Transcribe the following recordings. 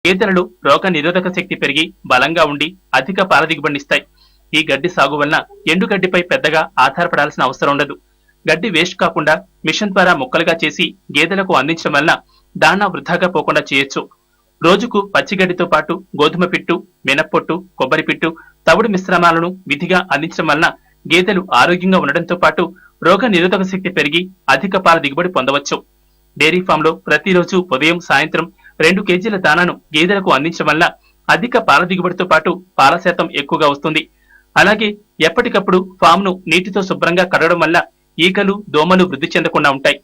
గేదెలలో రోగ నిరోధక శక్తి పెరిగి బలంగా ఉండి అధిక పాల దిగుబడినిస్తాయి. ఈ గడ్డి సాగు వలన ఎండుగడ్డిపై పెద్దగా ఆధారపడాల్సిన అవసరం ఉండదు. గడ్డి వేస్ట్ కాకుండా మిషన్ ద్వారా ముక్కలుగా చేసి గేదెలకు అందించడం వలన దాణా వృధాగా పోకుండా చేయొచ్చు. రోజుకు పచ్చిగడ్డితో పాటు గోధుమ పిట్టు, మినప్పొట్టు, కొబ్బరి పిట్టు, తవుడు మిశ్రమాలను విధిగా అందించడం వలన గేదెలు ఆరోగ్యంగా ఉండడంతో పాటు రోగ నిరోధక శక్తి పెరిగి అధిక పాల దిగుబడి పొందవచ్చు. డైరీ ఫామ్ లో ప్రతిరోజు ఉదయం సాయంత్రం 2 కేజీల దానాను గేదెలకు అందించడం వల్ల అధిక పాల దిగుబడితో పాటు పాల శాతం ఎక్కువగా వస్తుంది. అలాగే ఎప్పటికప్పుడు ఫామ్ ను నీటితో శుభ్రంగా కడగడం వల్ల ఈగలు, దోమలు వృద్ధి చెందకుండా ఉంటాయి.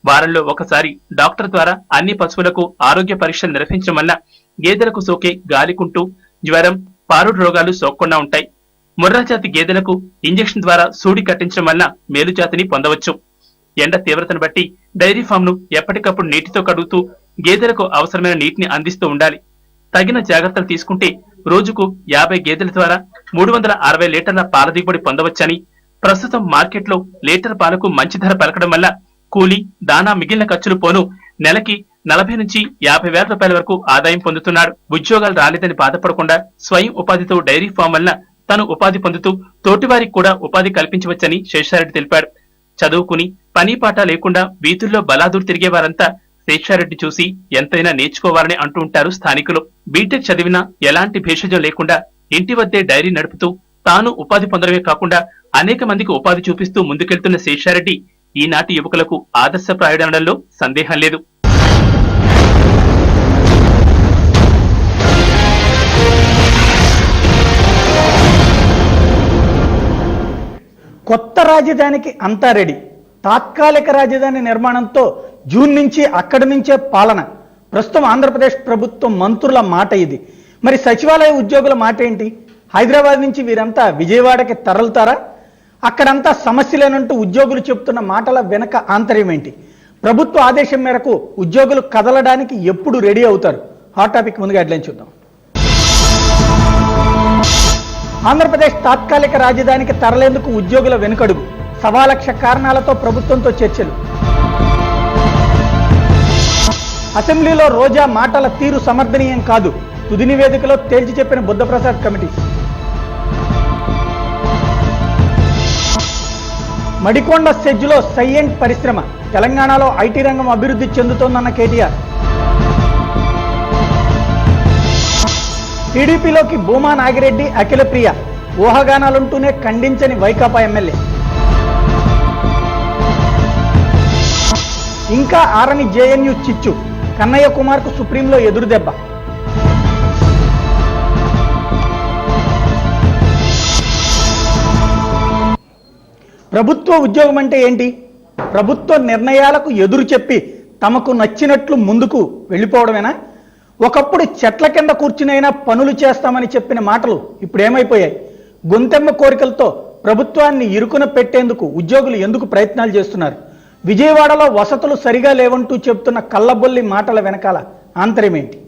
వారంలో ఒకసారి డాక్టర్ ద్వారా అన్ని పశువులకు ఆరోగ్య పరీక్షలు నిర్వహించడం వల్ల గేదెలకు సోకే గాలికుంటు, జ్వరం, పారుడు రోగాలు సోకకుండా ఉంటాయి. ముర్రా జాతి గేదెలకు ఇంజెక్షన్ ద్వారా సూడి కట్టించడం వల్ల మేలు జాతిని పొందవచ్చు. ఎండ తీవ్రతను బట్టి డైరీ ఫామ్ ను ఎప్పటికప్పుడు నీటితో కడుగుతూ గేదెలకు అవసరమైన నీటిని అందిస్తూ ఉండాలి. తగిన జాగ్రత్తలు తీసుకుంటే రోజుకు 50 గేదెల ద్వారా 360 లీటర్ల పాల దిగుబడి పొందవచ్చని, ప్రస్తుతం మార్కెట్లో లీటర్ పాలకు మంచి ధర పలకడం వల్ల కూలీ, దానా మిగిలిన ఖర్చులు పోను నెలకి 40 నుంచి 50 వేల రూపాయల వరకు ఆదాయం పొందుతున్నాడు. ఉద్యోగాలు రాలేదని బాధపడకుండా స్వయం ఉపాధితో డైరీ ఫామ్ వల్ల తను ఉపాధి పొందుతూ తోటివారికి కూడా ఉపాధి కల్పించవచ్చని శేషారెడ్డి తెలిపాడు. చదువుకుని పని పాట లేకుండా వీధుల్లో బలాదూరు తిరిగేవారంతా శేషారెడ్డి చూసి ఎంతైనా నేర్చుకోవాలని అంటూ ఉంటారు స్థానికులు. బీటెక్ చదివినా ఎలాంటి భేషజం లేకుండా ఇంటి వద్దే డైరీ నడుపుతూ తాను ఉపాధి పొందడమే కాకుండా అనేక మందికి ఉపాధి చూపిస్తూ ముందుకెళ్తున్న శేషారెడ్డి ఈనాటి యువకులకు ఆదర్శప్రాయుడనడంలో సందేహం లేదు. కొత్త రాజధానికి అంతా రెడీ. తాత్కాలిక రాజధాని నిర్మాణంతో జూన్ నుంచి అక్కడి నుంచే పాలన. ప్రస్తుతం ఆంధ్రప్రదేశ్ ప్రభుత్వం మంత్రుల మాట ఇది. మరి సచివాలయ ఉద్యోగుల మాట ఏంటి? హైదరాబాద్ నుంచి వీరంతా విజయవాడకి తరలుతారా? అక్కడంతా సమస్యలేనంటూ ఉద్యోగులు చెబుతున్న మాటల వెనక ఆంతర్యం ఏంటి? ప్రభుత్వ ఆదేశం మేరకు ఉద్యోగులు కదలడానికి ఎప్పుడు రెడీ అవుతారు? హాట్ టాపిక్ ముందుగా హెడ్లైన్ చూద్దాం. ఆంధ్రప్రదేశ్ తాత్కాలిక రాజధానికి తరలేందుకు ఉద్యోగుల వెనుకడుగు. 1,00,000 కారణాలతో ప్రభుత్వంతో చర్చలు. అసెంబ్లీలో రోజా మాటల తీరు సమర్థనీయం కాదు, తుది నివేదికలో తేల్చి చెప్పిన బుద్ధప్రసాద్ కమిటీ. మడికొండ సెజ్లో సైయెంట్ పరిశ్రమ. తెలంగాణలో ఐటీ రంగం అభివృద్ధి చెందుతోందన్న కేటీఆర్. టీడీపీలోకి భూమా నాగిరెడ్డి, అఖిలప్రియ. ఊహాగానాలుంటూనే ఖండించని వైకాపా ఎమ్మెల్యే. ఇంకా ఆరని జేఎన్యూ చిచ్చు. కన్నయ్య కుమార్కు సుప్రీంలో ఎదురుదెబ్బ. ప్రభుత్వ ఉద్యోగం అంటే ఏంటి? ప్రభుత్వ నిర్ణయాలకు ఎదురు చెప్పి తమకు నచ్చినట్లు ముందుకు వెళ్ళిపోవడమేనా? ఒకప్పుడు చెట్ల కింద కూర్చునైనా పనులు చేస్తామని చెప్పిన మాటలు ఇప్పుడు ఏమైపోయాయి? గొంతెమ్మ కోరికలతో ప్రభుత్వాన్ని ఇరుకున పెట్టేందుకు ఉద్యోగులు ఎందుకు ప్రయత్నాలు చేస్తున్నారు? విజయవాడలో వసతులు సరిగా లేవంటూ చెప్తున్న కల్లబొల్లి మాటల వెనకాల ఆంతర్యం ఏంటి?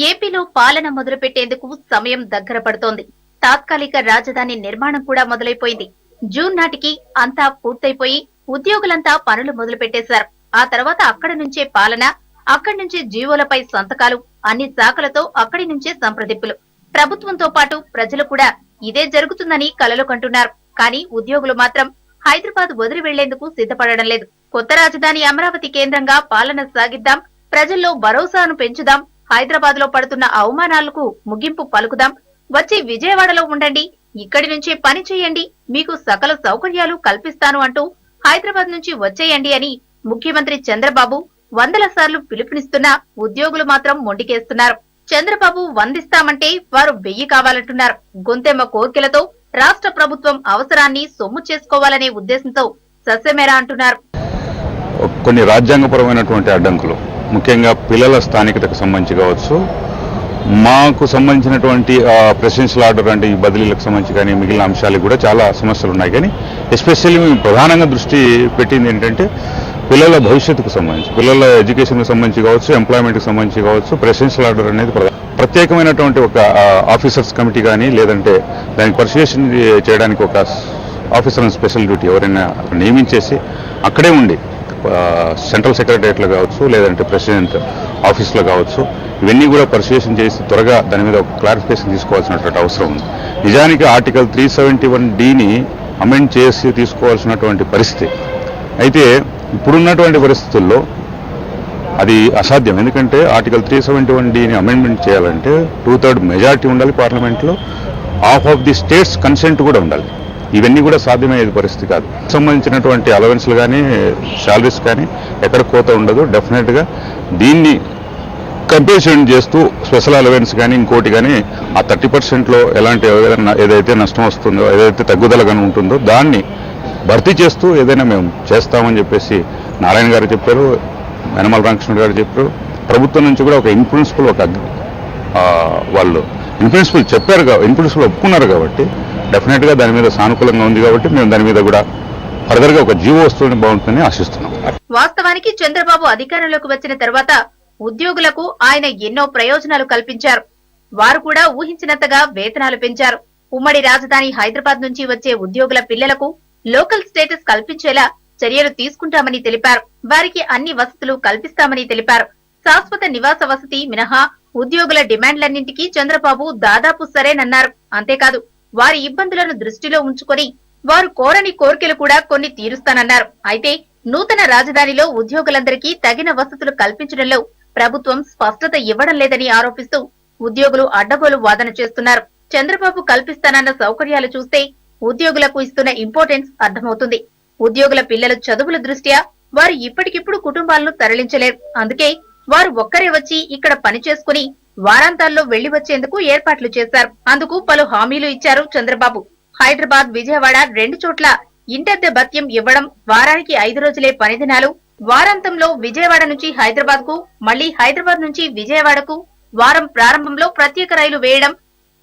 ఏపీలో పాలన మొదలుపెట్టేందుకు సమయం దగ్గర పడుతోంది. తాత్కాలిక రాజధాని నిర్మాణం కూడా మొదలైపోయింది. జూన్ నాటికి అంతా పూర్తయిపోయి ఉద్యోగులంతా పనులు మొదలు పెట్టేశారు. ఆ తర్వాత అక్కడి నుంచే పాలన, అక్కడి నుంచి జీవోలపై సంతకాలు, అన్ని శాఖలతో అక్కడి నుంచే సంప్రదింపులు. ప్రభుత్వంతో పాటు ప్రజలు కూడా ఇదే జరుగుతుందని కలలు కంటున్నారు. కానీ ఉద్యోగులు మాత్రం హైదరాబాద్ వదిలి వెళ్లేందుకు సిద్ధపడడం లేదు. కొత్త రాజధాని అమరావతి కేంద్రంగా పాలన సాగిద్దాం, ప్రజల్లో భరోసాను పెంచుదాం, హైదరాబాద్ లో పడుతున్న అవమానాలకు ముగింపు పలుకుదాం, వచ్చి విజయవాడలో ఉండండి, ఇక్కడి నుంచే పని చేయండి, మీకు సకల సౌకర్యాలు కల్పిస్తాను అంటూ హైదరాబాద్ నుంచి వచ్చేయండి అని ముఖ్యమంత్రి చంద్రబాబు 100 సార్లు పిలుపునిస్తున్నా ఉద్యోగులు మాత్రం మొండికేస్తున్నారు. చంద్రబాబు 100 ఇస్తామంటే వారు 1000 కావాలంటున్నారు. గొంతెమ్మ కోర్కెలతో రాష్ట్ర ప్రభుత్వం అవసరాన్ని సొమ్ము చేసుకోవాలనే ఉద్దేశంతో సస్యమేరా అంటున్నారు. కొన్ని రాజ్యాంగపరమైనటువంటి అడ్డంకులు, ముఖ్యంగా పిల్లల స్థానికతకు సంబంధించి కావచ్చు, మాకు సంబంధించినటువంటి ప్రెసిడెన్షియల్ ఆర్డర్ అంటే ఈ బదిలీలకు సంబంధించి కానీ మిగిలిన అంశాలకు కూడా చాలా సమస్యలు ఉన్నాయి. కానీ ఎస్పెషల్లీ మేము ప్రధానంగా దృష్టి పెట్టింది ఏంటంటే పిల్లల భవిష్యత్తుకు సంబంధించి, పిల్లల ఎడ్యుకేషన్కి సంబంధించి కావచ్చు, ఎంప్లాయ్మెంట్కి సంబంధించి కావచ్చు, ప్రెసిడెన్షియల్ ఆర్డర్ అనేది ప్రత్యేకమైనటువంటి ఒక ఆఫీసర్స్ కమిటీ కానీ, లేదంటే దానికి పర్సుయేషన్ చేయడానికి ఒక ఆఫీసర్ ఆన్ స్పెషల్ డ్యూటీ ఎవరైనా నియమించేసి అక్కడే ఉండి సెంట్రల్ సెక్రటరియట్లో కావచ్చు, లేదంటే ప్రెసిడెంట్ ఆఫీస్లో కావచ్చు, ఇవన్నీ కూడా పర్సుయేషన్ చేసి త్వరగా దాని మీద ఒక క్లారిఫికేషన్ తీసుకోవాల్సినటువంటి అవసరం ఉంది. నిజానికి ఆర్టికల్ 371(d)ని అమెండ్ చేసి తీసుకోవాల్సినటువంటి పరిస్థితి. అయితే ఇప్పుడున్నటువంటి పరిస్థితుల్లో అది అసాధ్యం. ఎందుకంటే ఆర్టికల్ 371(d)ని అమెండ్మెంట్ చేయాలంటే 2/3 మెజారిటీ ఉండాలి పార్లమెంట్లో, half of the states consent కూడా ఉండాలి. ఇవన్నీ కూడా సాధ్యమయ్యేది పరిస్థితి కాదు. సంబంధించినటువంటి అలవెన్స్లు కానీ, శాలరీస్ కానీ ఎక్కడ కోత ఉండదు. డెఫినెట్గా దీన్ని కంపెన్సేషన్ చేస్తూ స్పెషల్ అలవెన్స్ కానీ ఇంకోటి కానీ ఆ 30%లో ఎలాంటి ఏదైతే నష్టం వస్తుందో, ఏదైతే తగ్గుదల కానీ ఉంటుందో దాన్ని భర్తీ చేస్తూ ఏదైనా మేము చేస్తామని చెప్పేసి నారాయణ గారు చెప్పారు, యనమల రామకృష్ణ గారు చెప్పారు. ప్రభుత్వం నుంచి కూడా ఒక ఇన్ ప్రిన్సిపల్ వాళ్ళు ఇన్ ప్రిన్సిపల్ చెప్పారు, ఇన్ ప్రిన్సిపల్ ఒప్పుకున్నారు కాబట్టి డెఫినెట్గా దాని మీద సానుకూలంగా ఉంది కాబట్టి మేము దాని మీద కూడా ఫర్దర్గా ఒక జీవో వస్తుంటే బాగుంటుందని ఆశిస్తున్నాం. వాస్తవానికి చంద్రబాబు అధికారంలోకి వచ్చిన తర్వాత ఉద్యోగులకు ఆయన ఎన్నో ప్రయోజనాలు కల్పించారు. వారు కూడా ఊహించినంతగా వేతనాలు పెంచారు. ఉమ్మడి రాజధాని హైదరాబాద్ నుంచి వచ్చే ఉద్యోగుల పిల్లలకు లోకల్ స్టేటస్ కల్పించేలా చర్యలు తీసుకుంటామని తెలిపారు. వారికి అన్ని వసతులు కల్పిస్తామని తెలిపారు. శాశ్వత నివాస వసతి మినహా ఉద్యోగుల డిమాండ్లన్నింటికీ చంద్రబాబు దాదాపు సరేనన్నారు. అంతేకాదు వారి ఇబ్బందులను దృష్టిలో ఉంచుకొని వారు కోరని కోర్కెలు కూడా కొన్ని తీరుస్తానన్నారు. అయితే నూతన రాజధానిలో ఉద్యోగులందరికీ తగిన వసతులు కల్పించడంలో ప్రభుత్వం స్పష్టత ఇవ్వడం లేదని ఆరోపిస్తూ ఉద్యోగులు అడ్డగోలు వాదన చేస్తున్నారు. చంద్రబాబు కల్పిస్తానన్న సౌకర్యాలు చూస్తే ఉద్యోగులకు ఇస్తున్న ఇంపార్టెన్స్ అర్థమవుతుంది. ఉద్యోగుల పిల్లల చదువుల దృష్ట్యా వారు ఇప్పటికిప్పుడు కుటుంబాలను తరలించలేరు. అందుకే వారు ఒక్కరే వచ్చి ఇక్కడ పని చేసుకుని వారాంతాల్లో వెళ్లి వచ్చేందుకు ఏర్పాట్లు చేశారు. అందుకు పలు హామీలు ఇచ్చారు చంద్రబాబు. హైదరాబాద్, విజయవాడ 2 చోట్ల ఇంటద్దె భత్యం ఇవ్వడం, వారానికి 5 రోజులే పని దినాలు, వారాంతంలో విజయవాడ నుంచి హైదరాబాద్ కు, మళ్లీ హైదరాబాద్ నుంచి విజయవాడకు వారం ప్రారంభంలో ప్రత్యేక రైలు వేయడం,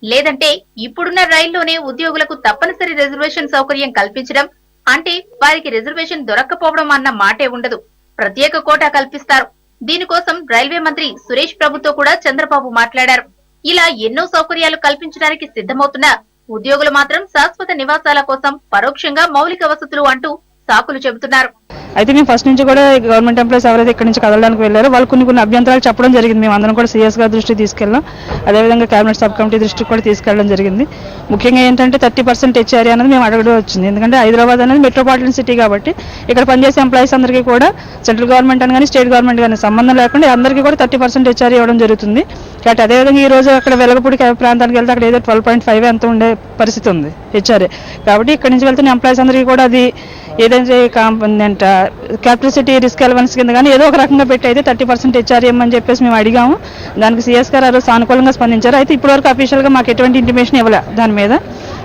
లేదంటే ఇప్పుడున్న రైల్లోనే ఉద్యోగులకు తప్పనిసరి రిజర్వేషన్ సౌకర్యం కల్పించడం, అంటే వారికి రిజర్వేషన్ దొరక్కపోవడం అన్న మాటే ఉండదు. ప్రత్యేక కోటా కల్పిస్తారు. దీనికోసం రైల్వే మంత్రి సురేష్ ప్రభుతో కూడా చంద్రబాబు మాట్లాడారు. ఇలా ఎన్నో సౌకర్యాలు కల్పించడానికి సిద్ధమవుతున్నా ఉద్యోగులు మాత్రం శాశ్వత నివాసాల కోసం పరోక్షంగా మౌలిక వసతులు అంటూ సాకులు చెబుతున్నారు. అయితే మేము ఫస్ట్ నుంచి కూడా గవర్నమెంట్ ఎంప్లాయీస్ ఎవరైతే ఇక్కడ నుంచి కదలడానికి వెళ్ళారో వాళ్ళు కొన్ని అభ్యంతరాలు చెప్పడం జరిగింది. మేము అందరం కూడా సీఎస్ గారి దృష్టికి తీసుకెళ్ళాం. అదేవిధంగా కేబినెట్ సబ్ కమిటీ దృష్టికి కూడా తీసుకెళ్ళడం జరిగింది. ముఖ్యంగా ఏంటంటే 30% హెచ్ఆర్ఏ అనేది మేము అడగడం వచ్చింది. ఎందుకంటే హైదరాబాద్ అనేది మెట్రోపాలిటన్ సిటీ కాబట్టి ఇక్కడ పనిచేసే ఎంప్లాయీస్ అందరికీ కూడా సెంట్రల్ గవర్నమెంట్ అని కానీ స్టేట్ గవర్నమెంట్ కానీ సంబంధం లేకుండా అందరికీ కూడా 30% హెచ్ఆర్ఏ ఇవ్వడం జరుగుతుంది. కాబట్టి అదేవిధంగా ఈ రోజు అక్కడ వెలగపూడి ప్రాంతానికి వెళ్తే అక్కడ ఏదో 12.5 ఎంత ఉండే పరిస్థితి ఉంది హెచ్ఆర్ఏ. కాబట్టి ఇక్కడ నుంచి వెళ్తున్న ఎంప్లాయీస్ అందరికీ కూడా అది ఏదైతే component capital city risk allowance కింద కానీ ఏదో ఒక రకంగా పెట్టి అయితే 30% హెచ్ఆర్ఏ అని చెప్పేసి మేము అడిగాము. దానికి సీఎస్ గారు సానుకూలంగా స్పందించారు. అయితే ఇప్పటివరకు అఫీషియల్గా మాకు ఎటువంటి ఇంటిమేషన్ ఇవ్వలే దాని మీద.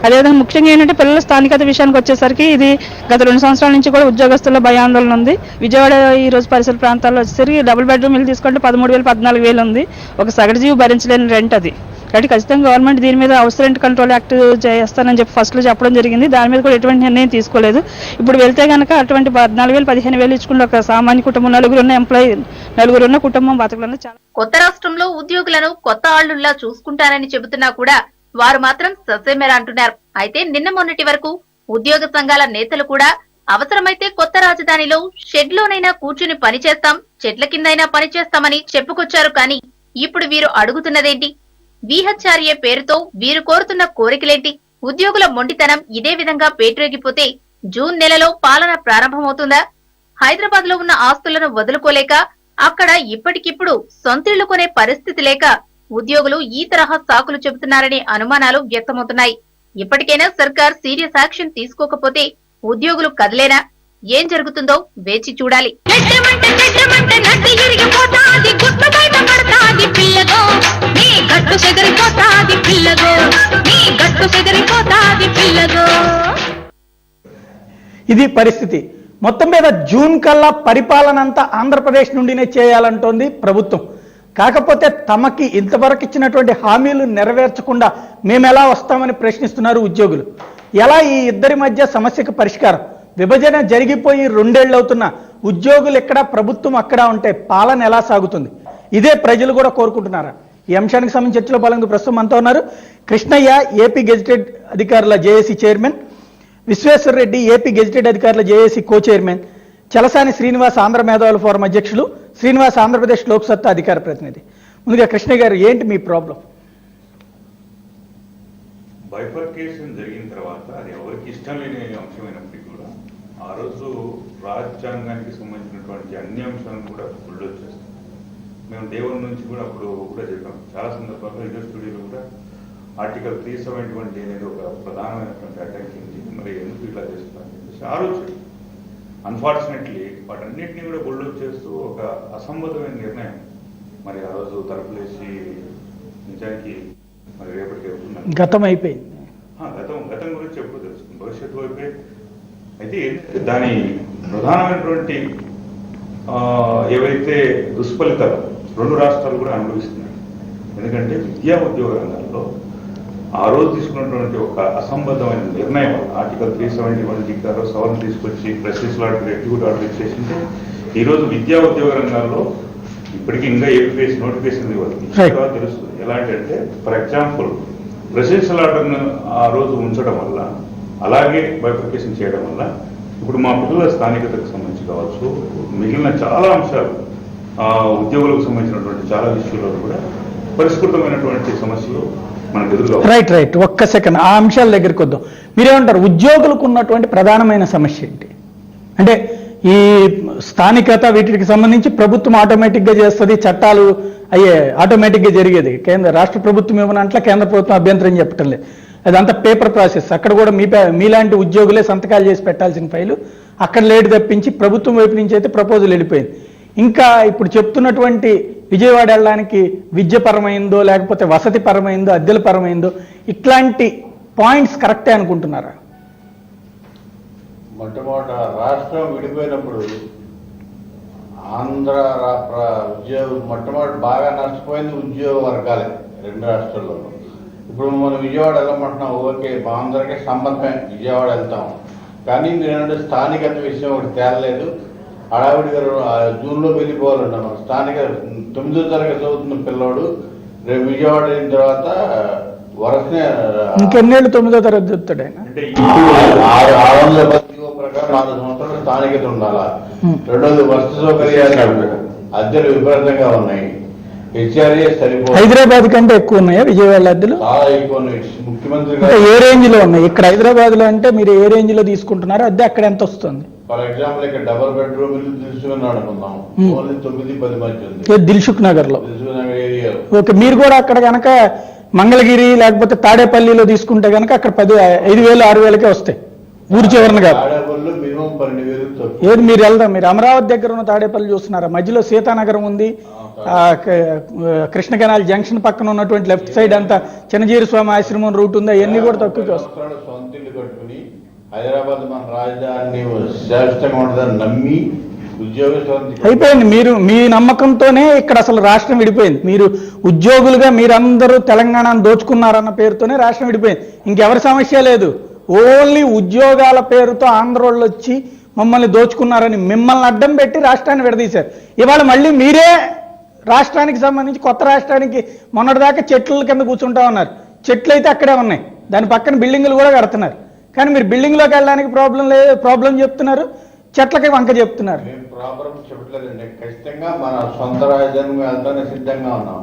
అదేవిధంగా ముఖ్యంగా ఏంటంటే పిల్లల స్థానికత విషయానికి వచ్చేసరికి ఇది గత 2 సంవత్సరాల నుంచి కూడా ఉద్యోగస్తుల భయాందోళన ఉంది. విజయవాడ ఈ రోజు పరిసర ప్రాంతాల్లో వచ్చేసరికి డబుల్ బెడ్రూమ్ ఇల్లు తీసుకుంటే 13,000 14,000 ఉంది. ఒక సగటు జీవి భరించలేని రెంట్ అది. కాబట్టి ఖచ్చితంగా గవర్నమెంట్ దీని మీద హౌస్ రెంట్ కంట్రోల్ యాక్ట్ చేస్తానని చెప్పి ఫస్ట్లో చెప్పడం జరిగింది. దాని మీద కూడా ఎటువంటి నిర్ణయం తీసుకోలేదు. ఇప్పుడు వెళ్తే కనుక అటువంటి 14,000 15,000 ఇచ్చుకున్న ఒక సామాన్య కుటుంబం, నలుగురు ఉన్న కుటుంబం బతకలను చాలా. కొత్త రాష్ట్రంలో ఉద్యోగులను కొత్త ఆళ్లుల్లా చూసుకుంటానని చెబుతున్నా కూడా వారు మాత్రం ససేమెరా అంటున్నారు. అయితే నిన్న మొన్నటి వరకు ఉద్యోగ సంఘాల నేతలు కూడా అవసరమైతే కొత్త రాజధానిలో షెడ్ లోనైనా కూర్చుని పనిచేస్తాం, చెట్ల కిందైనా పనిచేస్తామని చెప్పుకొచ్చారు. కానీ ఇప్పుడు వీరు అడుగుతున్నదేంటి? విహెచ్ఆర్ఏ పేరుతో వీరు కోరుతున్న కోరికలేంటి? ఉద్యోగుల మొండితనం ఇదే విధంగా పేటరేగిపోతే జూన్ నెలలో పాలన ప్రారంభమవుతుందా? హైదరాబాద్ లో ఉన్న ఆస్తులను వదులుకోలేక అక్కడ ఇప్పటికిప్పుడు సొంతిళ్లు కొనే పరిస్థితి లేక ఉద్యోగులు ఈ తరహా సాకులు చెబుతున్నారనే అనుమానాలు వ్యక్తమవుతున్నాయి. ఇప్పటికైనా సర్కార్ సీరియస్ యాక్షన్ తీసుకోకపోతే ఉద్యోగులు కదిలేనా? ఏం జరుగుతుందో వేచి చూడాలి. ఇది పరిస్థితి. మొత్తం మీద జూన్ కల్లా పరిపాలన అంతా ఆంధ్రప్రదేశ్ నుండినే చేయాలంటోంది ప్రభుత్వం. కాకపోతే తమకి ఇంతవరకు ఇచ్చినటువంటి హామీలు నెరవేర్చకుండా మేమెలా వస్తామని ప్రశ్నిస్తున్నారు ఉద్యోగులు. ఎలా ఈ ఇద్దరి మధ్య సమస్యకు పరిష్కారం? విభజన జరిగిపోయి 2 ఏళ్లు అవుతున్నా ఉద్యోగులు ఎక్కడ, ప్రభుత్వం అక్కడ ఉంటే పాలన ఎలా సాగుతుంది? ఇదే ప్రజలు కూడా కోరుకుంటున్నారా? ఈ అంశానికి సంబంధించి చర్చలో పాల్గొంటూ ప్రస్తుతం అంతా ఉన్నారు కృష్ణయ్య, ఏపీ గెజిటెడ్ అధికారుల JAC chairman, Visweswara Reddy, AP gazetted అధికారుల JAC co chairman, Chalasani Srinivas, Andhra మేధావుల ఫోరం అధ్యక్షులు, శ్రీనివాస్, ఆంధ్రప్రదేశ్ లోక్సత్తా అధికార ప్రతినిధి. ముందుగా కృష్ణయ్య గారు, ఏంటి మీ ప్రాబ్లం? బైఫర్కేషన్ జరిగిన తర్వాత అది ఎవరికి ఇష్టం లేని అంశమైనప్పటికీ కూడా ఆ రోజు రాజ్యాంగానికి సంబంధించినటువంటి అన్ని అంశాలను కూడా బుల్డోజ్ చేస్తాం. మేము దేవుని నుంచి కూడా అప్పుడు కూడా చెప్పాం, చాలా సందర్భాల్లో ఇదే స్టూడియోలో కూడా ఆర్టికల్ 371 అనేది ఒక ప్రధానమైనటువంటి అటాక్ ఉంది, మరి ఎందుకు ఇట్లా చేస్తున్నారని చెప్పేసి ఆ రోజు అన్ఫార్చునేట్లీ వాటన్నిటినీ కూడా బుల్డోజ్ చేస్తూ ఒక అసంబద్ధమైన నిర్ణయం మరి ఆ రోజు తలుపులేసి నిజానికి మరి రేపటికి వెళ్తున్నాం. గతం అయిపోయింది. గతం గురించి ఎప్పుడు తెలుస్తుంది, భవిష్యత్తు వైపే. అయితే దాని ప్రధానమైనటువంటి ఏవైతే దుష్ఫలితాలు రెండు రాష్ట్రాలు కూడా అనుభవిస్తున్నాయి. ఎందుకంటే విద్యా ఉద్యోగ రంగాల్లో ఆ రోజు తీసుకున్నటువంటి ఒక అసంబద్ధమైన నిర్ణయం, ఆర్టికల్ 371 జిక్కాలో సవరణ తీసుకొచ్చి ప్రెసిడెన్షియల్ ఆర్డర్, ఎగ్జిక్యూటివ్ ఆర్డర్ ఇచ్చేసింటే ఈరోజు విద్యా ఉద్యోగ రంగాల్లో ఇప్పటికీ ఇంకా ఏపీఎస్ నోటిఫికేషన్ ఇవ్వాలి తెలుస్తుంది. ఎలాంటి, ఫర్ ఎగ్జాంపుల్ ప్రెసిడెన్షియల్ ఆర్డర్ను ఆ రోజు ఉంచడం వల్ల, అలాగే బైఫర్కేషన్ చేయడం వల్ల ఇప్పుడు మా పిల్లల స్థానికతకు సంబంధించి కావచ్చు, మిగిలిన చాలా అంశాలు, ఉద్యోగులకు సంబంధించినటువంటి చాలా విషయాల్లో కూడా పరిష్కృతమైనటువంటి సమస్యలు మనకు ఎదురుగా. రైట్, ఒక్క సెకండ్ ఆ అంశాల దగ్గరికి వద్దాం. మీరేమంటారు, ఉద్యోగులకు ఉన్నటువంటి ప్రధానమైన సమస్య ఏంటి? అంటే ఈ స్థానికత వీటికి సంబంధించి ప్రభుత్వం ఆటోమేటిక్గా చేస్తుంది, చట్టాలు అయ్యే ఆటోమేటిక్గా జరిగేది. రాష్ట్ర ప్రభుత్వం ఇవ్వనంట్ల కేంద్ర ప్రభుత్వం అభ్యంతరం చెప్పటం లేదు, అదంతా పేపర్ ప్రాసెస్. అక్కడ కూడా మీలాంటి ఉద్యోగులే సంతకాలు చేసి పెట్టాల్సిన ఫైలు అక్కడ లేటు తప్పించి ప్రభుత్వం వైపు నుంచి అయితే ప్రపోజల్ వెళ్ళిపోయింది. ఇంకా ఇప్పుడు చెప్తున్నటువంటి విజయవాడ వెళ్ళడానికి విద్య పరమైందో లేకపోతే వసతి పరమైందో అద్దెల పరమైందో ఇట్లాంటి పాయింట్స్ కరెక్టే అనుకుంటున్నారా? మొట్టమొదట రాష్ట్రం విడిపోయినప్పుడు ఆంధ్ర మొట్టమొదటి బాగా నష్టపోయింది ఉద్యోగ వర్గాలే రెండు రాష్ట్రాల్లో. ఇప్పుడు మనం విజయవాడ వెళ్ళమంటున్నాం, ఓకే మా అందరికీ సమ్మతమే విజయవాడ వెళ్తాం, కానీ మీరు స్థానికత విషయం ఒకటి తేలలేదు. హడావిడి గారు జూన్లో వెళ్ళిపోవాలన్నా మనం స్థానిక 9వ తరగతి చదువుతున్న పిల్లోడు రేపు విజయవాడ అయిన తర్వాత వరసనే ఇంకెన్నేళ్ళు 9వ తరగతి చెప్తాడు ఆయన. 610 ప్రకారం 4 సంవత్సరాలు స్థానికత ఉండాలా. రెండోది వసతి సౌకర్యాలు అద్దెలు విపరీతంగా ఉన్నాయి, హెచ్ఆర్ఏ సరిపోదు. హైదరాబాద్ కంటే ఎక్కువ ఉన్నాయా విజయవాడ అద్దెలు? చాలా ఎక్కువ ఉన్నాయి. ముఖ్యమంత్రి ఏ రేంజ్ లో ఉన్నాయి? ఇక్కడ హైదరాబాద్ లో అంటే మీరు ఏ రేంజ్ లో తీసుకుంటున్నారు, అద్దె అక్కడ ఎంత వస్తుంది? ఫర్ ఎగ్జాంపుల్ ఇక్కడ డబుల్ బెడ్రూమ్ ఇల్లు దిల్సుకుని అనుకుందాం, ఓన్లీ 9-10 మధ్య ఉంది దిల్సుఖ్ నగర్ లో. దిల్సుఖ్ నగర్ ఏరియాలో ఓకే, మీరు కూడా అక్కడ కనుక మంగళగిరి లేకపోతే తాడేపల్లిలో తీసుకుంటే కనుక అక్కడ 5,000-6,000కే వస్తాయి ఊరి చివరిన కాదు. తాడేపల్లి మినిమం 12,000 ఏది మీరు వెళ్దాం, మీరు అమరావతి దగ్గర ఉన్న తాడేపల్లి చూస్తున్నారా? మధ్యలో సీతానగరం ఉంది, కృష్ణ కెనాల్ జంక్షన్ పక్కన ఉన్నటువంటి లెఫ్ట్ సైడ్ అంతా చిన్నజీరి స్వామి ఆశ్రమం రూట్ ఉంది, అవన్నీ కూడా తక్కువకి వస్తాయి. సొంత ఇల్లు కట్టుకుని హైదరాబాద్ మన రాజధాని శాశ్వతంగా ఉంటుందని నమ్మి ఉద్యోగ అయిపోయింది. మీరు మీ నమ్మకంతోనే ఇక్కడ అసలు రాష్ట్రం విడిపోయింది. మీరు ఉద్యోగులుగా మీరందరూ తెలంగాణను దోచుకున్నారన్న పేరుతోనే రాష్ట్రం విడిపోయింది. ఇంకెవరి సమస్య లేదు. ఓన్లీ ఉద్యోగాల పేరుతో ఆంధ్రోళ్ళు వచ్చి మమ్మల్ని దోచుకున్నారని మిమ్మల్ని అడ్డం పెట్టి రాష్ట్రాన్ని విడదీశారు. ఇవాళ మళ్ళీ మీరే రాష్ట్రానికి సంబంధించి కొత్త రాష్ట్రానికి మొన్నటిదాకా చెట్ల కింద కూర్చుంటా ఉన్నారు. చెట్లు అయితే అక్కడే ఉన్నాయి, దాని పక్కన బిల్డింగులు కూడా కడుతున్నారు. కానీ మీరు బిల్డింగ్లోకి వెళ్ళడానికి ప్రాబ్లం చెప్తున్నారు, చెట్లకి వంక చెప్తున్నారు. మేము ప్రాబ్లం చెప్పట్లేదండి, ఖచ్చితంగా మన సొంత రాజధాని వెళ్తానే సిద్ధంగా ఉన్నాం.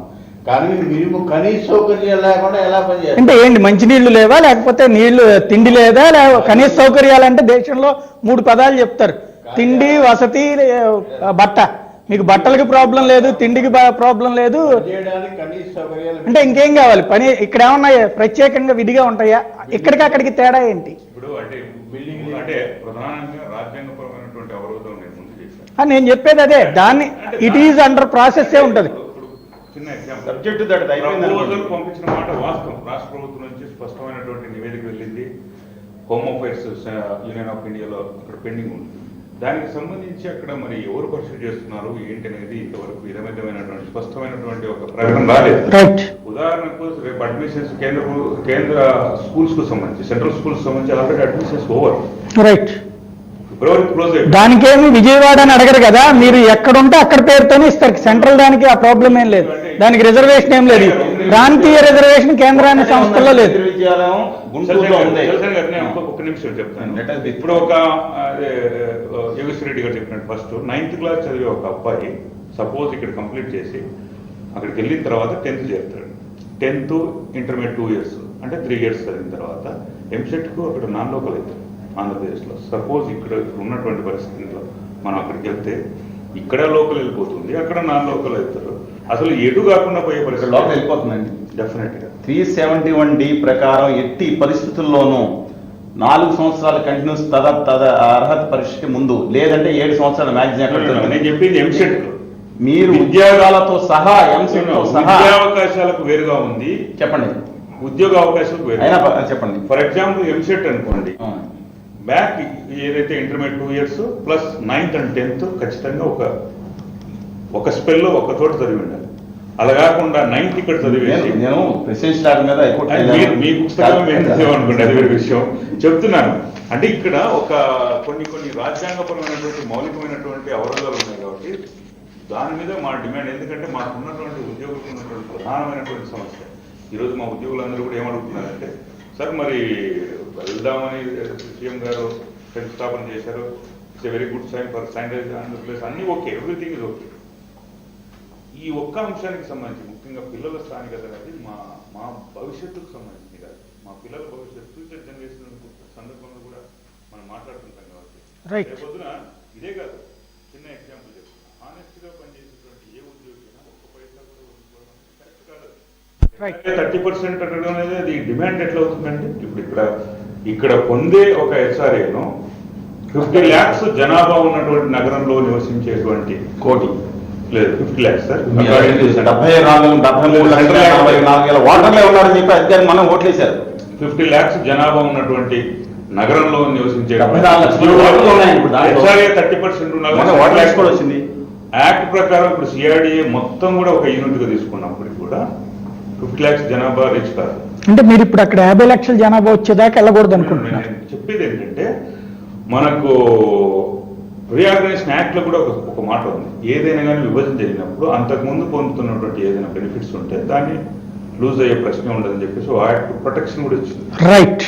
కానీ మీరు కనీస సౌకర్యాలు లేకుండా ఎలా పనిచేస్తారు? అంటే ఏంటి, మంచినీళ్లు లేవా, లేకపోతే నీళ్లు తిండి లేదా? కనీస సౌకర్యాలు అంటే దేశంలో 3 పదాలు చెప్తారు, తిండి, వసతి, బట్ట. మీకు బట్టలకి ప్రాబ్లం లేదు, తిండికి ప్రాబ్లం లేదు, కనీస సౌకర్యాలు అంటే ఇంకేం కావాలి? పని ఇక్కడ ఏమన్నా ప్రత్యేకంగా విధిగా ఉంటాయా? ఇక్కడికి అక్కడికి తేడా ఏంటి? ఇప్పుడు అంటే బిల్డింగ్ అంటే ప్రధానంగా రాజ్యాంగపరమైనటువంటి అవరోధం నేను చెప్పేది అదే. దాన్ని ఇట్ ఈజ్ అండర్ ప్రాసెస్ ఏ ఉంటుంది. చిన్న ఎగ్జాంపుల్ పంపించిన మాట వాస్తవం. రాష్ట్ర ప్రభుత్వం నుంచి స్పష్టమైనటువంటి నివేదిక వెళ్ళింది, హోమ్ అఫైర్స్ యూనియన్ ఆఫ్ ఇండియాలో అక్కడ పెండింగ్ ఉంది. దానికి సంబంధించి అక్కడ మరి ఎవరు పరిశీలి చేస్తున్నారు ఏంటి అనేది ఇంతవరకు విధమైనటువంటి స్పష్టమైనటువంటి ఒక ప్రకటన రాలేదు. ఉదాహరణకు రేపు అడ్మిషన్స్ కేంద్ర స్కూల్స్ కు సంబంధించి, సెంట్రల్ స్కూల్స్ సంబంధించి ఆల్రెడీ అడ్మిషన్స్ ఓవర్. రైట్. ఫిబ్రవరి క్లోజ్ అయిపోయింది. దానికేమి విజయవాడ అని అడగరు కదా, మీరు ఎక్కడుంటే అక్కడ పేరుతోనే ఇస్తారు. సెంట్రల్ దానికి ఆ ప్రాబ్లం ఏం లేదు, దానికి రిజర్వేషన్ ఏం లేదు. ప్రాంతీయ రిజర్వేషన్ కేంద్రాన్ని సంస్థల్లో లేదు. విశ్వవిద్యాలయం గుంటూరులో ఉంది. ఒక్క నిమిషం చెప్తాను. ఇప్పుడు ఒక యోగేశ్వర రెడ్డి గారు చెప్పినట్టు ఫస్ట్ 9th క్లాస్ చదివే ఒక అబ్బాయి సపోజ్ ఇక్కడ కంప్లీట్ చేసి అక్కడికి వెళ్ళిన తర్వాత 10th చేస్తాడు. 10th ఇంటర్మీడియట్ 2 years అంటే 3 years చదివిన తర్వాత ఎంసెట్కు అక్కడ నాన్ లోకల్ అవుతారు ఆంధ్రప్రదేశ్లో. సపోజ్ ఇక్కడ ఉన్నటువంటి పరిస్థితుల్లో మనం అక్కడికి వెళ్తే ఇక్కడ లోకల్ వెళ్ళిపోతుంది, అక్కడ నాన్ లోకల్ అవుతారు. అసలు ఎటు కాకుండా పోయే పరిస్థితి లోకల్ వెళ్ళిపోతుందండి డెఫినెట్ గా. 371D ప్రకారం ఎట్టి పరిస్థితుల్లోనూ 4 సంవత్సరాల కంటిన్యూస్ అర్హత పరీక్షకి ముందు, లేదంటే 7 సంవత్సరాల మ్యాక్సిమం. నేను చెప్పింది ఎంసెట్ మీరు ఉద్యోగాలతో సహా ఎంసెట్తో సహా విద్యావకాశాలకు వేరుగా ఉంది. చెప్పండి. ఉద్యోగ అవకాశాలకు వేరు చెప్పండి. ఫర్ ఎగ్జాంపుల్ ఎంసెట్ అనుకోండి, బ్యాక్ ఏదైతే intermediate 2 years plus 9th and 10th ఖచ్చితంగా ఒక స్పెల్లో ఒక చోట చదివి ఉండాలి. అలా కాకుండా 9th ఇక్కడ చదివేసి నేను ప్రెసిడెన్షియల్ మీద మీ పుస్తకం అనుకోండి, అది వేరే విషయం చెప్తున్నాను. అంటే ఇక్కడ ఒక కొన్ని రాజ్యాంగపరమైనటువంటి మౌలికమైనటువంటి అవరోధాలు ఉన్నాయి కాబట్టి దాని మీద మా డిమాండ్. ఎందుకంటే మాకు ఉన్నటువంటి ఉద్యోగులకు ఉన్నటువంటి ప్రధానమైనటువంటి సమస్య ఈరోజు మా ఉద్యోగులందరూ కూడా ఏమడుగుతున్నారంటే, సార్ మరి వెళ్దామని సీఎం గారు శంకుస్థాపన చేశారు, it's a very good sign for sanitize Andhra Pradesh, అన్ని ఓకే, ఎవ్రీథింగ్ ఇస్ ఓకే. ఈ ఒక్క అంశానికి సంబంధించి ముఖ్యంగా పిల్లల స్థానికత అనేది మా భవిష్యత్తుకు సంబంధించింది కాదు. మా పిల్లల భవిష్యత్తు ఫ్యూచర్ జనరేషన్ సందర్భంలో కూడా మనం మాట్లాడుతుంటాం కాబట్టి రేపొద్దున ఇదే కాదు. చిన్న ఎగ్జాంపుల్ చెప్తున్నా, హానెస్ట్ గా పనిచేసేటువంటి ఏ ఉద్యోగి ఒక్క పైసా కూడా ఉంచుకోవడం కరెక్ట్ కాదు. 30% అనడం అనేది అది డిమాండ్ ఎట్లా అవుతుందంటే, ఇప్పుడు ఇక్కడ పొందే ఒక SRA-ను 50 lakhs జనాభా ఉన్నటువంటి నగరంలో నివసించేటువంటి కోటి లేదు 50 lakhs సార్, 74 ఓటర్లే ఉన్నారని చెప్పి అధికారులు మనం ఓట్లేశారు. 50 lakhs జనాభా ఉన్నటువంటి నగరంలో నివసించే 74 లక్షల ఓట్లు ఉన్నాయి ఇప్పుడు. SRA 30% కూడా వచ్చింది. యాక్ట్ ప్రకారం ఇప్పుడు CRDA మొత్తం కూడా ఒక యూనిట్ గా తీసుకున్నప్పటికి కూడా 50 lakhs జనాభా రీచ్ కాదు. అంటే మీరు ఇప్పుడు అక్కడ 50 లక్షల జనాభా వచ్చేదాకా వెళ్ళకూడదు అనుకుంటున్నారు. చెప్పేది ఏంటంటే, మనకు రీఆర్గనైజేషన్ యాక్ట్ లో కూడా ఒక మాట ఉంది, ఏదైనా కానీ విభజన జరిగినప్పుడు అంతకుముందు పొందుతున్నటువంటి ఏదైనా బెనిఫిట్స్ ఉంటే దాన్ని లూజ్ అయ్యే ప్రశ్నే ఉండదని చెప్పేసి యాక్ట్ ప్రొటెక్షన్ కూడా ఇచ్చింది. రైట్.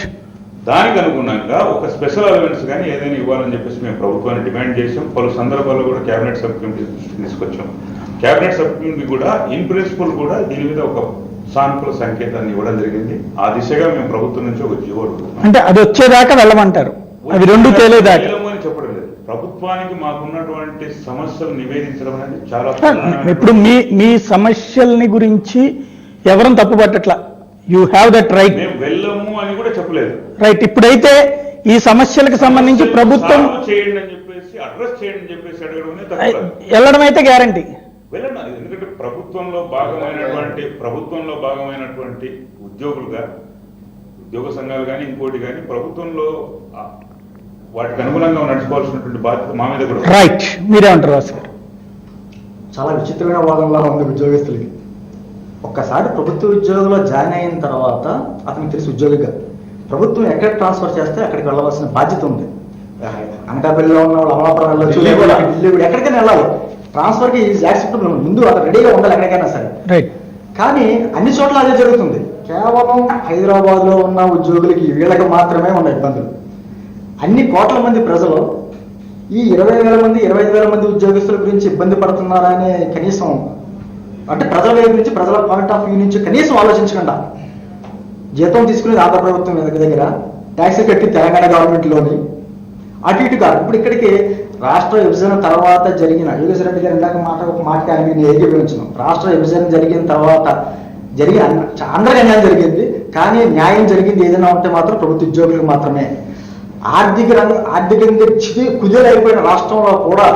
దానికి అనుగుణంగా ఒక స్పెషల్ అలవెన్స్ కానీ ఏదైనా ఇవ్వాలని చెప్పేసి మేము ప్రభుత్వాన్ని డిమాండ్ చేసాం. పలు సందర్భాల్లో కూడా కేబినెట్ సబ్ కమిటీ దృష్టికి తీసుకొచ్చాం. కేబినెట్ సబ్ కమిటీ కూడా ఇన్ ప్రిన్సిపల్ కూడా దీని మీద ఒక సానుకూల సంకేతాన్ని ఇవ్వడం జరిగింది. ఆ దిశగా మేము ప్రభుత్వం నుంచి ఒక జీవో అడుగుతున్నాం. అంటే అది వచ్చేదాకా వెళ్ళమంటారు, అవి రెండు తేలేదాకా అని చెప్పడం లేదు. ప్రభుత్వానికి మాకున్నటువంటి సమస్యలు నివేదించడం అనేది చాలా ఇప్పుడు మీ సమస్యల్ని గురించి ఎవరం తప్పుపట్టట్లా, యూ హ్యావ్ దట్ రైట్. మేము వెళ్ళము అని కూడా చెప్పలేదు. రైట్. ఇప్పుడైతే ఈ సమస్యలకు సంబంధించి ప్రభుత్వం చేయండి అని చెప్పేసి, అడ్రస్ చేయండి అని చెప్పేసి అడగడం వెళ్ళడం అయితే గ్యారంటీ వెళ్ళండి. ఎందుకంటే ప్రభుత్వంలో భాగమైనటువంటి ఉద్యోగులుగా ఉద్యోగ సంఘాలు కానీ ఇంకోటి కానీ ప్రభుత్వంలో వాటికి అనుగుణంగా నడుచుకోవాల్సినటువంటి బాధ్యత మా మీద కూడా. రైట్. మీరేమంటారు రాజు గారు? చాలా విచిత్రమైన వాదనలా ఉంది ఉద్యోగస్తులకి. ఒక్కసారి ప్రభుత్వ ఉద్యోగంలో జాయిన్ అయిన తర్వాత అతనికి తెలిసి ఉద్యోగిగా ప్రభుత్వం ఎక్కడ ట్రాన్స్ఫర్ చేస్తే అక్కడికి వెళ్ళవలసిన బాధ్యత ఉంది. అనకాపల్లిలో ఉన్న వాళ్ళు అమలాపురం వెళ్ళొచ్చు, ఢిల్లీ కూడా ఎక్కడికైనా వెళ్ళాలి. ట్రాన్స్ఫర్కి యాక్సెప్టబుల్, ముందు అక్కడ రెడీగా ఉండాలి ఎక్కడికైనా సరే. రైట్. కానీ అన్ని చోట్ల అదే జరుగుతుంది. కేవలం హైదరాబాద్లో ఉన్న ఉద్యోగులకి వీళ్ళకి మాత్రమే ఉన్న ఇబ్బందులు. అన్ని కోట్ల మంది ప్రజలు ఈ 20,000 మంది 25,000 మంది ఉద్యోగస్తుల గురించి ఇబ్బంది పడుతున్నారా అనే కనీసం, అంటే ప్రజల వైపు నుంచి, ప్రజల పాయింట్ ఆఫ్ వ్యూ నుంచి కనీసం ఆలోచించకుండా జీతం తీసుకునేది ఆంధ్ర ప్రభుత్వం దగ్గర, ట్యాక్స్ కట్టి తెలంగాణ గవర్నమెంట్లోని అటు ఇటు కాదు. ఇప్పుడు ఇక్కడికి రాష్ట్ర విభజన తర్వాత జరిగిన, యోగేశ్వర రెడ్డి గారు ఇందాక ఒక మాట కానీ నేను ఏకీభవించను. రాష్ట్ర విభజన జరిగిన తర్వాత అందరికీ అన్యాయం జరిగింది, కానీ న్యాయం జరిగింది ఏదైనా ఉంటే మాత్రం ప్రభుత్వ ఉద్యోగులకు మాత్రమే. ఆర్థికంగా కుదేలైపోయిన రాష్ట్రంలో కూడా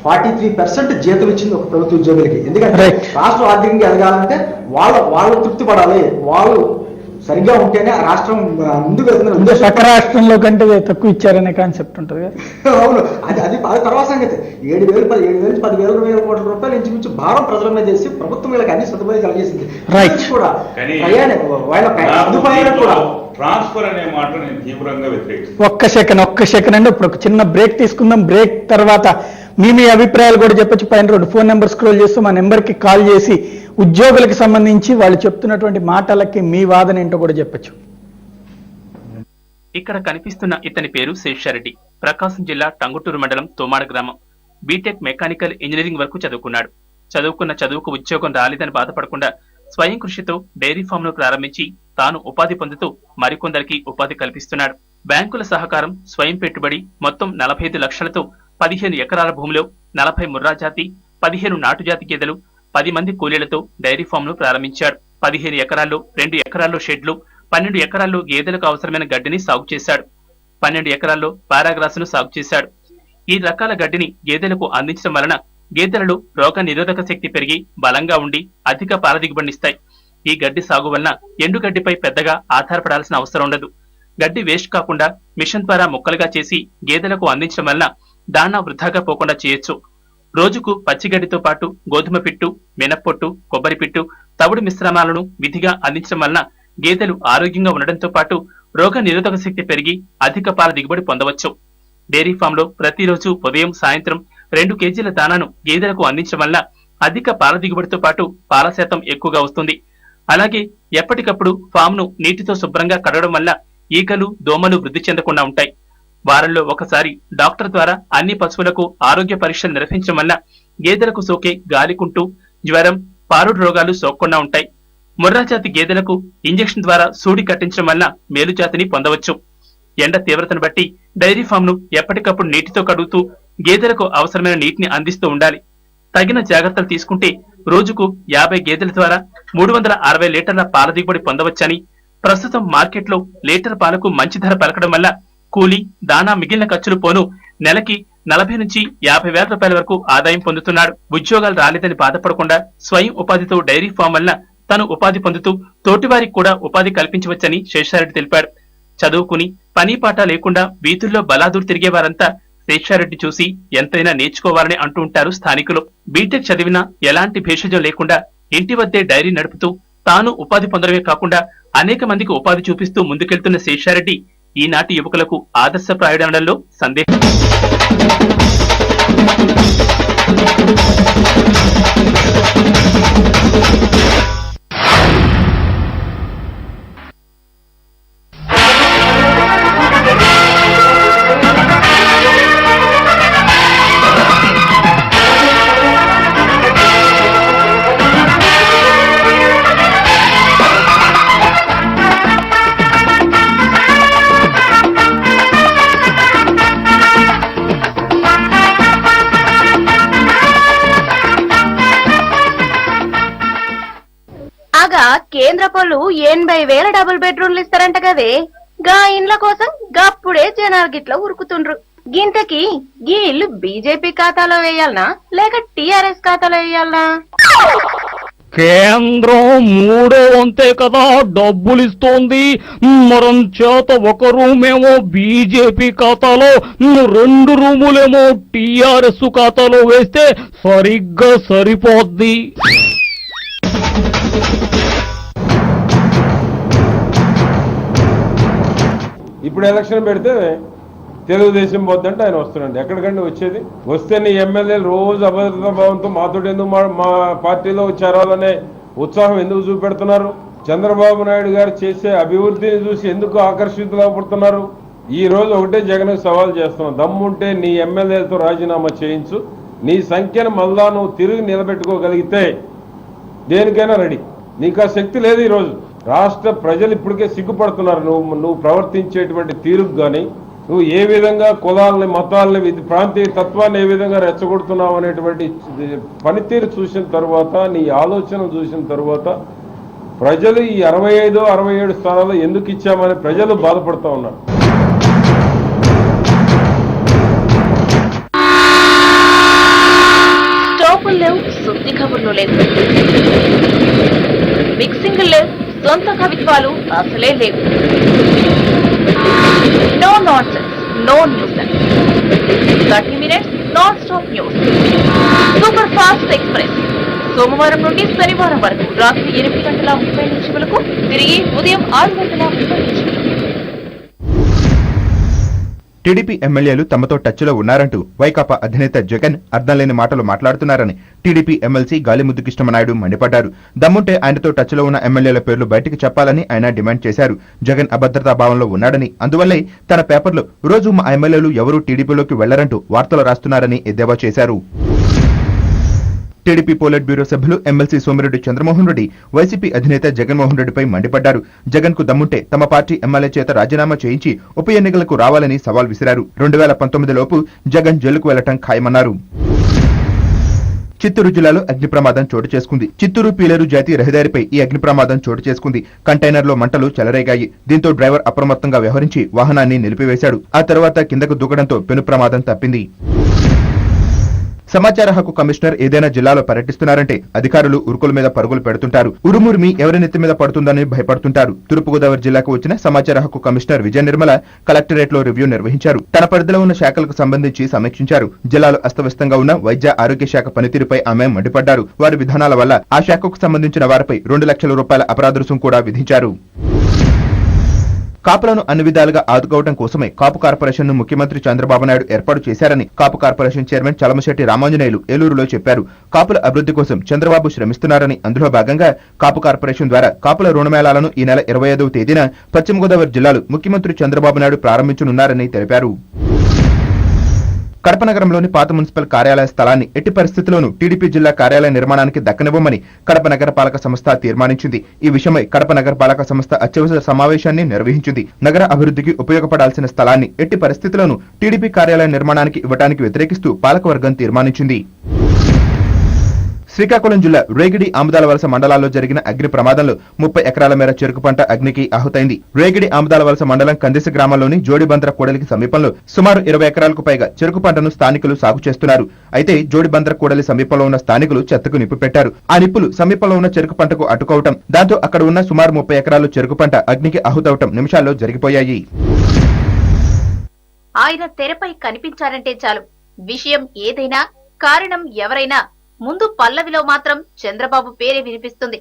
43% జీతం ఇచ్చింది ఒక ప్రభుత్వ ఉద్యోగులకి. ఎందుకంటే రాష్ట్రం ఆర్థికంగా ఎదగాలంటే వాళ్ళు తృప్తి పడాలి, వాళ్ళు సరిగ్గా ఉంటేనే ఆ రాష్ట్రం ముందుకు అంటే వెళ్తుంది. పక్క రాష్ట్రంలో కంటే తక్కువ ఇచ్చారనే కాన్సెప్ట్ ఉంటుంది కదా. అవును, అది తర్వాత సంగతి. 7,000 నుంచి 10,000 కోట్ల రూపాయలు ఇంచుమించు భారం ప్రజల మీద చేసి ప్రభుత్వం వీళ్ళకి అన్ని సదుపాయాలు కలిగేసింది. Right. కూడా కానీ వాళ్ళ సదుపాయాలు కూడా ట్రాన్స్ఫర్ అనే మాట నేను తీవ్రంగా వ్యతిరేకిస్తాను. ఒక్క సెకండ్ అండి. ఇప్పుడు ఒక చిన్న బ్రేక్ తీసుకుందాం. బ్రేక్ తర్వాత మీ అభిప్రాయాలు కూడా చెప్పొచ్చు. పైన 2 ఫోన్ నెంబర్ స్క్రోల్ చేస్తూ మా నెంబర్కి కాల్ చేసి ఉద్యోగులకు సంబంధించి వాళ్ళు చెప్తున్నటువంటి మాటలకి మీ వాదన ఏంటో కూడా చెప్పొచ్చు. ఇక్కడ కనిపిస్తున్న ఇతని పేరు శేషారెడ్డి. ప్రకాశం జిల్లా టంగుటూరు మండలం తోమాడ గ్రామం. బీటెక్ మెకానికల్ ఇంజనీరింగ్ వరకు చదువుకున్నాడు. చదువుకున్న చదువుకు ఉద్యోగం రాలేదని బాధపడకుండా స్వయం కృషితో డైరీ ఫామ్ ను ప్రారంభించి తాను ఉపాధి పొందుతూ మరికొందరికి ఉపాధి కల్పిస్తున్నాడు. బ్యాంకుల సహకారం, స్వయం పెట్టుబడి మొత్తం 45 లక్షలతో 15 ఎకరాల భూమిలో 40 ముర్రా జాతి, 15 నాటు జాతి గేదెలు, 10 మంది కూలీలతో డైరీ ఫామ్ ను ప్రారంభించాడు. 15 ఎకరాల్లో 2 ఎకరాల్లో షెడ్లు, 12 ఎకరాల్లో గేదెలకు అవసరమైన గడ్డిని సాగు చేశాడు. 12 ఎకరాల్లో పారాగ్రాసును సాగు చేశాడు. ఈ రకాల గడ్డిని గేదెలకు అందించడం వలన గేదెలలో రోగ నిరోధక శక్తి పెరిగి బలంగా ఉండి అధిక పాల దిగుబడినిస్తాయి. ఈ గడ్డి సాగు వలన ఎండుగడ్డిపై పెద్దగా ఆధారపడాల్సిన అవసరం ఉండదు. గడ్డి వేస్ట్ కాకుండా మిషన్ ద్వారా ముక్కలుగా చేసి గేదెలకు అందించడం వలన దాణా వృధాగా పోకుండా చేయొచ్చు. రోజుకు పచ్చిగడ్డితో పాటు గోధుమ పిట్టు, మినప్పొట్టు, కొబ్బరి పిట్టు, తవుడు మిశ్రమాలను విధిగా అందించడం వలన గేదెలు ఆరోగ్యంగా ఉండడంతో పాటు రోగ నిరోధక శక్తి పెరిగి అధిక పాల దిగుబడి పొందవచ్చు. డైరీ ఫామ్ లో ప్రతిరోజు ఉదయం, సాయంత్రం 2 కేజీల దానాను గేదెలకు అందించడం వల్ల అధిక పాల దిగుబడితో పాటు పాల శాతం ఎక్కువగా వస్తుంది. అలాగే ఎప్పటికప్పుడు ఫామ్ ను నీటితో శుభ్రంగా కడగడం వల్ల ఈకలు, దోమలు వృద్ధి చెందకుండా ఉంటాయి. వారంలో ఒకసారి డాక్టర్ ద్వారా అన్ని పశువులకు ఆరోగ్య పరీక్షలు నిర్వహించడం వల్ల గేదెలకు సోకే గాలికుంటు, జ్వరం, పారుడు రోగాలు సోకకుండా ఉంటాయి. ముర్రా జాతి గేదెలకు ఇంజెక్షన్ ద్వారా సూడి కట్టించడం వల్ల మేలు జాతిని పొందవచ్చు. ఎండ తీవ్రతను బట్టి డైరీ ఫామ్ ను ఎప్పటికప్పుడు నీటితో కడుగుతూ గేదెలకు అవసరమైన నీటిని అందిస్తూ ఉండాలి. తగిన జాగ్రత్తలు తీసుకుంటే రోజుకు 50 గేదెల ద్వారా 360 లీటర్ల పాల దిగుబడి పొందవచ్చని, ప్రస్తుతం మార్కెట్లో లీటర్ పాలకు మంచి ధర పలకడం వల్ల కూలీ, దానా మిగిలిన ఖర్చులు పోను నెలకి 40 నుంచి 50 వేల రూపాయల వరకు ఆదాయం పొందుతున్నాడు. ఉద్యోగాలు రాలేదని బాధపడకుండా స్వయం ఉపాధితో డైరీ ఫామ్ వల్ల తను ఉపాధి పొందుతూ తోటివారికి కూడా ఉపాధి కల్పించవచ్చని శేషారెడ్డి తెలిపాడు. చదువుకుని పని పాట లేకుండా వీధుల్లో బలాదూరు తిరిగే వారంతా శేషారెడ్డి చూసి ఎంతైనా నేర్చుకోవాలని అంటూ ఉంటారు స్థానికులు. బీటెక్ చదివినా ఎలాంటి భేషజం లేకుండా ఇంటి వద్దే డైరీ నడుపుతూ తాను ఉపాధి పొందడమే కాకుండా అనేక మందికి ఉపాధి చూపిస్తూ ముందుకెళ్తున్న శేషారెడ్డి ఈనాటి యువకులకు ఆదర్శప్రాయుడనడంలో సందేహం. కేంద్ర పనులు 80,000 డబుల్ బెడ్రూమ్లు ఇస్తారంట కదే. గా ఇండ్ల కోసం గప్పుడే జనాలు గిట్ల ఉరుకుతుండ్రు. గింతకి గీ ఇల్లు బీజేపీ ఖాతాలో వేయాలనా లేక టీఆర్ఎస్ ఖాతాలో వేయాలనా? కేంద్రం 3వ వంతే కదా డబ్బులు ఇస్తోంది. మరం చేత ఒక రూమేమో బీజేపీ ఖాతాలో, 2 రూములేమో టీఆర్ఎస్ ఖాతాలో వేస్తే సరిగ్గా సరిపోద్ది. ఇప్పుడు ఎలక్షన్ పెడితే తెలుగుదేశం పోద్దంటే ఆయన వస్తున్నాడు. ఎక్కడికంటే వచ్చేది? వస్తే నీ ఎమ్మెల్యేలు రోజు అభద్రతా భావంతో మాతో ఎందుకు మా పార్టీలో చేరాలనే ఉత్సాహం ఎందుకు చూపెడుతున్నారు? చంద్రబాబు నాయుడు గారు చేసే అభివృద్ధిని చూసి ఎందుకు ఆకర్షితులవుతున్నారు? ఈ రోజు ఒకటే జగన్కు సవాల్ చేస్తున్నాం, దమ్ముంటే నీ ఎమ్మెల్యేలతో రాజీనామా చేయించు. నీ సంఖ్యను మళ్ళా నువ్వు తిరిగి నిలబెట్టుకోగలిగితే దేనికైనా రెడీ. నీకు ఆ శక్తి లేదు. ఈరోజు రాష్ట్ర ప్రజలు ఇప్పటికే సిగ్గుపడుతున్నారు. నువ్వు ప్రవర్తించేటువంటి తీరుకు కానీ, నువ్వు ఏ విధంగా కులాలని, మతాలని, ప్రాంతీయ తత్వాన్ని ఏ విధంగా రెచ్చగొడుతున్నావు అనేటువంటి పనితీరు చూసిన తర్వాత, నీ ఆలోచన చూసిన తర్వాత ప్రజలు ఈ 65, 67 స్థానాలు ఎందుకు ఇచ్చామని ప్రజలు బాధపడుతూ ఉన్నారు. స్టోపులు లేవు, శుద్ధి కబుర్లు లేవు, మిక్సింగ్ లేవు, సొంత కవిత్వాలు అసలే లేవు. No non sense, no nuisance. 30 minutes non stop news. Super fast express. సోమవారం నుండి శనివారం వరకు రాత్రి 8:30 తిరిగి ఉదయం 6:30. టీడీపీ ఎమ్మెల్యేలు తమతో టచ్లో ఉన్నారంటూ వైకాపా అధినేత జగన్ అర్థంలేని మాటలు మాట్లాడుతున్నారని టీడీపీ ఎమ్మెల్సీ గాలిముద్దు కృష్ణమనాయుడు మండిపడ్డారు. దమ్ముంటే ఆయనతో టచ్లో ఉన్న ఎమ్మెల్యేల పేర్లు బయటికి చెప్పాలని ఆయన డిమాండ్ చేశారు. జగన్ అభద్రతా భావంలో ఉన్నాడని, అందువల్లే తన పేపర్లో రోజు మా ఎమ్మెల్యేలు ఎవరూ టీడీపీలోకి వెళ్లరంటూ వార్తలు రాస్తున్నారని ఎద్దేవా చేశారు. టీడీపీ పోలిట్ బ్యూరో సభ్యులు ఎమ్మెల్సీ సోమిరెడ్డి చంద్రమోహన్ రెడ్డి వైసీపీ అధినేత జగన్మోహన్ రెడ్డిపై మండిపడ్డారు. జగన్ కు దమ్ముంటే తమ పార్టీ ఎమ్మెల్యే చేత రాజీనామా చేయించి ఉప ఎన్నికలకు రావాలని సవాల్ విసిరారు. 2019 లోపు జగన్ జైలుకు వెళ్లటం ఖాయమన్నారు. చిత్తూరు జిల్లాలో అగ్ని ప్రమాదం చోటు చేసుకుంది. చిత్తూరు పీలేరు జాతీయ రహదారిపై ఈ అగ్ని ప్రమాదం చోటు చేసుకుంది. కంటైనర్లో మంటలు చెలరేగాయి. దీంతో డ్రైవర్ అప్రమత్తంగా వ్యవహరించి వాహనాన్ని నిలిపివేశాడు. ఆ తర్వాత కిందకు దూకడంతో పెను ప్రమాదం తప్పింది. సమాచార హక్కు కమిషనర్ ఏదైనా జిల్లాలో పర్యటిస్తున్నారంటే అధికారులు ఉరుకుల మీద పరుగులు పెడుతుంటారు. ఉరుమురిమి ఎవరి నెత్తి మీద పడుతుందని భయపడుతుంటారు. తూర్పుగోదావరి జిల్లాకు వచ్చిన సమాచార హక్కు కమిషనర్ విజయ నిర్మల కలెక్టరేట్ లో రివ్యూ నిర్వహించారు. తన పరిధిలో ఉన్న శాఖలకు సంబంధించి సమీక్షించారు. జిల్లాలో అస్తవ్యస్తంగా ఉన్న వైద్య ఆరోగ్య శాఖ పనితీరుపై ఆమె మండిపడ్డారు. వారి విధానాల వల్ల ఆ శాఖకు సంబంధించిన వారిపై 2 లక్షల రూపాయల అపరాధ రుసుం కూడా విధించారు. కాపులను అన్ని విధాలుగా ఆదుకోవడం కోసమే కాపు కార్పొరేషన్ ను ముఖ్యమంత్రి చంద్రబాబు నాయుడు ఏర్పాటు చేశారని కాపు కార్పొరేషన్ చైర్మన్ చలమశెట్టి రామాంజనేయులు ఏలూరులో చెప్పారు. కాపుల అభివృద్ధి కోసం చంద్రబాబు శ్రమిస్తున్నారని, అందులో భాగంగా కాపు కార్పొరేషన్ ద్వారా కాపుల రుణమేళాలను ఈ నెల 25వ తేదీన పశ్చిమ గోదావరి జిల్లాలో ముఖ్యమంత్రి చంద్రబాబు నాయుడు ప్రారంభించనున్నారని తెలిపారు. కడప నగరంలోని పాత మున్సిపల్ కార్యాలయ స్థలాన్ని ఎట్టి పరిస్థితుల్లోనూ టీడీపీ జిల్లా కార్యాలయ నిర్మాణానికి దక్కనివ్వమని కడప నగరపాలక సంస్థ తీర్మానించింది. ఈ విషయమై కడప నగరపాలక సంస్థ అత్యవసర సమావేశాన్ని నిర్వహించింది. నగర అభివృద్ధికి ఉపయోగపడాల్సిన స్థలాన్ని ఎట్టి పరిస్థితుల్లోనూ టీడీపీ కార్యాలయ నిర్మాణానికి ఇవ్వడానికి వ్యతిరేకిస్తూ పాలకవర్గం తీర్మానించింది. శ్రీకాకుళం జిల్లా రేగిడి ఆముదాల వలస మండలాల్లో జరిగిన అగ్ని ప్రమాదంలో 30 ఎకరాల మేర చెరుకు పంట అగ్నికి ఆహుతైంది. రేగిడి ఆముదాల వలస మండలం కందిసి గ్రామంలోని జోడిబంద్ర కూడలికి సమీపంలో సుమారు 20 ఎకరాలకు పైగా చెరుకు పంటను స్థానికులు సాగు చేస్తున్నారు. అయితే జోడిబంద్ర కూడలి సమీపంలో ఉన్న స్థానికులు చెత్తకు నిప్పు పెట్టారు. ఆ నిప్పులు సమీపంలో ఉన్న చెరుకు పంటకు అడ్డుకోవటం, దాంతో అక్కడ ఉన్న సుమారు 30 ఎకరాలు చెరుకు పంట అగ్నికి ఆహుతవటం నిమిషాల్లో జరిగిపోయాయి. ఆయన తెరపై కనిపించారంటే చాలు, విషయం ఏదైనా కారణం ఎవరైనా ముందు పల్లవిలో మాత్రం చంద్రబాబు పేరే వినిపిస్తుంది.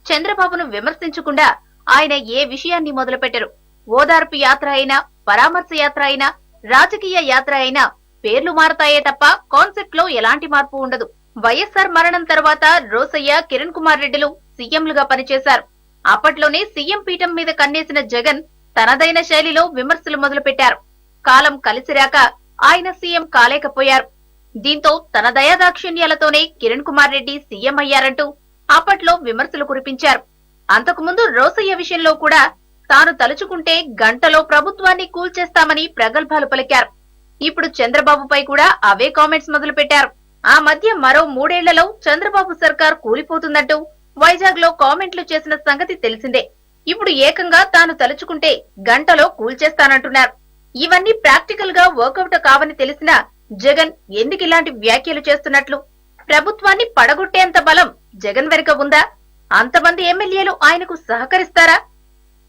చంద్రబాబును విమర్శించకుండా ఆయన ఏ విషయాన్ని మొదలుపెట్టరు. ఓదార్పు యాత్ర అయినా, పరామర్శ యాత్ర అయినా, రాజకీయ యాత్ర అయినా పేర్లు మారతాయే తప్ప కాన్సెప్ట్ లో ఎలాంటి మార్పు ఉండదు. వైఎస్ఆర్ మరణం తర్వాత రోసయ్య, కిరణ్ కుమార్ రెడ్డిలు సీఎంలుగా పనిచేశారు. అప్పట్లోనే సీఎం పీఠం మీద కన్నేసిన జగన్ తనదైన శైలిలో విమర్శలు మొదలుపెట్టారు. కాలం కలిసిరాక ఆయన సీఎం కాలేకపోయారు. దీంతో తన దయాదాక్షిణ్యాలతోనే కిరణ్ కుమార్ రెడ్డి సీఎం అయ్యారంటూ అప్పట్లో విమర్శలు కురిపించారు. అంతకుముందు రోసయ్య విషయంలో కూడా తాను తలుచుకుంటే గంటలో ప్రభుత్వాన్ని కూల్చేస్తామని ప్రగల్భాలు పలికారు. ఇప్పుడు చంద్రబాబుపై కూడా అవే కామెంట్స్ మొదలుపెట్టారు. ఆ మధ్య మరో 3 ఏళ్లలో చంద్రబాబు సర్కార్ కూలిపోతుందంటూ వైజాగ్ లో కామెంట్లు చేసిన సంగతి తెలిసిందే. ఇప్పుడు ఏకంగా తాను తలుచుకుంటే గంటలో కూల్చేస్తానంటున్నారు. ఇవన్నీ ప్రాక్టికల్ గా వర్కౌట్ కావని తెలిసినా జగన్ ఎందుకు ఇలాంటి వ్యాఖ్యలు చేస్తున్నట్లు? ప్రభుత్వాన్ని పడగొట్టేంత బలం జగన్ వెనుక ఉందా? అంతమంది ఎమ్మెల్యేలు ఆయనకు సహకరిస్తారా?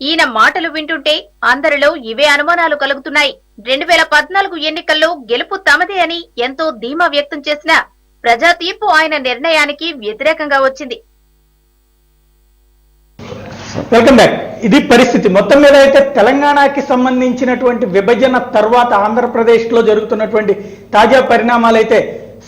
ఈయన మాటలు వింటుంటే అందరిలో ఇవే అనుమానాలు కలుగుతున్నాయి. 2014 ఎన్నికల్లో గెలుపు తమదే అని ఎంతో ధీమా వ్యక్తం చేసిన ప్రజా తీర్పు ఆయన నిర్ణయానికి వ్యతిరేకంగా వచ్చింది. Welcome back. ఇది పరిస్థితి. మొత్తం మీద అయితే తెలంగాణకి సంబంధించినటువంటి విభజన తర్వాత ఆంధ్రప్రదేశ్ లో జరుగుతున్నటువంటి తాజా పరిణామాలైతే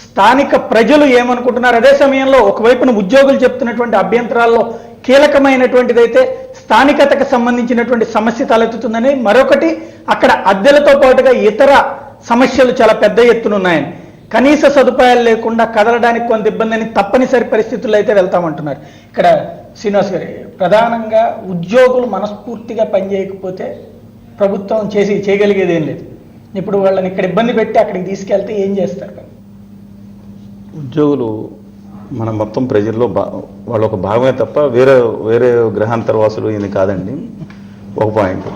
స్థానిక ప్రజలు ఏమనుకుంటున్నారు, అదే సమయంలో ఒకవైపున ఉద్యోగులు చెప్తున్నటువంటి అభ్యంతరాల్లో కీలకమైనటువంటిదైతే స్థానికతకు సంబంధించినటువంటి సమస్య తలెత్తుతుందని, మరొకటి అక్కడ అద్దెలతో పాటుగా ఇతర సమస్యలు చాలా పెద్ద ఎత్తున ఉన్నాయని, కనీస సదుపాయాలు లేకుండా కదలడానికి కొంత ఇబ్బంది అని తప్పనిసరి పరిస్థితుల్లో అయితే వెళ్తామంటున్నారు. ఇక్కడ శ్రీనివాస్ గారి ప్రధానంగా ఉద్యోగులు మనస్ఫూర్తిగా పనిచేయకపోతే ప్రభుత్వం చేయగలిగేది ఏం లేదు. ఇప్పుడు వాళ్ళని ఇక్కడ ఇబ్బంది పెట్టి అక్కడికి తీసుకెళ్తే ఏం చేస్తారు? ఉద్యోగులు మన మొత్తం ప్రజల్లో వాళ్ళు ఒక భాగమే తప్ప వేరే గ్రహాంతరవాసులు ఇది కాదండి. ఒక పాయింట్.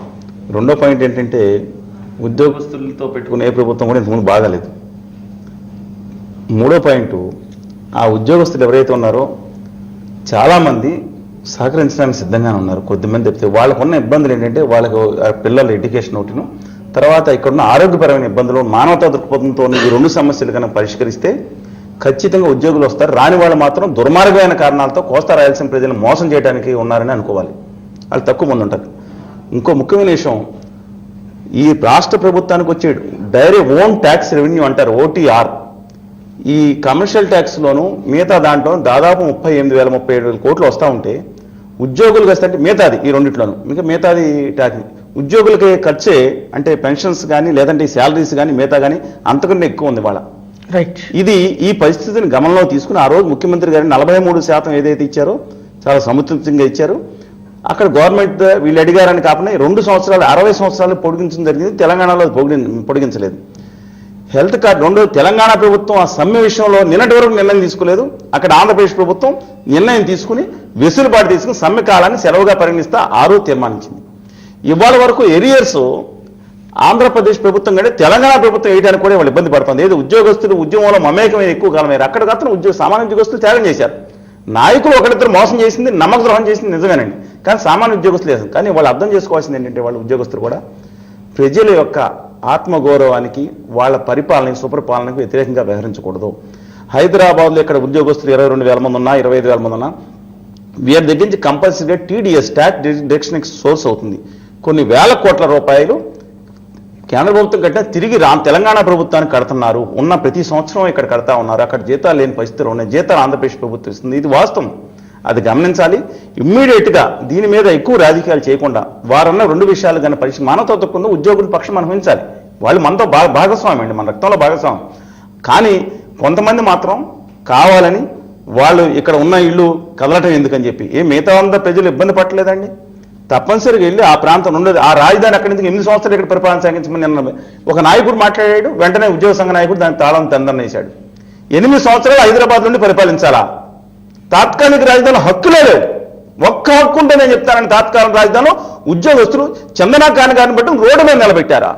రెండో పాయింట్ ఏంటంటే ఉద్యోగస్తులతో పెట్టుకునే ప్రభుత్వం కూడా ఇంతకుముందు బాగాలేదు. మూడో పాయింట్, ఆ ఉద్యోగస్తులు ఎవరైతే ఉన్నారో చాలామంది సహకరించడానికి సిద్ధంగానే ఉన్నారు కొద్దిమంది చెప్తే. వాళ్ళకున్న ఇబ్బందులు ఏంటంటే వాళ్ళకు పిల్లల ఎడ్యుకేషన్ ఒకటిను, తర్వాత ఇక్కడున్న ఆరోగ్యపరమైన ఇబ్బందులు, మానవతా దృక్పథంతో ఈ రెండు సమస్యలు కనుక పరిష్కరిస్తే ఖచ్చితంగా ఉద్యోగులు వస్తారు. రాని వాళ్ళు మాత్రం దుర్మార్గమైన కారణాలతో కోస్తా రాయలసీమ ప్రజలను మోసం చేయడానికి ఉన్నారని అనుకోవాలి. వాళ్ళు తక్కువ మంది ఉంటారు. ఇంకో ముఖ్యమైన విషయం, ఈ రాష్ట్ర ప్రభుత్వానికి వచ్చే ఓన్ ట్యాక్స్ రెవెన్యూ అంటారు, ఓటీఆర్. ఈ కమర్షియల్ ట్యాక్స్లోను మిగతా దాంట్లో దాదాపు 38,000-37,000 కోట్లు వస్తూ ఉంటే ఉద్యోగులకు వస్తుంటే మిగతాది ఈ రెండిట్లోనూ మిగతాది ట్యాక్స్ ఉద్యోగులకి ఖర్చే, అంటే పెన్షన్స్ కానీ లేదంటే శాలరీస్ కానీ మిగతా కానీ అంతకంటే ఎక్కువ ఉంది వాళ్ళ. రైట్. ఇది ఈ పరిస్థితిని గమనంలో తీసుకుని ఆ రోజు ముఖ్యమంత్రి గారిని 43% ఏదైతే ఇచ్చారో చాలా సముచితంగా ఇచ్చారు. అక్కడ గవర్నమెంట్ వీళ్ళు అడిగారని కాకుండా 2 సంవత్సరాలు 60 సంవత్సరాలు పొడిగించడం జరిగింది. తెలంగాణలో పొడిగించలేదు. హెల్త్ కార్డు రెండో తెలంగాణ ప్రభుత్వం ఆ సమ్మె విషయంలో నిన్నటి వరకు నిర్ణయం తీసుకోలేదు. అక్కడ ఆంధ్రప్రదేశ్ ప్రభుత్వం నిర్ణయం తీసుకుని వెసులుబాటు తీసుకుని సమ్మె కాలాన్ని సెలవుగా పరిగణిస్తా ఆ రోజు తీర్మానించింది. ఇవాళ వరకు ఎరియర్స్ ఆంధ్రప్రదేశ్ ప్రభుత్వం కంటే తెలంగాణ ప్రభుత్వం వేయడానికి కూడా వాళ్ళు ఇబ్బంది పడుతుంది. ఏదో ఉద్యోగస్తులు ఉద్యమంలో మమేకమైన ఎక్కువ కాలమయ్యారు. అక్కడికత్తున సామాన్య ఉద్యోగస్తులు త్యాగం చేశారు. నాయకులు ఒకరిద్దరు మోసం చేసింది, నమ్మక ద్రోహం చేసింది నిజమేనండి, కానీ సామాన్య ఉద్యోగస్తులు లేదు. కానీ వాళ్ళు అర్థం చేసుకోవాల్సింది ఏంటంటే వాళ్ళ ఉద్యోగస్తులు కూడా ప్రజల యొక్క ఆత్మగౌరవానికి వాళ్ళ పరిపాలనకి సుపరిపాలనకు వ్యతిరేకంగా వ్యవహరించకూడదు. హైదరాబాద్లో ఇక్కడ ఉద్యోగస్తులు 22,000 మంది ఉన్నా 25,000 మంది ఉన్నా వీరి దగ్గర నుంచి కంపల్సరీగా టీడీఎస్ ట్యాక్స్ డిడక్షన్కి సోర్స్ అవుతుంది. కొన్ని వేల కోట్ల రూపాయలు కేంద్ర ప్రభుత్వం కట్టినా తిరిగి తెలంగాణ ప్రభుత్వానికి కడుతున్నారు. ఉన్న ప్రతి సంవత్సరం ఇక్కడ కడతా ఉన్నారు. అక్కడ జీతాలు లేని పరిస్థితులు ఉన్నాయి. జీతాలు ఆంధ్రప్రదేశ్ ప్రభుత్వం ఇస్తుంది. ఇది వాస్తవం, అది గమనించాలి. ఇమ్మీడియట్గా దీని మీద ఎక్కువ రాజకీయాలు చేయకుండా వారన్న 2 విషయాలు కానీ మానవతా దృక్పథంతో ఉద్యోగుల పక్షం మనం వహించాలి. వాళ్ళు మనతో భాగస్వామ్యం అండి, మన రక్తంలో భాగస్వామ్యం. కానీ కొంతమంది మాత్రం కావాలని వాళ్ళు ఇక్కడ ఉన్న ఇల్లు కదలటం ఎందుకని చెప్పి మిగతా అంతా ప్రజలు ఇబ్బంది పట్టలేదండి. తప్పనిసరిగా వెళ్ళి ఆ ప్రాంతం ఉండదు. ఆ రాజధాని అక్కడి నుంచి 8 సంవత్సరాలు ఇక్కడ పరిపాలన సాగించమని నిన్న ఒక నాయకుడు మాట్లాడాడు. వెంటనే ఉద్యోగ సంఘ నాయకుడు దాని తాళం తందనేశాడు. 8 సంవత్సరాలు హైదరాబాద్ నుండి పరిపాలించాలా? తాత్కాలిక రాజధానిలో హక్కు లేదు. ఒక్క హక్కు ఉంటే నేను చెప్తానని తాత్కాలిక రాజధానిలో ఉద్యోగస్తులు చందనా కాని గారిని బట్టి రోడ్డు మీద నిలబెట్టారా?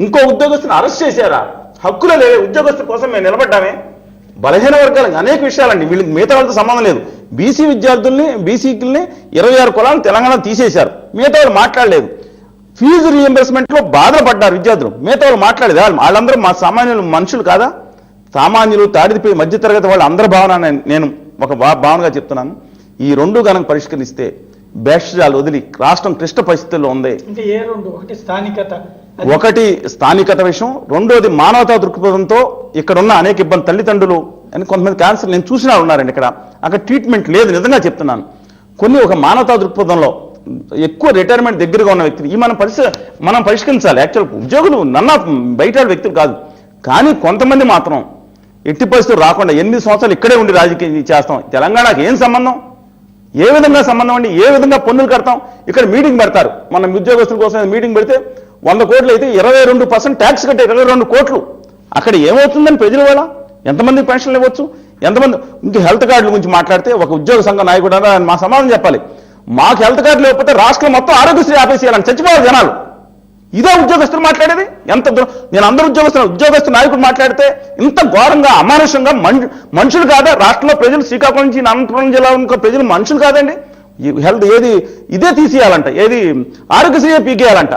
ఇంకో ఉద్యోగస్తుని అరెస్ట్ చేశారా? హక్కులే లేవే. ఉద్యోగస్తుల కోసం మేము నిలబడ్డామే. బలహీన వర్గాలకు అనేక విషయాలండి, వీళ్ళకి మిగతా వాళ్ళతో సంబంధం లేదు. బీసీ విద్యార్థుల్ని బీసీలని 26 కులాలను తెలంగాణ తీసేశారు. మిగతా వాళ్ళు మాట్లాడలేదు. ఫీజు రీఎంబర్స్మెంట్లో బాధలు పడ్డారు విద్యార్థులు. మిగతా వాళ్ళు మాట్లాడేది. వాళ్ళందరూ మా సామాన్యులు మనుషులు కాదా? సామాన్యులు తాడిపి మధ్యతరగతి వాళ్ళు అందరి భావన నేను ఒక భావనగా చెప్తున్నాను. ఈ 2 కనుక పరిష్కరిస్తే భేషజాలు వదిలి రాష్ట్రం క్లిష్ట పరిస్థితుల్లో ఉంది. ఒకటి స్థానికత విషయం, రెండోది మానవతా దృక్పథంతో ఇక్కడున్న అనేక ఇబ్బంది తల్లిదండ్రులు అని కొంతమంది క్యాన్సర్ నేను చూసినా ఉన్నారండి. అక్కడ ట్రీట్మెంట్ లేదు. నిజంగా చెప్తున్నాను. కొన్ని ఒక మానవతా దృక్పథంలో ఎక్కువ రిటైర్మెంట్ దగ్గరగా ఉన్న వ్యక్తులు ఈ మనం పరిష్కరించాలి. యాక్చువల్ ఉద్యోగులు బయట వ్యక్తులు కాదు. కానీ కొంతమంది మాత్రం ఎట్టి పరిస్థితులు రాకుండా 8 సంవత్సరాలు ఇక్కడే ఉండి రాజకీయం చేస్తాం. తెలంగాణకి ఏం సంబంధం? ఏ విధంగా సంబంధం అండి? ఏ విధంగా పన్నులు కడతాం? ఇక్కడ మీటింగ్ పెడతారు. మన ఉద్యోగస్తుల కోసం మీటింగ్ పెడితే 100 కోట్లు అయితే 22% ట్యాక్స్ కట్టే 22 కోట్లు. అక్కడ ఏమవుతుందని ప్రజల వల్ల ఎంతమందికి పెన్షన్లు ఇవ్వచ్చు? ఎంతమంది? ఇంక హెల్త్ కార్డుల గురించి మాట్లాడితే ఒక ఉద్యోగ సంఘ నాయకుడు మా సమాధానం చెప్పాలి. మాకు హెల్త్ కార్డు లేకపోతే రాష్ట్రం మొత్తం ఆరోగ్యశ్రీ ఆపేసేయాలని చచ్చిపోవాలి జనాలు. ఇదే ఉద్యోగస్తులు మాట్లాడేది? నేను అందరూ ఉద్యోగస్తు నాయకుడు మాట్లాడితే ఇంత ఘోరంగా అమానుషంగా మనుషులు కాదా? రాష్ట్రంలో ప్రజలు శ్రీకాకుళం నుంచి అనంతపురం జిల్లా ప్రజలు మనుషులు కాదండి. హెల్త్ ఏది ఇదే తీసేయాలంట, ఏది ఆరోగ్యశ్రీ పీకేయాలంట.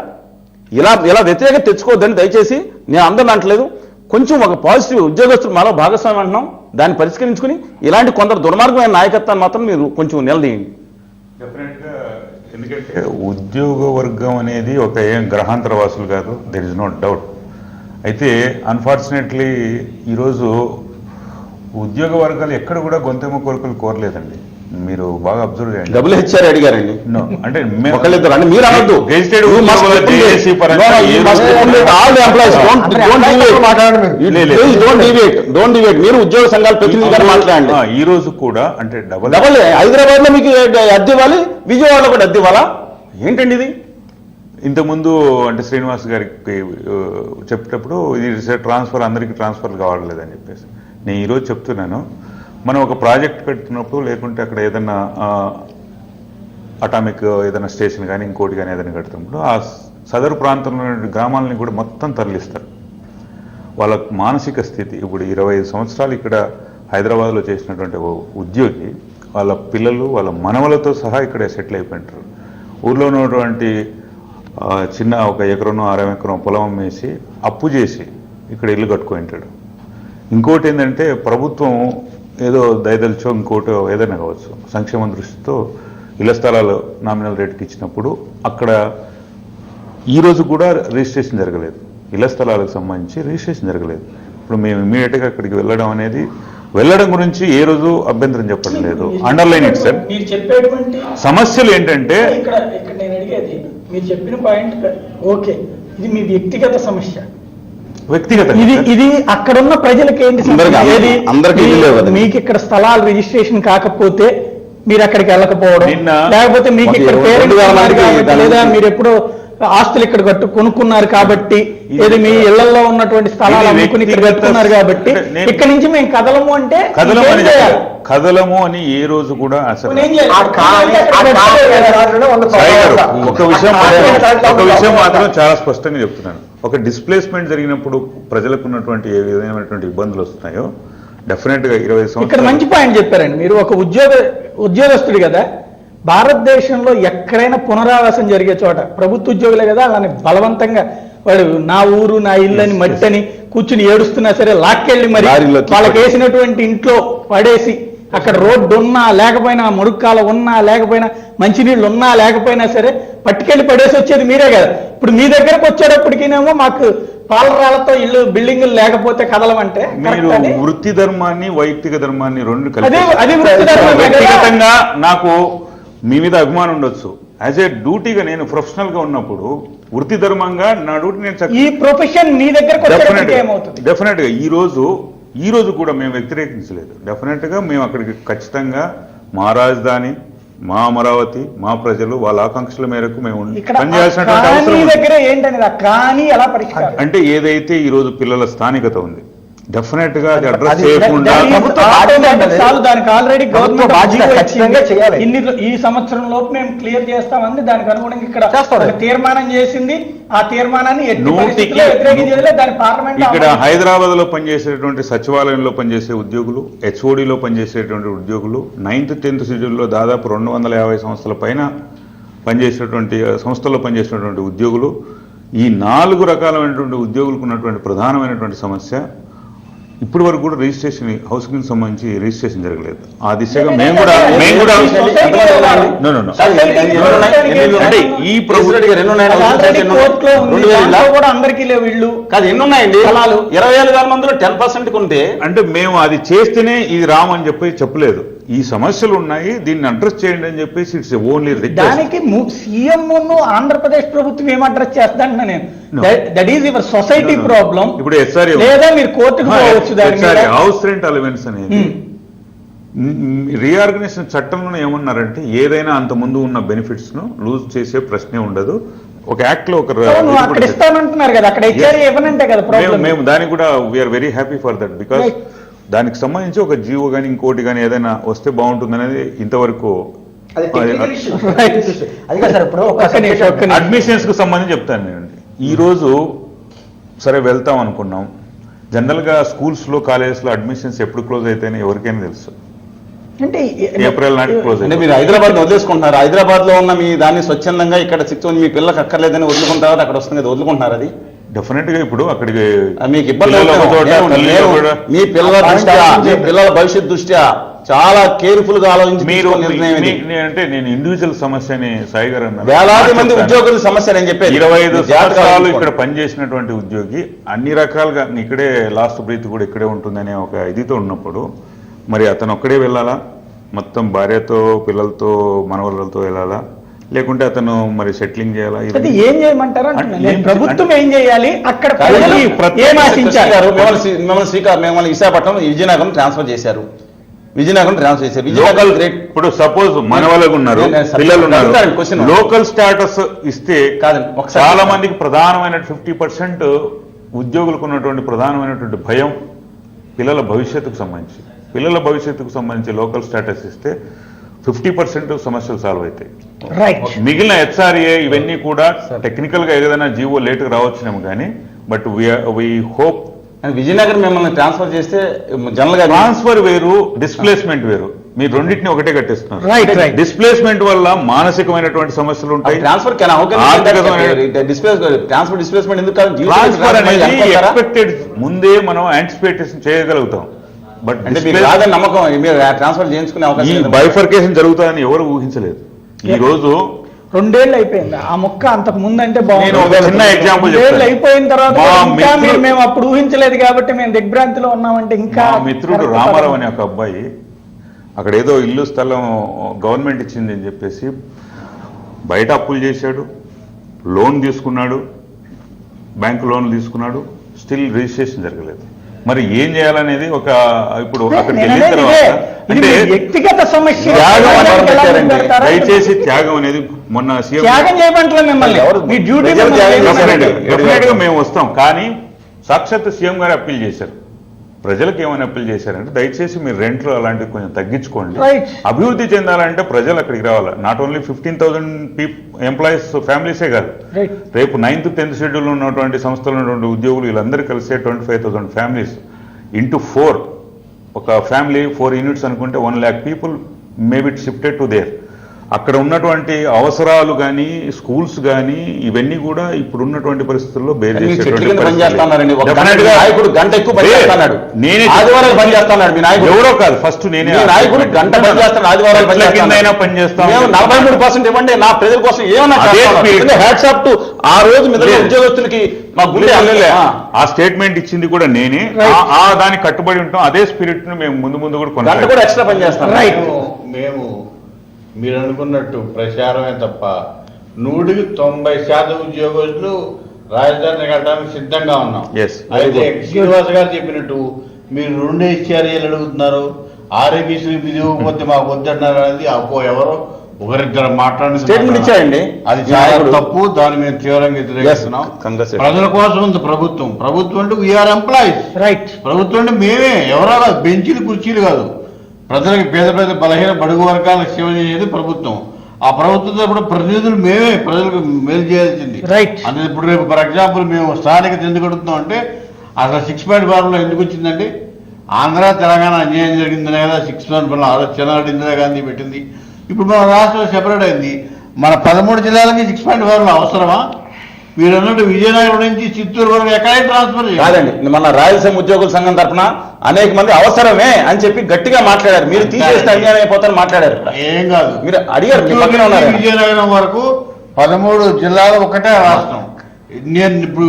ఇలా వ్యతిరేకత తెచ్చుకోవద్దని దయచేసి నేను అందరిని అంటలేదు. కొంచెం ఒక పాజిటివ్ ఉద్యోగస్తులు మాలో భాగస్వామ్యం అంటున్నాం. దాన్ని పరిష్కరించుకుని ఇలాంటి కొందరు దుర్మార్గమైన నాయకత్వాన్ని మాత్రం మీరు కొంచెం నిలదీయండి. డెఫినెట్గా, ఎందుకంటే ఉద్యోగ వర్గం అనేది ఒక ఏం గ్రహాంతర వాసులు కాదు, దెర్ ఇస్ నో డౌట్. అయితే అన్ఫార్చునేట్లీ ఈరోజు ఉద్యోగ వర్గాలు ఎక్కడ కూడా గొంతెమ్మ కోరికలు కోరలేదండి. మీరు బాగా అబ్జర్వ్ చేయండి. WHR అడిగారండి. అంటే మీరు అనొద్దు. మీరు ఉద్యోగ సంఘాల ప్రతినిధిగా మాట్లాడండి. ఈ రోజు కూడా అంటే డబల్ హైదరాబాద్ లో మీకు అద్దె ఇవ్వాలి, విజయవాడలో కూడా అద్దె ఇవ్వాలా? ఏంటండి ఇది? ఇంతకుముందు అంటే శ్రీనివాస్ గారికి చెప్పేటప్పుడు ఇది ట్రాన్స్ఫర్ అందరికీ ట్రాన్స్ఫర్ కావట్లేదని చెప్పేసి నేను ఈరోజు చెప్తున్నాను. మనం ఒక ప్రాజెక్ట్ పెడుతున్నప్పుడు లేకుంటే అక్కడ ఏదైనా అటామిక్ ఏదైనా స్టేషన్ కానీ ఇంకోటి కానీ ఏదైనా కడుతున్నప్పుడు ఆ సదరు ప్రాంతంలో గ్రామాలని కూడా మొత్తం తరలిస్తారు. వాళ్ళ మానసిక స్థితి ఇప్పుడు 25 సంవత్సరాలు ఇక్కడ హైదరాబాద్లో చేసినటువంటి ఉద్యోగి వాళ్ళ పిల్లలు వాళ్ళ మనవలతో సహా ఇక్కడ సెటిల్ అయిపోయింటారు. ఊర్లో ఉన్నటువంటి చిన్న ఒక ఎకరం 6 ఎకరం పొలం అమ్మేసి అప్పు చేసి ఇక్కడ ఇల్లు కట్టుకుంటాడు. ఇంకోటి ఏంటంటే ప్రభుత్వం ఏదో దయదలిచో ఇంకోటో ఏదైనా కావచ్చు సంక్షేమ దృష్టితో ఇళ్ల స్థలాలు నామినల్ రేట్కి ఇచ్చినప్పుడు అక్కడ ఈరోజు కూడా రిజిస్ట్రేషన్ జరగలేదు. ఇళ్ల స్థలాలకు సంబంధించి రిజిస్ట్రేషన్ జరగలేదు. ఇప్పుడు మేము ఇమీడియట్గా అక్కడికి వెళ్ళడం గురించి ఏ రోజు అభ్యంతరం చెప్పడం లేదు. Underline it sir. మీరు చెప్పేటువంటి సమస్యలు ఏంటంటే ఇక్కడ నేను అడిగేది మీరు చెప్పిన పాయింట్ ఓకే, ఇది మీ వ్యక్తిగత సమస్య. ఇది అక్కడున్న ప్రజలకి ఏంటి మీకు ఇక్కడ స్థలాలు రిజిస్ట్రేషన్ కాకపోతే మీరు అక్కడికి వెళ్ళకపోవడం, లేకపోతే మీకు ఇక్కడ పేరెంట్స్ లేదా మీరు ఎప్పుడో ఆస్తులు ఇక్కడ కొనుక్కున్నారు కాబట్టి ఏది మీ ఇళ్లలో ఉన్నటువంటి స్థలాలు అమ్ముకుని ఇక్కడ కట్టుకున్నారు కాబట్టి ఇక్కడ నుంచి మేము కదలము అంటే కదలము అని ఏ రోజు కూడా ఒక విషయం మాత్రం చాలా స్పష్టంగా చెప్తున్నాను. ఒక డిస్ప్లేస్మెంట్ జరిగినప్పుడు ప్రజలకు ఉన్నటువంటి ఏ విధమైనటువంటి ఇబ్బందులు వస్తున్నాయో డెఫినెట్ గా 20 సంవత్సరాలు. ఇక్కడ మంచి పాయింట్ చెప్పారండి మీరు. ఒక ఉద్యోగస్తుడు కదా, భారతదేశంలో ఎక్కడైనా పునరావాసం జరిగే చోట ప్రభుత్వ ఉద్యోగులే కదా అలానే బలవంతంగా వాడు నా ఊరు నా ఇల్లు అని మట్టని కూర్చుని ఏడుస్తున్నా సరే లాక్కెళ్ళి మరి వాళ్ళకి వేసినటువంటి ఇంట్లో పడేసి అక్కడ రోడ్డు ఉన్నా లేకపోయినా మురుక్కాల ఉన్నా లేకపోయినా మంచినీళ్ళు ఉన్నా లేకపోయినా సరే పట్టుకెళ్ళి పడేసి వచ్చేది మీరే కదా. ఇప్పుడు మీ దగ్గరకు వచ్చేటప్పటికేమో మాకు పాలరాలతో ఇల్లు బిల్డింగులు లేకపోతే కదలమంటే మీరు వృత్తి ధర్మాన్ని వైయక్తిక ధర్మాన్ని రెండు అది వ్యక్తిగతంగా నాకు మీ మీద అభిమానం ఉండొచ్చు. యాజ్ ఏ డ్యూటీగా నేను ప్రొఫెషనల్ గా ఉన్నప్పుడు వృత్తి ధర్మంగా నా డ్యూటీ నేను ఈ ప్రొఫెషన్ మీ దగ్గర డెఫినెట్ గా ఈ రోజు కూడా మేము వ్యతిరేకించలేదు. డెఫినెట్ గా మేము అక్కడికి ఖచ్చితంగా మా రాజధాని మా అమరావతి మా ప్రజలు వాళ్ళ ఆకాంక్షల మేరకు మేము పనిచేయాల్సినటువంటి అవసరం అంటే ఏదైతే ఈ రోజు పిల్లల స్థానికత ఉంది డెఫినెట్ గా అది అడ్రస్ చేయకుండా దానికి ఆల్రెడీ గవర్నమెంట్ ఈ సంవత్సరం లోపు మేము క్లియర్ చేస్తామని దానికి అనుగుణంగా ఇక్కడ తీర్మానం చేసింది. ఆ తీర్మానాన్ని ఇక్కడ హైదరాబాద్ లో పనిచేసేటువంటి సచివాలయంలో పనిచేసే ఉద్యోగులు, హెచ్ఓడిలో పనిచేసేటువంటి ఉద్యోగులు, 9th 10th షెడ్యూల్లో దాదాపు 250 సంస్థల పైన పనిచేసేటువంటి సంస్థల్లో పనిచేసినటువంటి ఉద్యోగులు, ఈ 4 రకాలైనటువంటి ఉద్యోగులకు ఉన్నటువంటి ప్రధానమైనటువంటి సమస్య ఇప్పటి వరకు కూడా రిజిస్ట్రేషన్ హౌసింగ్ సంబంధించి రిజిస్ట్రేషన్ జరగలేదు. ఆ దిశగా మేము కూడా అంటే ఈ అందరికీ లేవు ఇళ్ళు కాదు ఎన్ని ఉన్నాయండి 27,000 మందిలో 10% ఉంటే అంటే మేము అది చేస్తేనే ఇది రామని చెప్పలేదు. ఈ సమస్యలు ఉన్నాయి దీన్ని అడ్రస్ చేయండి అని చెప్పేసి ఇట్స్ ఓన్లీ దానికి సీఎం ఆంధ్రప్రదేశ్ ప్రభుత్వం ఏం అడ్రస్ చేస్తాను నేను that is your society problem. ఇప్పుడు ఎస్ఆర్ లేదా మీరు కోర్టుకు పోవచ్చు. హౌస్ రెంట్ అలవెన్స్ అనేది రీఆర్గనైజేషన్ చట్టంలో ఏమన్నారంటే ఏదైనా అంత ముందు ఉన్న బెనిఫిట్స్ ను లూజ్ చేసే ప్రశ్నే ఉండదు. ఒక యాక్ట్ లో అక్కడ ఇస్తానంటున్నారు కదా, అక్కడ ఇచ్చారు ఇవ్వనంటే కదా ప్రాబ్లం. మేము దానికి కూడా we are very happy for that because దానికి సంబంధించి ఒక జీవో కానీ ఇంకోటి కానీ ఏదైనా వస్తే బాగుంటుంది అనేది ఇంతవరకు అడ్మిషన్స్ కు సంబంధించి చెప్తాను నేను. ఈ రోజు సరే వెళ్తాం అనుకున్నాం. జనరల్ గా స్కూల్స్ లో కాలేజెస్ లో అడ్మిషన్స్ ఎప్పుడు క్లోజ్ అయితేనే ఎవరికైనా తెలుసు. అంటే ఏప్రిల్ నాటికి క్లోజ్ అంటే మీరు హైదరాబాద్ వదిలేసుకుంటున్నారు. హైదరాబాద్ లో ఉన్న మీ దాన్ని స్వచ్ఛందంగా ఇక్కడ మీ పిల్లలకు అక్కర్లేదని వదులుకుంటారు, అక్కడ వస్తుంది వదులుకుంటున్నారు. అది డెఫినెట్ గా ఇప్పుడు అక్కడికి మీకు ఇబ్బంది. మీ పిల్లల దృష్ట్యా మీ పిల్లల భవిష్యత్ దృష్ట్యా చాలా కేర్ఫుల్ గా ఆలోచించి మీరు అంటే నేను ఇండివిజువల్ సమస్యని సాయి గారు అన్నారు. వేలాది మంది ఉద్యోగుల సమస్య నేను చెప్పేది 25 సంవత్సరాలు ఇక్కడ పనిచేసినటువంటి ఉద్యోగి అన్ని రకాలుగా ఇక్కడే లాస్ట్ బ్రీత్ కూడా ఇక్కడే ఉంటుందనే ఒక ఇదితో ఉన్నప్పుడు మరి అతను ఒక్కడే వెళ్ళాలా, మొత్తం భార్యతో పిల్లలతో మనవలతో వెళ్ళాలా, లేకుంటే అతను మరి సెటిలింగ్ చేయాలా? ఏం చేయమంటారు? ప్రభుత్వం ఏం చేయాలి? అక్కడ మిమ్మల్ని విశాఖపట్నం విజయనగరం ట్రాన్స్ఫర్ చేశారు. ఇప్పుడు సపోజ్ మన వాళ్ళకు ఉన్నారు, పిల్లలు ఉన్నారు, లోకల్ స్టాటస్ ఇస్తే చాలా మందికి ప్రధానమైన 50% ఉద్యోగులకు ఉన్నటువంటి ప్రధానమైనటువంటి భయం పిల్లల భవిష్యత్తుకు సంబంధించి లోకల్ స్టాటస్ ఇస్తే 50% సమస్యలు సాల్వ్ అవుతాయి. మిగిలిన హెచ్ఆర్ఏ ఇవన్నీ కూడా టెక్నికల్ గా ఏదైనా జీవో లేటుగా రావచ్చునేమో కానీ బట్ వి హోప్ విజయనగరం మిమ్మల్ని ట్రాన్స్ఫర్ చేస్తే జనరల్ గా ట్రాన్స్ఫర్ వేరు, డిస్ప్లేస్మెంట్ వేరు. మీరు రెండింటిని ఒకటే కట్టేస్తున్నారు. Right, right. డిస్ప్లేస్మెంట్ వల్ల మానసికమైనటువంటి సమస్యలు ఉంటాయి. ట్రాన్స్ఫర్ ట్రాన్స్ఫర్ డిస్ప్లేస్మెంట్ ఎందుకు కాదు? ట్రాన్స్ఫర్ అనేది ఎక్స్పెక్టెడ్ ముందే మనం యాంటిసిపేషన్ చేయగలుగుతాం. బట్ అంటే మీకు రాదని నమ్మకం మీరు ట్రాన్స్ఫర్ చేయించుకునే ఈ అవకాశం బైఫర్కేషన్ జరుగుతుందని ఎవరు ఊహించలేదు. ఈ రోజు 2 ఏళ్ళు అయిపోయింది ఆ మొక్క, అంతకు ముందు అంటే నేను ఒక చిన్న ఎగ్జాంపుల్ 2 ఏళ్ళు అయిపోయిన తర్వాత మా ఇంకా మిత్రుడు- మేము అప్పుడు ఊహించలేదు కాబట్టి మేము దిగ్భ్రాంతిలో ఉన్నామంటే ఇంకా మా మిత్రుడు రామారావు అనే ఒక అబ్బాయి అక్కడ ఏదో ఇల్లు స్థలం గవర్నమెంట్ ఇచ్చింది అని చెప్పేసి బయట అప్పులు చేశాడు, లోన్ తీసుకున్నాడు, బ్యాంకు లోన్ తీసుకున్నాడు, స్టిల్ రిజిస్ట్రేషన్ జరగలేదు. మరి ఏం చేయాలనేది ఒక ఇప్పుడు అక్కడికి వెళ్ళిన తర్వాత అంటే వ్యక్తిగత సమస్య త్యాగం అనేది పెట్టారండి. దయచేసి త్యాగం అనేది మొన్న సీఎం త్యాగం చేయమంటలే మిమ్మల్ని, మీ డ్యూటీ డెఫినెట్ గా మేము వస్తాం. కానీ సాక్షాత్ సీఎం గారు అప్పీల్ చేశారు. ప్రజలకు ఏమైనా అప్పీల్ చేశారంటే దయచేసి మీరు రెంట్లు అలాంటివి కొంచెం తగ్గించుకోండి. అభివృద్ధి చెందాలంటే ప్రజలు అక్కడికి రావాలి. నాట్ ఓన్లీ 15,000 ఎంప్లాయీస్ ఫ్యామిలీసే కాదు, రేపు 9th 10th షెడ్యూల్ ఉన్నటువంటి సంస్థలు ఉన్నటువంటి ఉద్యోగులు వీళ్ళందరూ కలిసే 25,000 ఫ్యామిలీస్ ఇంటూ 4 ఒక ఫ్యామిలీ 4 యూనిట్స్ అనుకుంటే 1 lakh people maybe shifted to their. అక్కడ ఉన్నటువంటి అవసరాలు కానీ స్కూల్స్ కానీ ఇవన్నీ కూడా ఇప్పుడు ఉన్నటువంటి పరిస్థితుల్లో బేర్ నేనే ఎవరో కాదు, ఫస్ట్ నేనే నాయకుడు గంట పని చేస్తాను, ఆదివారాలు పని చేస్తాను. 43% ఇవ్వండి నా ప్రజల కోసం ఏమన్నా హ్యాట్స్ ఆఫ్ టు ఆ రోజు మీద ఉద్యోగస్తులకి మా గుండె ఆ స్టేట్మెంట్ ఇచ్చింది కూడా నేనే. ఆ దానికి కట్టుబడి ఉంటాం. అదే స్పిరిట్ ను మేము ముందు కూడా గంట కూడా ఎక్స్ట్రా పని చేస్తాం. మేము మీరు అనుకున్నట్టు ప్రచారమే తప్ప 100కి 90% ఉద్యోగస్తులు రాజధాని కట్టడానికి సిద్ధంగా ఉన్నాం. అయితే శ్రీనివాస్ గారు చెప్పినట్టు మీరు 2 HRAలు అడుగుతున్నారు, ఆరోగ్యశ్రీ ఇది ఇవ్వకపోతే మాకు వద్దన్నారు అనేది ఎవరో ఒకరిద్దరు మాట్లాడిన స్టేట్మెంట్ ఇచ్చారండి. అది చాలా తప్పు. దాన్ని మేము తీవ్రంగా వ్యతిరేకిస్తున్నాం. ప్రజల కోసం ఉంది ప్రభుత్వం. ప్రభుత్వం అంటే వీఆర్ ఎంప్లాయీస్. రైట్. ప్రభుత్వం అంటే మేమే, ఎవరో కాదు, బెంచీలు కుర్చీలు కాదు. ప్రజలకు పేద బలహీన బడుగు వర్గాలకు సేవ చేసేది ప్రభుత్వం. ఆ ప్రభుత్వంతో ఇప్పుడు ప్రతినిధులు మేమే ప్రజలకు మేలు చేయాల్సింది. అంటే ఇప్పుడు రేపు ఫర్ ఎగ్జాంపుల్ మేము స్థానికత ఎందుకు అడుగుతున్నాం అంటే అసలు 6.4లో ఎందుకు వచ్చిందండి? ఆంధ్ర తెలంగాణ అన్యాయం జరిగిందనే కదా 6.4 ఆలోచన ఇందిరా గాంధీ పెట్టింది. ఇప్పుడు మన రాష్ట్రం సెపరేట్ అయింది. మన 13 జిల్లాలకి 6.4లో అవసరమా? మీరు అన్నట్టు విజయనగరం నుంచి చిత్తూరు వరకు ఎక్కడే ట్రాన్స్ఫర్ కాదండి. మన రాయలసీమ ఉద్యోగుల సంఘం తరఫున అనేక మంది అవసరమే అని చెప్పి గట్టిగా మాట్లాడారు. మీరు తీసేస్తే అన్యాయం అయిపోతారని మాట్లాడారు. ఏం కాదు, మీరు అడిగారు. విజయనగరం వరకు 13 జిల్లాలు ఒకటే రాష్ట్రం. నేను ఇప్పుడు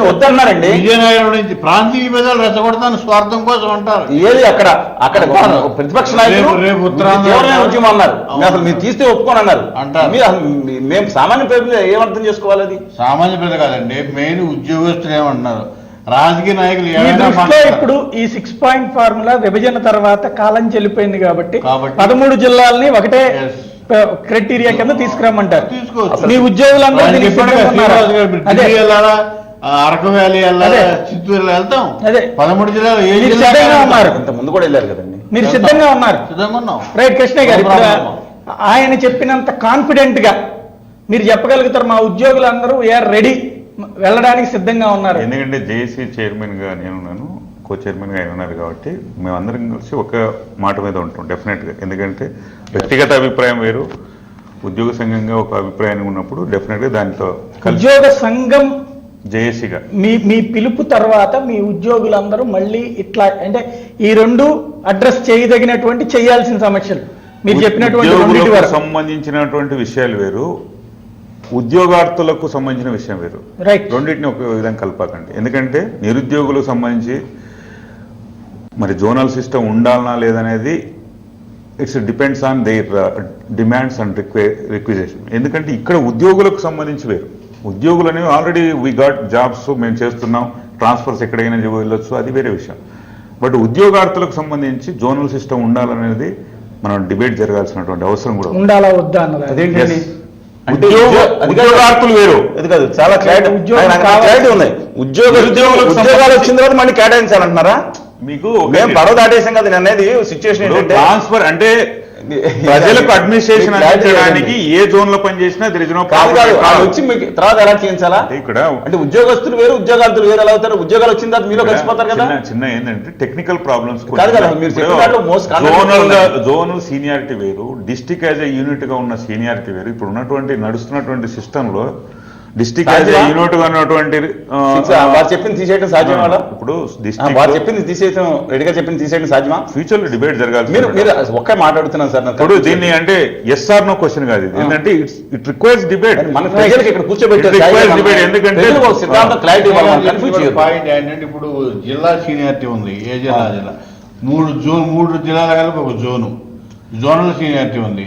వద్దన్నారండి. విజయనగరం నుంచి ప్రాంతీయ విభేదాలు రెచ్చగొడతాను స్వార్థం కోసం అంటారు. ఏది అక్కడ ప్రతిపక్ష నాయకులు రేపు ఉద్యమం అన్నారు. అసలు మీరు తీస్తే ఒప్పుకొని అన్నారు అంటారు. మేము సామాన్య ప్రజలు ఏమర్థం చేసుకోవాలి? అది సామాన్య ప్రజలు కాదండి, మెయిన్ ఉద్యోగస్తులు ఏమంటున్నారు, రాజకీయ నాయకులు ఇప్పుడు ఈ 6 పాయింట్ ఫార్ములా విభజన తర్వాత కాలం చెల్లిపోయింది కాబట్టి 13 జిల్లాలని ఒకటే క్రైటీరియా కింద తీసుకురమ్మంటారు. మీ ఉద్యోగులందరూ అరకు వ్యాలీ చిత్తూరు వెళ్తాం. అదే 13 జిల్లాలు ఏ సిద్ధంగా ఉన్నారు. ముందు కూడా వెళ్ళారు కదండి. మీరు సిద్ధంగా ఉన్నారు. సిద్ధంగా ఉన్నాం. రైట్. కృష్ణయ్య గారు, ఇప్పుడు ఆయన చెప్పినంత కాన్ఫిడెంట్ గా మీరు చెప్పగలుగుతారు మా ఉద్యోగులందరూ వీఆర్ రెడీ, వెళ్ళడానికి సిద్ధంగా ఉన్నారు? ఎందుకంటే జేఏసీ చైర్మన్ గా నేనున్నాను, కో చైర్మన్ గా ఆయన ఉన్నారు కాబట్టి మేమందరం కలిసి ఒక మాట మీద ఉంటాం డెఫినెట్ గా. ఎందుకంటే వ్యక్తిగత అభిప్రాయం వేరు, ఉద్యోగ సంఘంగా ఒక అభిప్రాయం ఉన్నప్పుడు డెఫినెట్ గా దాంతో ఉద్యోగ సంఘం జేఏసీగా మీ పిలుపు తర్వాత మీ ఉద్యోగులందరూ మళ్ళీ ఇట్లా అంటే ఈ 2 అడ్రస్ చేయదగినటువంటి చేయాల్సిన సమస్యలు మీరు చెప్పినటువంటి సంబంధించినటువంటి విషయాలు వేరు, ఉద్యోగార్థులకు సంబంధించిన విషయం వేరు. రెండింటిని ఒక విధంగా కలపకండి. ఎందుకంటే నిరుద్యోగులకు సంబంధించి మరి జోనల్ సిస్టమ్ ఉండాలనా లేదనేది it's depends on their demands and requisition. ఎందుకంటే ఇక్కడ ఉద్యోగులకు సంబంధించి వేరు. ఉద్యోగులు అనేవి ఆల్రెడీ వీ గాట్ జాబ్స్, మేము చేస్తున్నాం, ట్రాన్స్ఫర్స్ ఎక్కడైనా వెళ్ళొచ్చు, అది వేరే విషయం. బట్ ఉద్యోగార్థులకు సంబంధించి జోనల్ సిస్టమ్ ఉండాలనేది మనం డిబేట్ జరగాల్సినటువంటి అవసరం కూడా ఉండాలా వద్దా అన్నది. అదేంటండి ఉద్యోగార్థులు వేరు, అది కాదు, చాలా క్లారిటీ ఉంది. ఉద్యోగాలు వచ్చిన తర్వాత మళ్ళీ కేటాయించాలంటున్నారా? మీకు మేము పడవ దాటేసాం కదా అనేది సిచ్యువేషన్. ట్రాన్స్ఫర్ అంటే ప్రజలకు అడ్మినిస్ట్రేషన్ అందించడానికి ఏ జోన్ లో పనిచేసినా వచ్చి మీకు తర్వాత ఎలా చేయించాలా ఇక్కడ అంటే ఉద్యోగస్తులు వేరు ఉద్యోగాలు వేరు ఎలా అవుతారు? ఉద్యోగాలు వచ్చిన తర్వాత మీరు కలిసిపోతారు కదా. చిన్న ఏంటంటే టెక్నికల్ ప్రాబ్లమ్స్ జోనల్ సీనియారిటీ వేరు, డిస్ట్రిక్ట్ యాజ్ ఏ యూనిట్ గా ఉన్న సీనియారిటీ వేరు. ఇప్పుడు ఉన్నటువంటి నడుస్తున్నటువంటి సిస్టమ్ లో డిస్ట్రిక్ట్ యాజ్ ఏ యూనిట్ గా ఉన్నటువంటి వారు చెప్పింది తీసేయడం సాధ్యం వాళ్ళ? ఇప్పుడు వారు చెప్పింది తీసేయడం, రెడీగా చెప్పింది తీసేయడం సాధ్యమా? ఫ్యూచర్ లో డిబేట్ జరగాలి. మీరు ఒక్క మాట్లాడుతున్నాను సార్. ఇప్పుడు దీన్ని అంటే ఎస్ ఆర్ నో క్వశ్చన్ కాదు, ఇది ఏంటంటే ఇట్ రిక్వైర్స్ డిబేట్. మన ప్రజలకు ఇక్కడ కూర్చోబెట్టారు డిబేట్, ఎందుకంటే సిద్ధాంతం క్లారిటీ పాయింట్ ఏంటంటే ఇప్పుడు జిల్లా సీనియారిటీ ఉంది, ఏ జిల్లా 3 జిల్లాల కలిపి ఒక జోనల్ సీనియారిటీ ఉంది,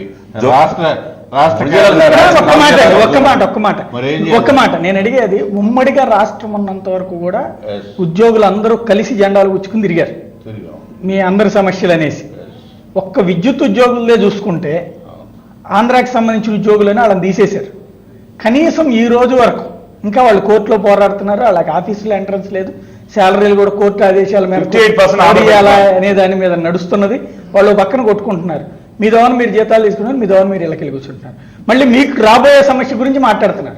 ఒక్క మాట నేను అడిగేది, ఉమ్మడిగా రాష్ట్రం ఉన్నంత వరకు కూడా ఉద్యోగులందరూ కలిసి జెండాలు గుచ్చుకుని తిరిగారు మీ అందరి సమస్యలు అనేసి. ఒక్క విద్యుత్ ఉద్యోగులే చూసుకుంటే ఆంధ్రాకి సంబంధించిన ఉద్యోగులని వాళ్ళని తీసేశారు. కనీసం ఈ రోజు వరకు ఇంకా వాళ్ళు కోర్టులో పోరాడుతున్నారు, వాళ్ళకి ఆఫీసులో ఎంట్రన్స్ లేదు, శాలరీలు కూడా కోర్టు ఆదేశాల మేరకు అనే దాని మీద నడుస్తున్నది. వాళ్ళు పక్కన కొట్టుకుంటున్నారు, మీ దోవన మీరు జీతాలు తీసుకున్నారు, మీ దోవన మీరు ఇళ్ళకి కూర్చుంటున్నారు. మళ్ళీ మీకు రాబోయే సమస్య గురించి మాట్లాడుతున్నారు,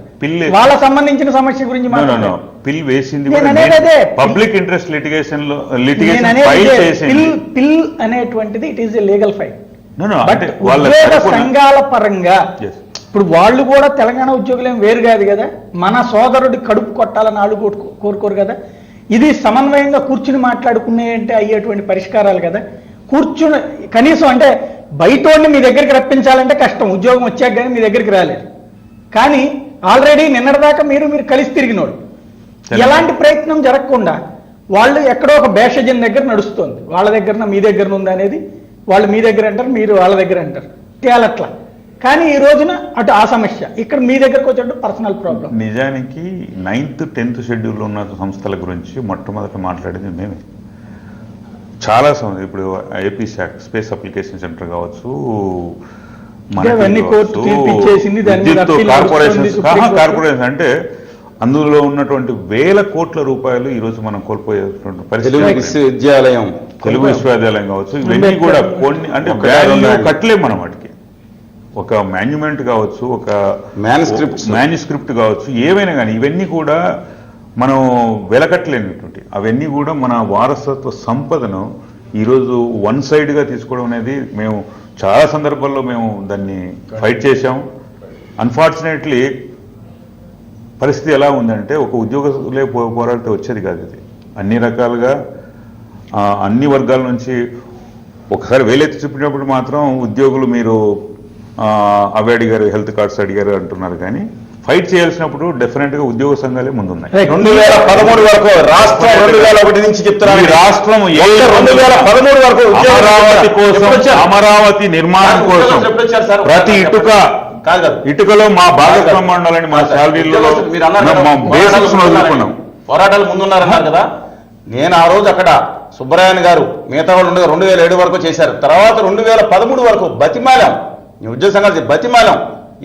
వాళ్ళ సంబంధించిన సమస్య గురించి మాట్లాడుతున్నారు. పిల్ వేసింది పబ్లిక్ ఇంట్రెస్ట్ లిటిగేషన్ లో పిల్ అనేటువంటిది it is a legal file. But ఉద్యోగ సంఘాల పరంగా ఇప్పుడు వాళ్ళు కూడా తెలంగాణ ఉద్యోగులేం వేరు కాదు కదా, మన సోదరుడి కడుపు కొట్టాలని వాళ్ళు కోరుకోరు కదా. ఇది సమన్వయంగా కూర్చుని మాట్లాడుకునే అంటే అయ్యేటువంటి పరిష్కారాలు కదా. కూర్చుని కనీసం అంటే బయటోడిని మీ దగ్గరికి రప్పించాలంటే కష్టం, ఉద్యోగం వచ్చాక కానీ మీ దగ్గరికి రాలేరు. కానీ ఆల్రెడీ నిన్నటిదాకా మీరు కలిసి తిరిగినోడు, ఎలాంటి ప్రయత్నం జరగకుండా వాళ్ళు ఎక్కడో ఒక భేషజన్ దగ్గర నడుస్తుంది, వాళ్ళ దగ్గర మీ దగ్గర ఉంది అనేది వాళ్ళు మీ దగ్గర అంటారు, మీరు వాళ్ళ దగ్గర అంటారు, తేలట్లా. కానీ ఈ రోజున అటు ఆ సమస్య, ఇక్కడ మీ దగ్గరకు వచ్చేటప్పుడు పర్సనల్ ప్రాబ్లం. నిజానికి 9th 10th షెడ్యూల్ ఉన్న సంస్థల గురించి మొట్టమొదట మాట్లాడింది మేమే. చాలా సమయం ఇప్పుడు ఏపీ స్పేస్ అప్లికేషన్ సెంటర్ కావచ్చు, కార్పొరేషన్ అంటే అందులో ఉన్నటువంటి వేల కోట్ల రూపాయలు ఈ రోజు మనం కోల్పోయేటువంటి పరిస్థితి. తెలుగు విశ్వవిద్యాలయం కావచ్చు, ఇవన్నీ కూడా కొన్ని అంటే వాల్యూ కట్టలేము మనం వాటికి. ఒక మాన్యుమెంట్ కావచ్చు, ఒక మ్యాన్యుస్క్రిప్ట్ కావచ్చు, ఏవైనా కానీ ఇవన్నీ కూడా మనం వెలకట్టలేనటువంటి, అవన్నీ కూడా మన వారసత్వ సంపదను ఈరోజు వన్ సైడ్గా తీసుకోవడం అనేది మేము చాలా సందర్భాల్లో మేము దాన్ని ఫైట్ చేశాం. అన్ఫార్చునేట్లీ పరిస్థితి ఎలా ఉందంటే ఒక ఉద్యోగస్తులే పోరాడితే వచ్చేది కాదు. ఇది అన్ని రకాలుగా అన్ని వర్గాల నుంచి ఒకసారి వేలెత్తి చూపినప్పుడు మాత్రం ఉద్యోగులు మీరు అవి అడిగారు, హెల్త్ కార్డ్స్ అడిగారు అంటున్నారు. కానీ ఫైట్ చేయాల్సినప్పుడు డెఫినెట్ గా ఉద్యోగ సంఘాలే ముందున్నాయి. 2013 వరకు రాష్ట్రం 2001 నుంచి చెప్తున్నారు, రాష్ట్రం 2013 వరకు అమరావతి కోసం, అమరావతి నిర్మాణం కోసం ప్రతి ఇటుకలో మా భాగస్వామ్యం ఉండాలని మా శాలరీలో పోరాటాలు ముందున్నారన్నారు కదా. నేను ఆ రోజు అక్కడ సుబ్బరాయన్ గారు మిగతా వాళ్ళు ఉండగా 2007 వరకు చేశారు. తర్వాత 2013 వరకు బతిమాలం, ఉద్యోగ సంఘాలు బతిమాలం.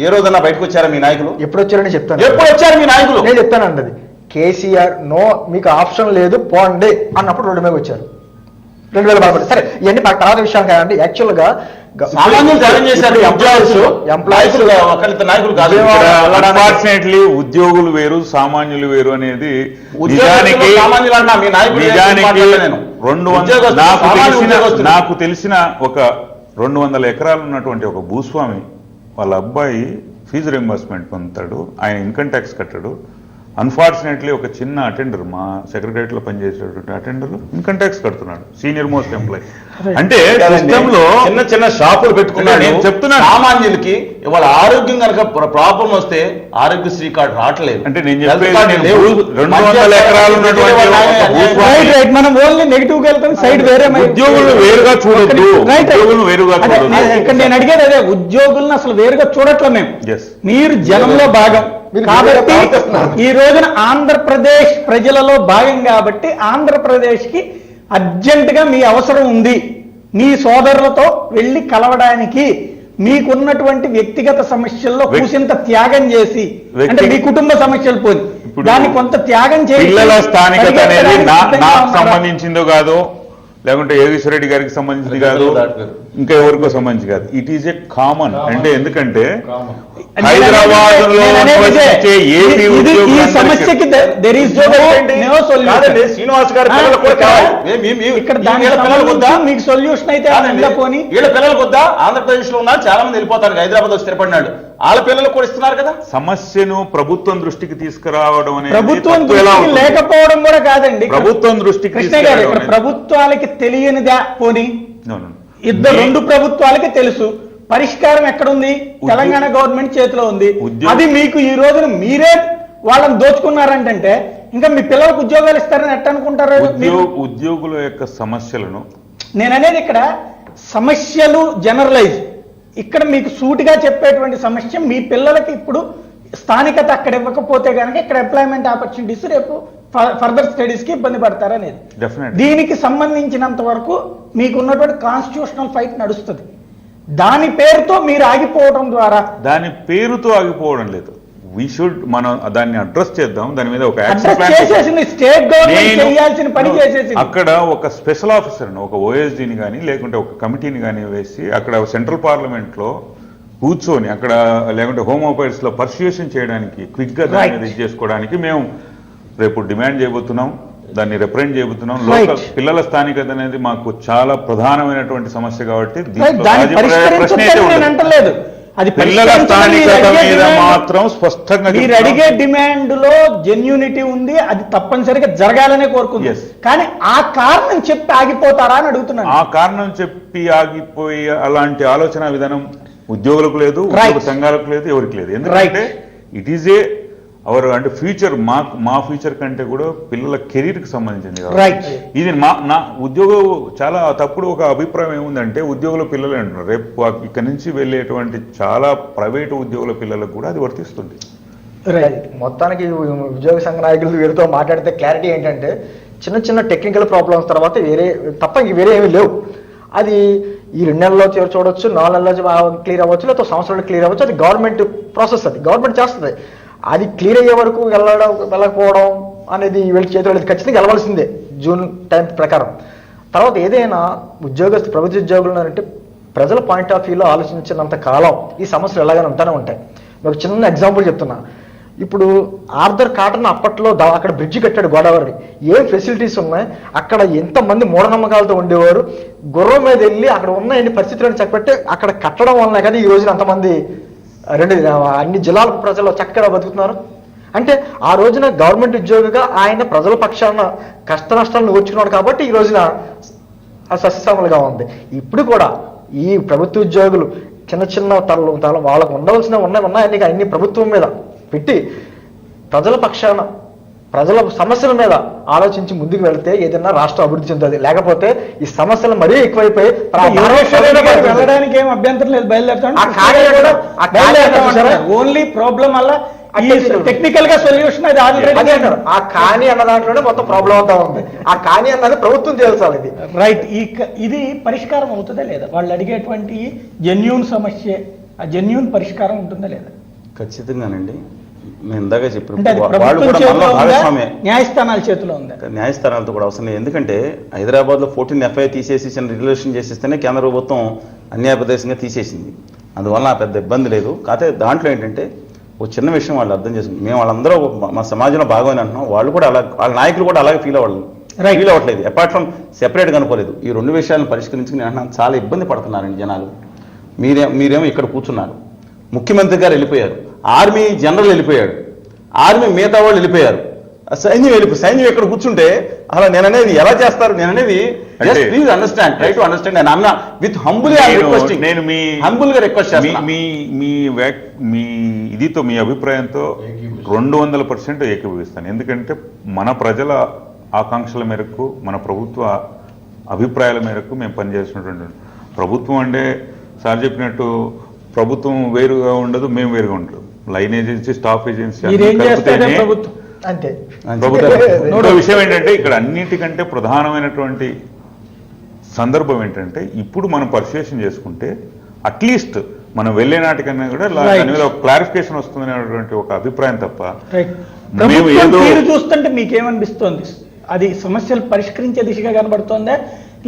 ఏ రోజన్నా బయటకు వచ్చారా మీ నాయకులు? ఎప్పుడు వచ్చారని చెప్తాను. ఎప్పుడు వచ్చారు మీ నాయకులు? నేను చెప్తాను అన్నది కేసీఆర్ నో మీకు ఆప్షన్ లేదు పోండి అన్నప్పుడు రోడ్డు మీద వచ్చారు 2013. సరే ఇవన్నీ తర్వాత విషయాలు కాదండి. యాక్చువల్ గా అన్ఫార్చునేట్లీ ఉద్యోగులు వేరు సామాన్యులు వేరు అనేది నాకు తెలిసిన ఒక 200 ఎకరాలు ఉన్నటువంటి ఒక భూస్వామి వాళ్ళ అబ్బాయి ఫీజు రింబర్స్మెంట్ పొందుతాడు, ఆయన ఇన్కమ్ ట్యాక్స్ కట్టాడు. అన్ఫార్చునేట్లీ ఒక చిన్న అటెండర్, మా సెక్రటరియట్లో పనిచేసేటువంటి అటెండర్ ఇన్కమ్ ట్యాక్స్ కడుతున్నాడు, సీనియర్ మోస్ట్ ఎంప్లాయీ. అంటే సిస్టంలో చిన్న చిన్న షాపులు పెట్టుకున్నాడు. నేను చెప్తున్నాను సామాన్యులకి ఇవాళ ఆరోగ్యం కనుక ప్రాబ్లం వస్తే ఆరోగ్యశ్రీ కార్డు రావట్లేదు. అంటే నేను చెప్పేది 200 ఎకరాలు మనం ఓన్లీ నెగిటివ్ గా వెళ్తాం, సైడ్ వేరే ఉద్యోగులు వేరుగా చూడొద్దు, ఉద్యోగులు వేరుగా చూడొద్దు. ఇక్కడ నేను అడిగేది అదే, ఉద్యోగులను అసలు వేరుగా చూడట్లే మేము. మీరు జనంలో భాగం కాబట్టి ఈ రోజున ఆంధ్రప్రదేశ్ ప్రజలలో భాగం కాబట్టి ఆంధ్రప్రదేశ్ కి అర్జెంట్ గా మీ అవసరం ఉంది. మీ సోదరులతో వెళ్లి కలవడానికి మీకున్నటువంటి వ్యక్తిగత సమస్యల్లో కూసింత త్యాగం చేసి, అంటే మీ కుటుంబ సమస్యలు పోయి దాన్ని కొంత త్యాగం చేసి, పిల్లల స్థానికత అనేది నాకు సంబంధించిందో కాదో, లేకుంటే యోగేశ్వర రెడ్డి గారికి సంబంధించింది కాదు, ఇంకా ఎవరికో సంబంధించి కాదు. It is a common. అంటే ఎందుకంటే హైదరాబాద్ లో ఈ సమస్యకి శ్రీనివాస్ గారి ఇక్కడ మీకు సొల్యూషన్ అయితే పోనీ వీళ్ళ పిల్లలకు వద్దా? ఆంధ్రప్రదేశ్ లో ఉన్నారు, చాలా మంది వెళ్ళిపోతారు, హైదరాబాద్ లో స్థిరపడినాడు, వాళ్ళ పిల్లలు కూడా ఇస్తున్నారు కదా. సమస్యను ప్రభుత్వం దృష్టికి తీసుకురావడం అనేది ప్రభుత్వం దృష్టికి లేకపోవడం కూడా కాదండి. ప్రభుత్వం దృష్టికి కృష్ణ గారు, ఇక్కడ ప్రభుత్వాలకి తెలియనిదా పోనీ? ఇద్దరు రెండు ప్రభుత్వాలకి తెలుసు. పరిష్కారం ఎక్కడుంది? తెలంగాణ గవర్నమెంట్ చేతిలో ఉంది. అది మీకు ఈ రోజున మీరే వాళ్ళని దోచుకున్నారంటే ఇంకా మీ పిల్లలకు ఉద్యోగాలు ఇస్తారని ఎట్ట అనుకుంటారు? ఉద్యోగుల యొక్క సమస్యలను నేననేది ఇక్కడ సమస్యలు జనరలైజ్. ఇక్కడ మీకు సూటిగా చెప్పేటువంటి సమస్య మీ పిల్లలకి ఇప్పుడు స్థానికత అక్కడ ఇవ్వకపోతే కనుక ఇక్కడ ఎంప్లాయ్మెంట్ ఆపర్చునిటీస్ రేపు ఫర్దర్ స్టడీస్ కి ఇబ్బంది పడతారనేది. దీనికి సంబంధించినంత వరకు మీకు ఉన్నటువంటి కాన్స్టిట్యూషనల్ ఫైట్ నడుస్తుంది. దాని పేరుతో మీరు ఆగిపోవడం ద్వారా, దాని పేరుతో ఆగిపోవడం లేదు. మనం దాన్ని అడ్రస్ చేద్దాం. దాని మీద ఒక స్టేట్ గవర్నమెంట్ చేయాల్సిన పని చేసేసింది. అక్కడ ఒక స్పెషల్ ఆఫీసర్ని, ఒక ఓఎస్డీని కానీ లేకుంటే ఒక కమిటీని కానీ వేసి అక్కడ సెంట్రల్ పార్లమెంట్ లో కూర్చొని అక్కడ లేకుంటే హోమ్ అఫైర్స్ లో పర్స్యూషన్ చేయడానికి క్విక్ గా దాన్ని ఇది చేసుకోవడానికి మేము రేపు డిమాండ్ చేయబోతున్నాం, దాన్ని రిప్రజెంట్ చేయబోతున్నాం. లోకల్ పిల్లల స్థానికత అనేది మాకు చాలా ప్రధానమైనటువంటి సమస్య కాబట్టి ప్రశ్న అంటలేదు. అది పిల్లల స్థానికత మీద మాత్రం స్పష్టంగా మీరు అడిగే డిమాండ్ లో జెన్యూనిటీ ఉంది. అది తప్పనిసరిగా జరగాలనే కోరుకుంది. కానీ ఆ కారణం చెప్పి ఆగిపోతారా అని అడుగుతున్నాను. ఆ కారణం చెప్పి ఆగిపోయి అలాంటి ఆలోచన విధానం ఉద్యోగులకు లేదు, ఉద్యోగ సంఘాలకు లేదు, ఎవరికి లేదు. ఎందుకంటే ఇట్ ఈజ్ ఏ అవర్ అంటే ఫ్యూచర్, మా ఫ్యూచర్ కంటే కూడా పిల్లల కెరీర్ కి సంబంధించింది కాబట్టి ఇది నా ఉద్యోగం చాలా తప్పుడు ఒక అభిప్రాయం ఏముందంటే ఉద్యోగుల పిల్లలు అంటున్నారు. రేపు ఇక్కడ నుంచి వెళ్ళేటువంటి చాలా ప్రైవేటు ఉద్యోగుల పిల్లలకు కూడా అది వర్తిస్తుంది. మొత్తానికి ఉద్యోగ సంఘ నాయకులు వీరితో మాట్లాడితే క్లారిటీ ఏంటంటే చిన్న చిన్న టెక్నికల్ ప్రాబ్లమ్స్ తర్వాత వేరే ఏమీ లేవు. అది ఈ 2 నెలల్లో చూడవచ్చు, 4 నెలల్లో క్లియర్ అవ్వచ్చు, లేకపోతే సంవత్సరాలు క్లియర్ అవ్వచ్చు. అది గవర్నమెంట్ ప్రాసెస్, అది గవర్నమెంట్ చేస్తుంది. అది క్లియర్ అయ్యే వరకు వెళ్ళకపోవడం అనేది వీళ్ళ చేతిలో ఖచ్చితంగా వెళ్ళవలసిందే జూన్ 10th ప్రకారం. తర్వాత ఏదైనా ప్రభుత్వ ఉద్యోగులు ఉన్నారంటే ప్రజల పాయింట్ ఆఫ్ వ్యూలో ఆలోచించినంత కాలం ఈ సమస్యలు ఎలాగైనా ఉంటానే ఉంటాయి. ఒక చిన్న ఎగ్జాంపుల్ చెప్తున్నా. ఇప్పుడు ఆర్థర్ కాటన్ అప్పట్లో అక్కడ బ్రిడ్జి కట్టాడు గోదావరి. ఏం ఫెసిలిటీస్ ఉన్నాయి అక్కడ, ఎంతమంది మూఢనమ్మకాలతో ఉండేవారు. గుర్రం మీద వెళ్ళి అక్కడ ఉన్న ఎన్ని పరిస్థితులను చెప్పబట్టి అక్కడ కట్టడం వల్ల కానీ ఈ రోజున అంతమంది అన్ని జిల్లాల ప్రజలు చక్కగా బతుకుతున్నారు. అంటే ఆ రోజున గవర్నమెంట్ ఉద్యోగిగా ఆయన ప్రజల పక్షాన కష్ట నష్టాలను ఓర్చుకున్నాడు కాబట్టి ఈ రోజున సస్యశ్యామలుగా ఉంది. ఇప్పుడు కూడా ఈ ప్రభుత్వ ఉద్యోగులు చిన్న తల వాళ్ళకు ఉండవలసిన ఉన్నాయని అన్ని ప్రభుత్వం మీద పెట్టి ప్రజల పక్షాన ప్రజల సమస్యల మీద ఆలోచించి ముందుకు వెళ్తే ఏదైనా రాష్ట్రం అభివృద్ధి చెందుతుంది. లేకపోతే ఈ సమస్యలు మరీ ఎక్కువైపోయి వెళ్ళడానికి ఏం అభ్యంతరం లేదు, బయలుదేరుతాం. ఓన్లీ ప్రాబ్లం వల్ల టెక్నికల్ గా సొల్యూషన్ అది ఆల్రెడీ. ఆ కానీ అన్న దాంట్లోనే మొత్తం ప్రాబ్లం అవుతా ఉంది. ఆ కానీ అన్నది ప్రభుత్వం తెలుసాలి. ఇది రైట్. ఇది పరిష్కారం అవుతుందా లేదా? వాళ్ళు అడిగేటువంటి జెన్యూన్ సమస్య, ఆ జెన్యూన్ పరిష్కారం ఉంటుందా లేదా? ఖచ్చితంగానండి. మేము ఇందాక చెప్పిన న్యాయస్థానాల చేతిలో ఉంది. న్యాయస్థానాలతో కూడా అవసరం లేదు. ఎందుకంటే హైదరాబాద్ లో 14 FIR తీసేసి చిన్న రిజల్యూషన్ చేసేస్తేనే కేంద్ర ప్రభుత్వం అన్యాయప్రదేశంగా తీసేసింది. అందువల్ల పెద్ద ఇబ్బంది లేదు. కాకపోతే దాంట్లో ఏంటంటే ఒక చిన్న విషయం వాళ్ళు అర్థం చేసుకుంటాం. మేము వాళ్ళందరూ మా సమాజంలో భాగమని అంటున్నాం. వాళ్ళు కూడా అలా, వాళ్ళ నాయకులు కూడా అలాగే ఫీల్ అవ్వట్లేదు. అపార్ట్ ఫ్రమ్ సెపరేట్గా అనుకోలేదు. ఈ 2 విషయాలను పరిష్కరించుకుని అంటున్నాను. చాలా ఇబ్బంది పడుతున్నారండి జనాలు. మీరేమో ఇక్కడ కూర్చున్నారు. ముఖ్యమంత్రి గారు వెళ్ళిపోయారు, ఆర్మీ జనరల్ వెళ్ళిపోయాడు, ఆర్మీ మిగతా వాళ్ళు వెళ్ళిపోయారు, సైన్యం ఎక్కడ కూర్చుంటే అలా నేననేది ఎలా చేస్తారు? నేననేది please understand, try to understand. నేను అన్న విత్ హంబుల్ నేను హంబుల్ గా రిక్వెస్ట్ చేస్తాను. మీ ఇదితో మీ అభిప్రాయంతో 200% ఏకీభవిస్తాను. ఎందుకంటే మన ప్రజల ఆకాంక్షల మేరకు, మన ప్రభుత్వ అభిప్రాయాల మేరకు మేము పనిచేసినటువంటి ప్రభుత్వం. అంటే సార్ చెప్పినట్టు ప్రభుత్వం వేరుగా ఉండదు, మేము వేరుగా ఉండదు. లైన్ ఏజెన్సీ, స్టాఫ్ ఏజెన్సీ ప్రభుత్వం. విషయం ఏంటంటే ఇక్కడ అన్నిటికంటే ప్రధానమైనటువంటి సందర్భం ఏంటంటే ఇప్పుడు మనం పర్సుయేషన్ చేసుకుంటే అట్లీస్ట్ మనం వెళ్ళే నాటికన్నా కూడా దాని మీద ఒక క్లారిఫికేషన్ వస్తుందనేటువంటి ఒక అభిప్రాయం తప్ప చూస్తుంటే మీకేమనిపిస్తోంది? అది సమస్యలు పరిష్కరించే దిశగా కనబడుతోందా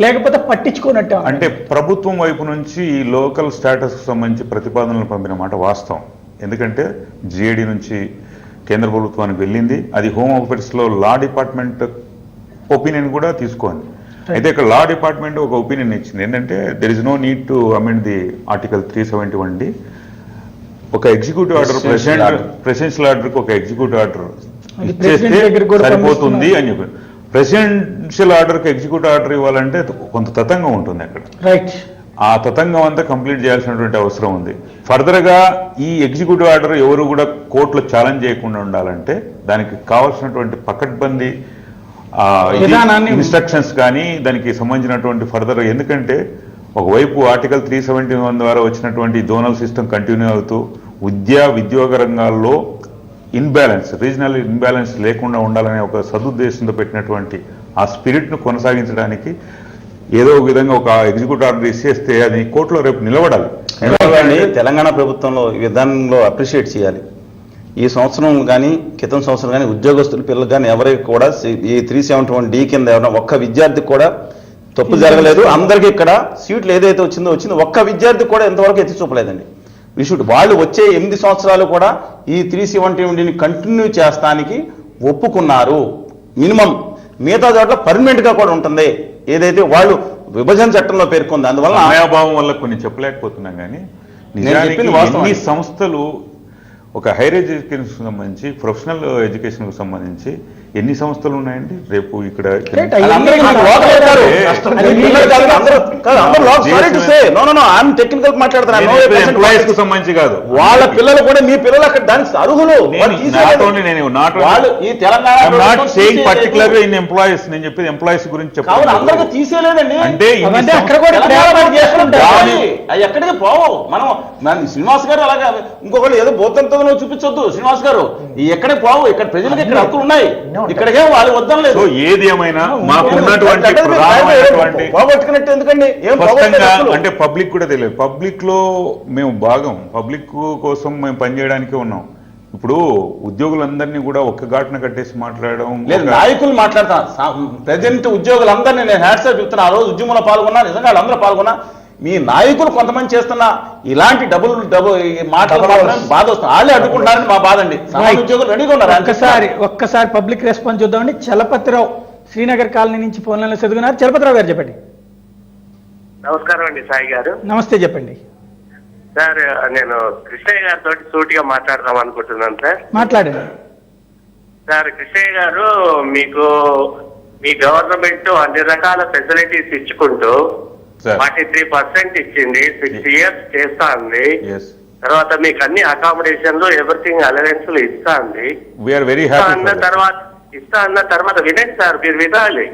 లేకపోతే పట్టించుకున్నట్టే ఉందా? అంటే ప్రభుత్వం వైపు నుంచి ఈ లోకల్ స్టేటస్కి సంబంధించి ప్రతిపాదనలు పంపిన మాట వాస్తవం. ఎందుకంటే జిఏడి నుంచి కేంద్ర ప్రభుత్వానికి వెళ్ళింది, అది హోమ్ ఆఫీస్లో లా డిపార్ట్మెంట్ ఒపీనియన్ కూడా తీసుకోండి. అయితే ఇక్కడ లా డిపార్ట్మెంట్ ఒక ఒపీనియన్ ఇచ్చింది ఏంటంటే there is no need to amend the article 371D. ఒక ఎగ్జిక్యూటివ్ ఆర్డర్ ప్రెసిడెన్షియల్ ఆర్డర్కి ఒక ఎగ్జిక్యూటివ్ ఆర్డర్ ఇచ్చేస్తే సరిపోతుంది అని చెప్పి. ప్రెసిడెన్షియల్ ఆర్డర్కి ఎగ్జిక్యూటివ్ ఆర్డర్ ఇవ్వాలంటే కొంత తతంగం ఉంటుంది అక్కడ. రైట్. ఆ తతంగం అంతా కంప్లీట్ చేయాల్సినటువంటి అవసరం ఉంది. ఫర్దర్గా ఈ ఎగ్జిక్యూటివ్ ఆర్డర్ ఎవరు కూడా కోర్టులో ఛాలెంజ్ చేయకుండా ఉండాలంటే దానికి కావాల్సినటువంటి పకడ్బందీ ఇన్స్ట్రక్షన్స్ కానీ దానికి సంబంధించినటువంటి ఫర్దర్, ఎందుకంటే ఒకవైపు ఆర్టికల్ 371 ద్వారా వచ్చినటువంటి జోనల్ సిస్టమ్ కంటిన్యూ అవుతూ విద్యోగ రంగాల్లో ఇన్బ్యాలెన్స్, రీజనల్ ఇన్బ్యాలెన్స్ లేకుండా ఉండాలనే ఒక సదుద్దేశంతో పెట్టినటువంటి ఆ స్పిరిట్ను కొనసాగించడానికి ఏదో ఒక విధంగా ఒక ఎగ్జిక్యూటివ్ ఆర్డర్ ఇచ్చేస్తే అది కోర్టులో రేపు నిలబడాలి. తెలంగాణ ప్రభుత్వంలో ఈ విధానంలో అప్రిషియేట్ చేయాలి. ఈ సంవత్సరం కానీ క్రితం సంవత్సరం కానీ ఉద్యోగస్తులు పిల్లలు కానీ ఎవరికి కూడా ఈ 371D కింద ఎవరైనా ఒక్క విద్యార్థికి కూడా తప్పు జరగలేదు. అందరికీ ఇక్కడ సీట్లు ఏదైతే వచ్చిందో ఒక్క విద్యార్థికి కూడా ఎంతవరకు ఎత్తి చూపలేదండి. వాళ్ళు వచ్చే 8 సంవత్సరాలు కూడా ఈ 371Dని కంటిన్యూ చేస్తానికి ఒప్పుకున్నారు. మినిమం మిగతా చోట్ల పర్మనెంట్ గా కూడా ఉంటుంది ఏదైతే వాళ్ళు విభజన చట్టంలో పేర్కొంది. అందువల్ల సమయాభావం వల్ల కొన్ని చెప్పలేకపోతున్నాం కానీ నిజానికి ఎన్ని సంస్థలు ఒక హైయర్ ఎడ్యుకేషన్ సంబంధించి ప్రొఫెషనల్ ఎడ్యుకేషన్ సంబంధించి ఎన్ని సంస్థలు ఉన్నాయండి రేపు ఇక్కడ ఎంప్లాయీస్ కు సంబంధించి కాదు, వాళ్ళ పిల్లలు కూడా మీ పిల్లలు అక్కడ దానికి అర్హులు. పర్టికులర్ ఇన్ ఎంప్లాయీస్, నేను చెప్పేది ఎంప్లాయీస్ గురించి చెప్పాలి. అందరికీ తీసేలేదండి అంటే ఎక్కడికి పోవు. మనం శ్రీనివాస్ గారు అలాగా ఇంకొకళ్ళు ఏదో బోతంతో చూపించొద్దు. శ్రీనివాస్ గారు ఎక్కడికి పోవు. ఇక్కడ ప్రజలకు ఇక్కడ హక్కులు ఉన్నాయి. ఇక్కడికే వాళ్ళు వద్దాం లేదు. ఏది ఏమైనా మాకున్నటువంటి పోగొట్టుకున్నట్టు ఎందుకండి? అంటే పబ్లిక్ కూడా తెలియదు. పబ్లిక్ లో మేము భాగం, పబ్లిక్ కోసం మేము పనిచేయడానికే ఉన్నాం. ఇప్పుడు ఉద్యోగులందరినీ కూడా ఒక్క ఘాటున కట్టేసి మాట్లాడడం లేదు. నాయకులు మాట్లాడతా ప్రజెంట్ ఉద్యోగులందరినీ నేను హ్యాట్సాప్ చెప్తున్నా. ఆ రోజు ఉద్యమంలో పాల్గొన్నా, నిజంగా వాళ్ళందరూ పాల్గొన్నా. మీ నాయకులు కొంతమంది చేస్తున్న ఇలాంటి డబ్బులు మాట్లాడాలని బాధ వస్తుంది. వాళ్ళే అడ్డుకుంటారని మా బాధ అండి. ఉద్యోగులు రెడీగా ఉన్నారు. ఒక్కసారి పబ్లిక్ రెస్పాన్స్ చూద్దామండి. చలపతిరావు శ్రీనగర్ కాలనీ నుంచి ఫోన్ లైన్లో చదువుకున్నారు. చలపతిరావు గారు చెప్పండి. నమస్కారం అండి సాయి గారు. నమస్తే, చెప్పండి సార్. నేను కృష్ణయ్య గారితో సూటిగా మాట్లాడదాం అనుకుంటున్నాను సార్. మాట్లాడండి సార్. కృష్ణయ్య గారు, మీకు మీ గవర్నమెంట్ అన్ని రకాల ఫెసిలిటీస్ ఇచ్చుకుంటూ 43% ఇచ్చింది, 6 years చేస్తా ఉంది. తర్వాత మీకు అన్ని అకామిడేషన్ లో ఎవ్రీథింగ్ అలవెన్స్ ఇస్తా ఉంది. ఇస్తా అన్న తర్వాత వినండి సార్, మీరు వినాలి.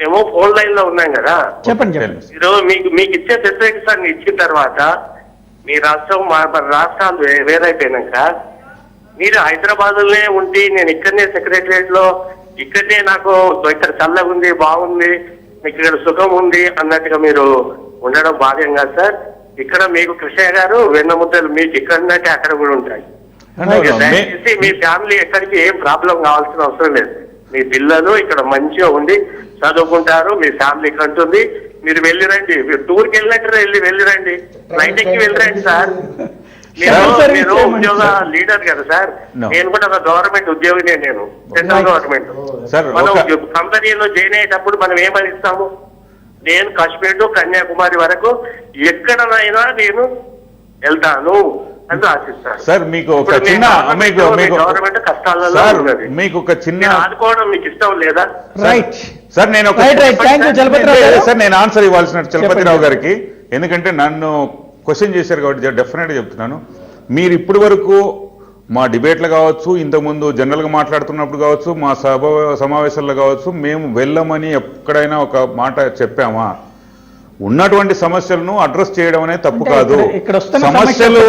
మేము ఫోన్ లైన్ లో ఉన్నాం కదా. చెప్పండి. మీరు మీకు ఇచ్చే ఫెసిలిటీస్ అన్ని ఇచ్చిన తర్వాత మీ రాష్ట్రం మా రాష్ట్రాలు వేరైపోయినాక మీరు హైదరాబాద్ లోనే ఉండి నేను ఇక్కడనే సెక్రటరియట్ లో ఇక్కడనే నాకు ఇక్కడ చల్లగా ఉంది, బాగుంది, మీకు ఇక్కడ సుఖం ఉంది అన్నట్టుగా మీరు ఉండడం భావ్యం కాదు సార్. ఇక్కడ మీకు కృష్ణయ్య గారు వెన్నముద్దలు మీకు ఇక్కడన్నట్టే అక్కడ కూడా ఉంటాయి. దయచేసి మీ ఫ్యామిలీ ఎక్కడికి ఏం ప్రాబ్లం కావాల్సిన అవసరం లేదు. మీ పిల్లలు ఇక్కడ మంచిగా ఉండి చదువుకుంటారు, మీ ఫ్యామిలీ ఇక్కడ ఉంటుంది. మీరు వెళ్ళిరండి, మీరు టూర్కి వెళ్ళినట్టు వెళ్ళిరండి, ఫ్లైట్ ఎక్కి వెళ్ళిరండి సార్. మీరు ఉద్యోగ లీడర్ కదా సార్. నేను కూడా ఒక గవర్నమెంట్ ఉద్యోగినే, నేను సెంట్రల్ గవర్నమెంట్. మనం కంపెనీలో జాయిన్ అయ్యేటప్పుడు మనం ఏమని ఇస్తాము? నేను కాశ్మీర్ టు కన్యాకుమారి వరకు ఎక్కడనైనా నేను వెళ్తాను అని ఆశిస్తాను సార్. మీకు ఒక చిన్న గవర్నమెంట్ కష్టాలలో మీకు ఒక చిన్న ఆదుకోవడం మీకు ఇష్టం లేదా? Right sir. నేను సార్ నేను ఆన్సర్ ఇవ్వాల్సిన చలపతిరావు గారికి, ఎందుకంటే నన్ను క్వశ్చన్ చేశారు కాబట్టి డెఫినెట్గా చెప్తున్నాను. మీరు ఇప్పటి వరకు మా డిబేట్లు కావచ్చు, ఇంతకుముందు జనరల్గా మాట్లాడుతున్నప్పుడు కావచ్చు, మా సమావేశాల్లో కావచ్చు, మేము వెళ్ళమని ఎక్కడైనా ఒక మాట చెప్పామా? ఉన్నటువంటి సమస్యలను అడ్రస్ చేయడం అనేది తప్పు కాదు. సమస్యలు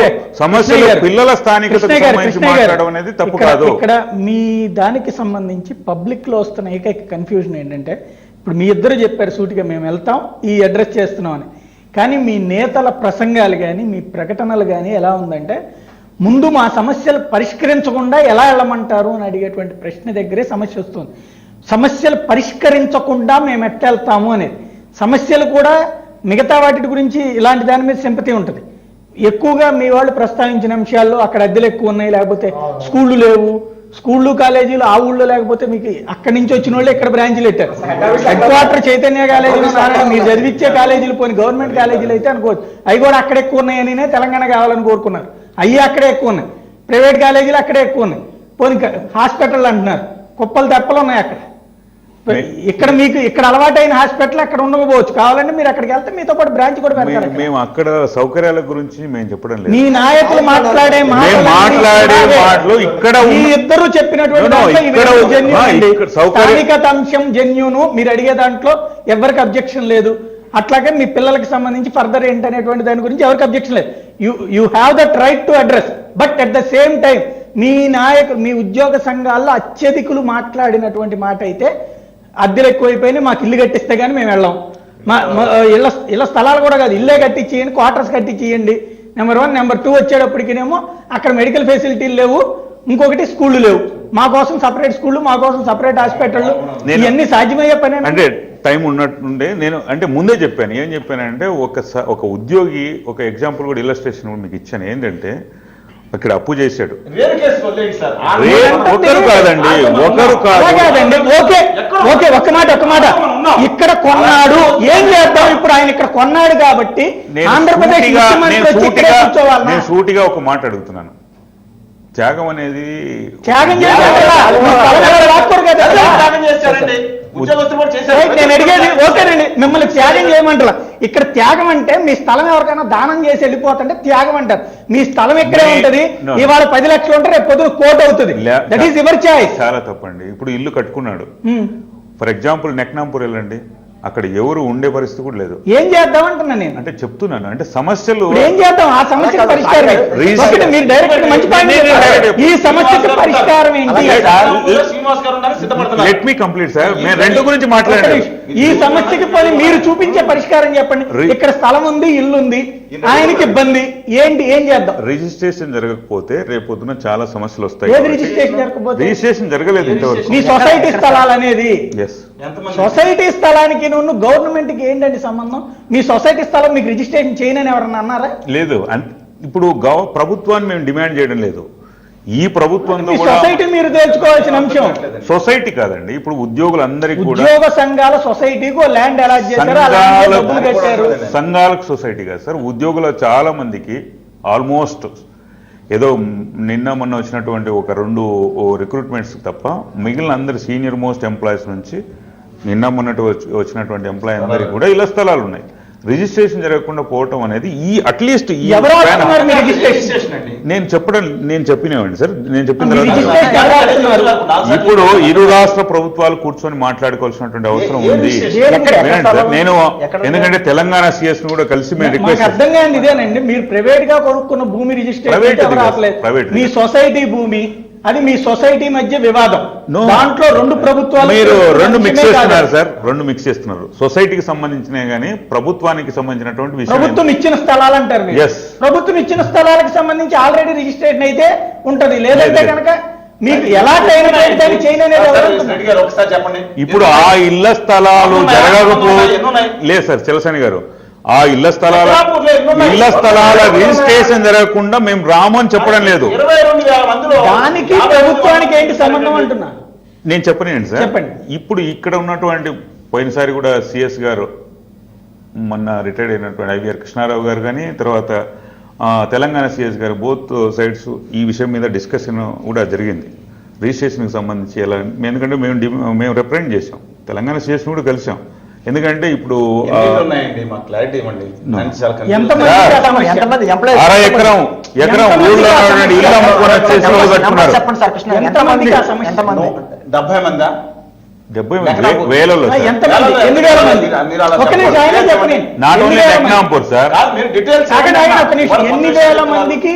పిల్లల స్థానికతకు సంబంధించి మాట్లాడడం అనేది తప్పు కాదు. ఇక్కడ మీ దానికి సంబంధించి పబ్లిక్ లో వస్తున్న ఏకైక కన్ఫ్యూజన్ ఏంటంటే, ఇప్పుడు మీ ఇద్దరు చెప్పారు సూటిగా మేము వెళ్తాం, ఈ అడ్రస్ చేస్తున్నాం అని. కానీ మీ నేతల ప్రసంగాలు కానీ మీ ప్రకటనలు కానీ ఎలా ఉందంటే, ముందు మా సమస్యలు పరిష్కరించకుండా ఎలా వెళ్ళమంటారు అని అడిగేటువంటి ప్రశ్న దగ్గరే సమస్య వస్తుంది. సమస్యలు పరిష్కరించకుండా మేము ఎట్టెళ్తాము అనేది. సమస్యలు కూడా మిగతా వాటి గురించి ఇలాంటి దాని మీద సింపతి ఉంటుంది. ఎక్కువగా మీ వాళ్ళు ప్రస్తావించిన అంశాల్లో అక్కడ అద్దెలు ఎక్కువ ఉన్నాయి, లేకపోతే స్కూళ్ళు లేవు, స్కూళ్ళు కాలేజీలు ఆ ఊళ్ళో లేకపోతే మీకు అక్కడి నుంచి వచ్చిన వాళ్ళు ఇక్కడ బ్రాంచ్లు పెట్టారు. హెడ్ క్వార్టర్ చైతన్య కాలేజీలు మీరు చదివించే కాలేజీలు పోయి గవర్నమెంట్ కాలేజీలు అయితే అనుకోవచ్చు, అవి కూడా అక్కడ ఎక్కువ ఉన్నాయని తెలంగాణ కావాలని కోరుకున్నారు. అవి అక్కడే ఎక్కువ ఉన్నాయి. ప్రైవేట్ కాలేజీలు అక్కడే ఎక్కువ ఉన్నాయి. పోనీ హాస్పిటల్ అంటున్నారు, కుప్పలు తెప్పలు ఉన్నాయి అక్కడ. ఇక్కడ మీకు ఇక్కడ అలవాటైన హాస్పిటల్ అక్కడ ఉండకపోవచ్చు, కావాలంటే మీరు అక్కడికి వెళ్తే మీతో పాటు బ్రాంచ్ కూడా పెడతారు. మేము అక్కడ సౌకర్యాల గురించి మేము చెప్పడం లేదు. మీ నాయకులు మాట్లాడే మాటలు ఇక్కడ ఇద్దరు చెప్పినటువంటి స్థానికత అంశం జెన్యూను, మీరు అడిగే దాంట్లో ఎవరికి అబ్జెక్షన్ లేదు. అట్లాగే మీ పిల్లలకు సంబంధించి ఫర్దర్ ఏంటనేటువంటి దాని గురించి ఎవరికి అబ్జెక్షన్ లేదు. You have that right to address. But at the same time మీ నాయకులు మీ ఉద్యోగ సంఘాల్లో అత్యధికులు మాట్లాడినటువంటి మాట అయితే అద్దెలు ఎక్కువైపోయినాయి, మాకు ఇల్లు కట్టిస్తే కానీ మేము వెళ్ళాం. ఇళ్ళ స్థలాలు కూడా కాదు, ఇల్లే కట్టించేయండి, క్వార్టర్స్ కట్టించేయండి. నెంబర్ 1. నెంబర్ 2 వచ్చేటప్పటికినేమో అక్కడ మెడికల్ ఫెసిలిటీలు లేవు, ఇంకొకటి స్కూళ్ళు లేవు. మా కోసం సపరేట్ స్కూళ్ళు, మా కోసం సపరేట్ హాస్పిటళ్ళు, ఇవన్నీ సాధ్యమయ్యే పని అంటే టైం ఉన్నట్టుండే. నేను అంటే ముందే చెప్పాను, ఏం చెప్పానంటే ఒక ఉద్యోగి ఒక ఎగ్జాంపుల్ కూడా ఇల్లస్ట్రేషన్ కూడా మీకు ఇచ్చాను. ఏంటంటే అక్కడ అప్పు చేశాడు, ఒకరు కాదండి, ఒకరు కాదండి. ఓకే ఒక్క మాట ఇక్కడ కొన్నాడు, ఏం చేద్దాం ఇప్పుడు? ఆయన ఇక్కడ కొన్నాడు కాబట్టి ఆంధ్రప్రదేశ్ నేను సూటిగా ఒక మాట అడుగుతున్నాను. త్యాగం అనేది త్యాగం నేను అడిగేది ఓకేనండి, మిమ్మల్ని త్యాగం చేయమంటారా? ఇక్కడ త్యాగం అంటే మీ స్థలం ఎవరికైనా దానం చేసి వెళ్ళిపోతుంటే త్యాగం అంటారు. మీ స్థలం ఎక్కడే ఉంటది, ఇవాళ 10 లక్షలు ఉంటే రేపు పొద్దున కోటి అవుతుంది. That is your choice. చాలా తప్పండి. ఇప్పుడు ఇల్లు కట్టుకున్నాడు, ఫర్ ఎగ్జాంపుల్ నెక్నాంపూర్ వెళ్ళండి, అక్కడ ఎవరు ఉండే పరిస్థితి కూడా లేదు. ఏం చేద్దాం అంటున్నా నేను, అంటే చెప్తున్నాను. అంటే సమస్యలు ఏం చేద్దాం, ఆ సమస్య పరిష్కారం మీరు డైరెక్ట్ మంచి పాయింట్. ఈ సమస్యకు పరిష్కారం ఏంటి? లెట్ మీ కంప్లీట్ సార్, నేను రెండు గురించి మాట్లాడాను. ఈ సమస్యకి పని మీరు చూపించే పరిష్కారం చెప్పండి. ఇక్కడ స్థలం ఉంది, ఇల్లు ఉంది, ఆయనకి ఇబ్బంది ఏంటి, ఏం చేద్దాం? రిజిస్ట్రేషన్ జరగకపోతే రేపొద్దున చాలా సమస్యలు వస్తాయి. ఏది రిజిస్ట్రేషన్ జరగకపోతే? రిజిస్ట్రేషన్ జరగలేదు ఇంతవరకు. మీ సొసైటీ స్థలాలు అనేది, సొసైటీ స్థలానికి నువ్వు గవర్నమెంట్ కి ఏంటండి సంబంధం? మీ సొసైటీ స్థలం మీకు రిజిస్ట్రేషన్ చేయనని ఎవరన్నా అన్నారా? లేదు. ఇప్పుడు ప్రభుత్వాన్ని మేము డిమాండ్ చేయడం లేదు. ఈ ప్రభుత్వంలో సొసైటీ మీరు తెలుసుకోవాల్సిన అంశం సొసైటీ కాదండి. ఇప్పుడు ఉద్యోగులందరికీ కూడా ఉద్యోగ సంఘాల సొసైటీకి ల్యాండ్ అలాట్ చేశారు. సంఘాలకు సొసైటీ కాదు సార్. ఉద్యోగుల చాలా మందికి ఆల్మోస్ట్ ఏదో నిన్న మొన్న వచ్చినటువంటి ఒక 2 రిక్రూట్మెంట్స్ తప్ప మిగిలిన అందరు సీనియర్ మోస్ట్ ఎంప్లాయీస్ నుంచి నిన్న మొన్నటి వచ్చినటువంటి ఎంప్లాయీ అందరికీ కూడా ఇళ్ల స్థలాలు ఉన్నాయి. రిజిస్ట్రేషన్ జరగకుండా పోవటం అనేది అట్లీస్ట్ నేను చెప్పినవండి సార్. నేను చెప్పిన తర్వాత ఇప్పుడు ఇరు రాష్ట్ర ప్రభుత్వాలు కూర్చొని మాట్లాడుకోవాల్సినటువంటి అవసరం ఉంది. నేను ఎందుకంటే తెలంగాణ సిఎస్ ను కూడా కలిసి మేము రిక్వెస్ట్ అర్థం కాదు ఇదేనండి. మీరు ప్రైవేట్ గా కొనుక్కున్న భూమి రిజిస్ట్రేషన్, మీ సొసైటీ భూమి, అది మీ సొసైటీ మధ్య వివాదం. దాంట్లో 2 ప్రభుత్వాలు మీరు 2 మిక్స్ చేస్తున్నారు సార్. 2 మిక్స్ చేస్తున్నారు. సొసైటీకి సంబంధించినవి కానీ ప్రభుత్వానికి సంబంధించినటువంటి విషయం. ప్రభుత్వం ఇచ్చిన స్థలాలు అంటారు. ప్రభుత్వం ఇచ్చిన స్థలాలకు సంబంధించి ఆల్రెడీ రిజిస్ట్రేషన్ అయితే ఉంటది, లేదంటే కనుక మీకు ఎలా ఇప్పుడు ఆ ఇళ్ల స్థలాలు లేదు సార్ చలసాని గారు. ఆ ఇళ్ల స్థలాల రిజిస్ట్రేషన్ జరగకుండా మేము రామని చెప్పడం లేదు. దానికి ప్రభుత్వానికి ఏంటి సంబంధం అంటున్నా నేను చెప్పనండి సార్. ఇప్పుడు ఇక్కడ ఉన్నటువంటి పోయినసారి కూడా సిఎస్ గారు, మొన్న రిటైర్డ్ అయినటువంటి ఐవీఆర్ కృష్ణారావు గారు కానీ తర్వాత తెలంగాణ సిఎస్ గారు, బోత్ సైడ్స్ ఈ విషయం మీద డిస్కషన్ కూడా జరిగింది. రిజిస్ట్రేషన్కి సంబంధించి ఎలా, ఎందుకంటే మేము రిప్రజెంట్ చేసాం, తెలంగాణ సిఎస్ కూడా కలిసాం. ఎందుకంటే ఇప్పుడు 6 ఎకరం ఊళ్ళో ఇల్లు అమ్ముకొని వచ్చేసి కట్టుకున్నారు. 70 వేలలో నాట్ ఓన్లీ నెక్నాంపూర్ సార్. ఎన్ని వేల మందికి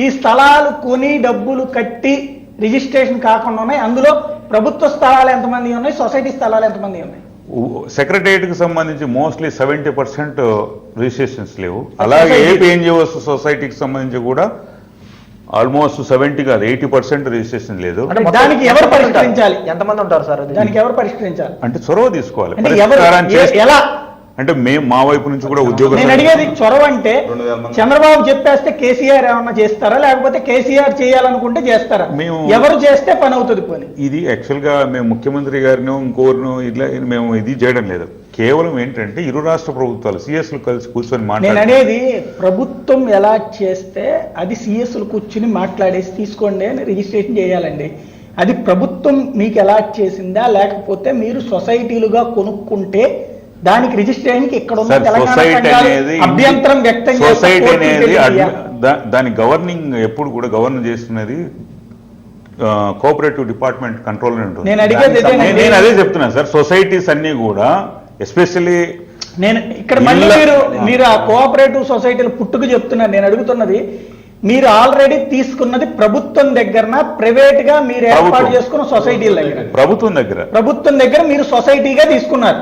ఈ స్థలాలు కొని డబ్బులు కట్టి రిజిస్ట్రేషన్ కాకుండా ఉన్నాయి? అందులో ప్రభుత్వ స్థలాలు ఎంతమంది ఉన్నాయి, సొసైటీ స్థలాలు ఎంతమంది ఉన్నాయి? సెక్రటరియట్ కి సంబంధించి మోస్ట్లీ 70% రిజిస్ట్రేషన్స్ లేవు. అలాగే ఏపీ ఎన్జిఓస్ సొసైటీకి సంబంధించి కూడా ఆల్మోస్ట్ 70 కాదు 80% రిజిస్ట్రేషన్ లేదు. దానికి ఎవరు పరిష్కరించాలి? ఎంతమంది ఉంటారు సార్? దానికి ఎవరు పరిష్కరించాలి? అంటే చొరవ తీసుకోవాలి. అంటే ఎవరు ఎలా? అంటే మేము మా వైపు నుంచి కూడా ఉద్యోగులు. నేను అడిగేది చొరవ అంటే చంద్రబాబు చెప్పేస్తే కేసీఆర్ ఏమన్నా చేస్తారా, లేకపోతే కేసీఆర్ చేయాలనుకుంటే చేస్తారా? ఎవరు చేస్తే పని అవుతుంది పని? ఇది యాక్చువల్ గా మేము ముఖ్యమంత్రి గారిని ఇంకోరును ఇట్లా మేము ఇది చేయడం లేదు. కేవలం ఏంటంటే ఇరు రాష్ట్ర ప్రభుత్వాలు సిఎస్లు కలిసి కూర్చొని నేను అనేది ప్రభుత్వం ఎలా చేస్తే అది సిఎస్లు కూర్చుని మాట్లాడేసి తీసుకోండి అని రిజిస్ట్రేషన్ చేయాలండి. అది ప్రభుత్వం మీకు ఎలా చేసిందా, లేకపోతే మీరు సొసైటీలుగా కొనుక్కుంటే దానికి రిజిస్ట్రేషన్కి ఇక్కడ ఉన్న అభ్యంతరం వ్యక్తం సొసైటీ అనేది దాని గవర్నింగ్ ఎప్పుడు కూడా గవర్న్ చేస్తున్నది కోఆపరేటివ్ డిపార్ట్మెంట్ కంట్రోల్ ఉంటుంది. నేను అదే చెప్తున్నాను సార్. సొసైటీస్ అన్ని కూడా ఎస్పెషల్లీ నేను ఇక్కడ మళ్ళీ మీరు ఆ కోఆపరేటివ్ సొసైటీలు పుట్టుకు చెప్తున్నారు. నేను అడుగుతున్నది మీరు ఆల్రెడీ తీసుకున్నది ప్రభుత్వం దగ్గర, ప్రైవేట్ గా మీరు ఏర్పాటు చేసుకున్న సొసైటీల దగ్గర, ప్రభుత్వం దగ్గర మీరు సొసైటీగా తీసుకున్నారు.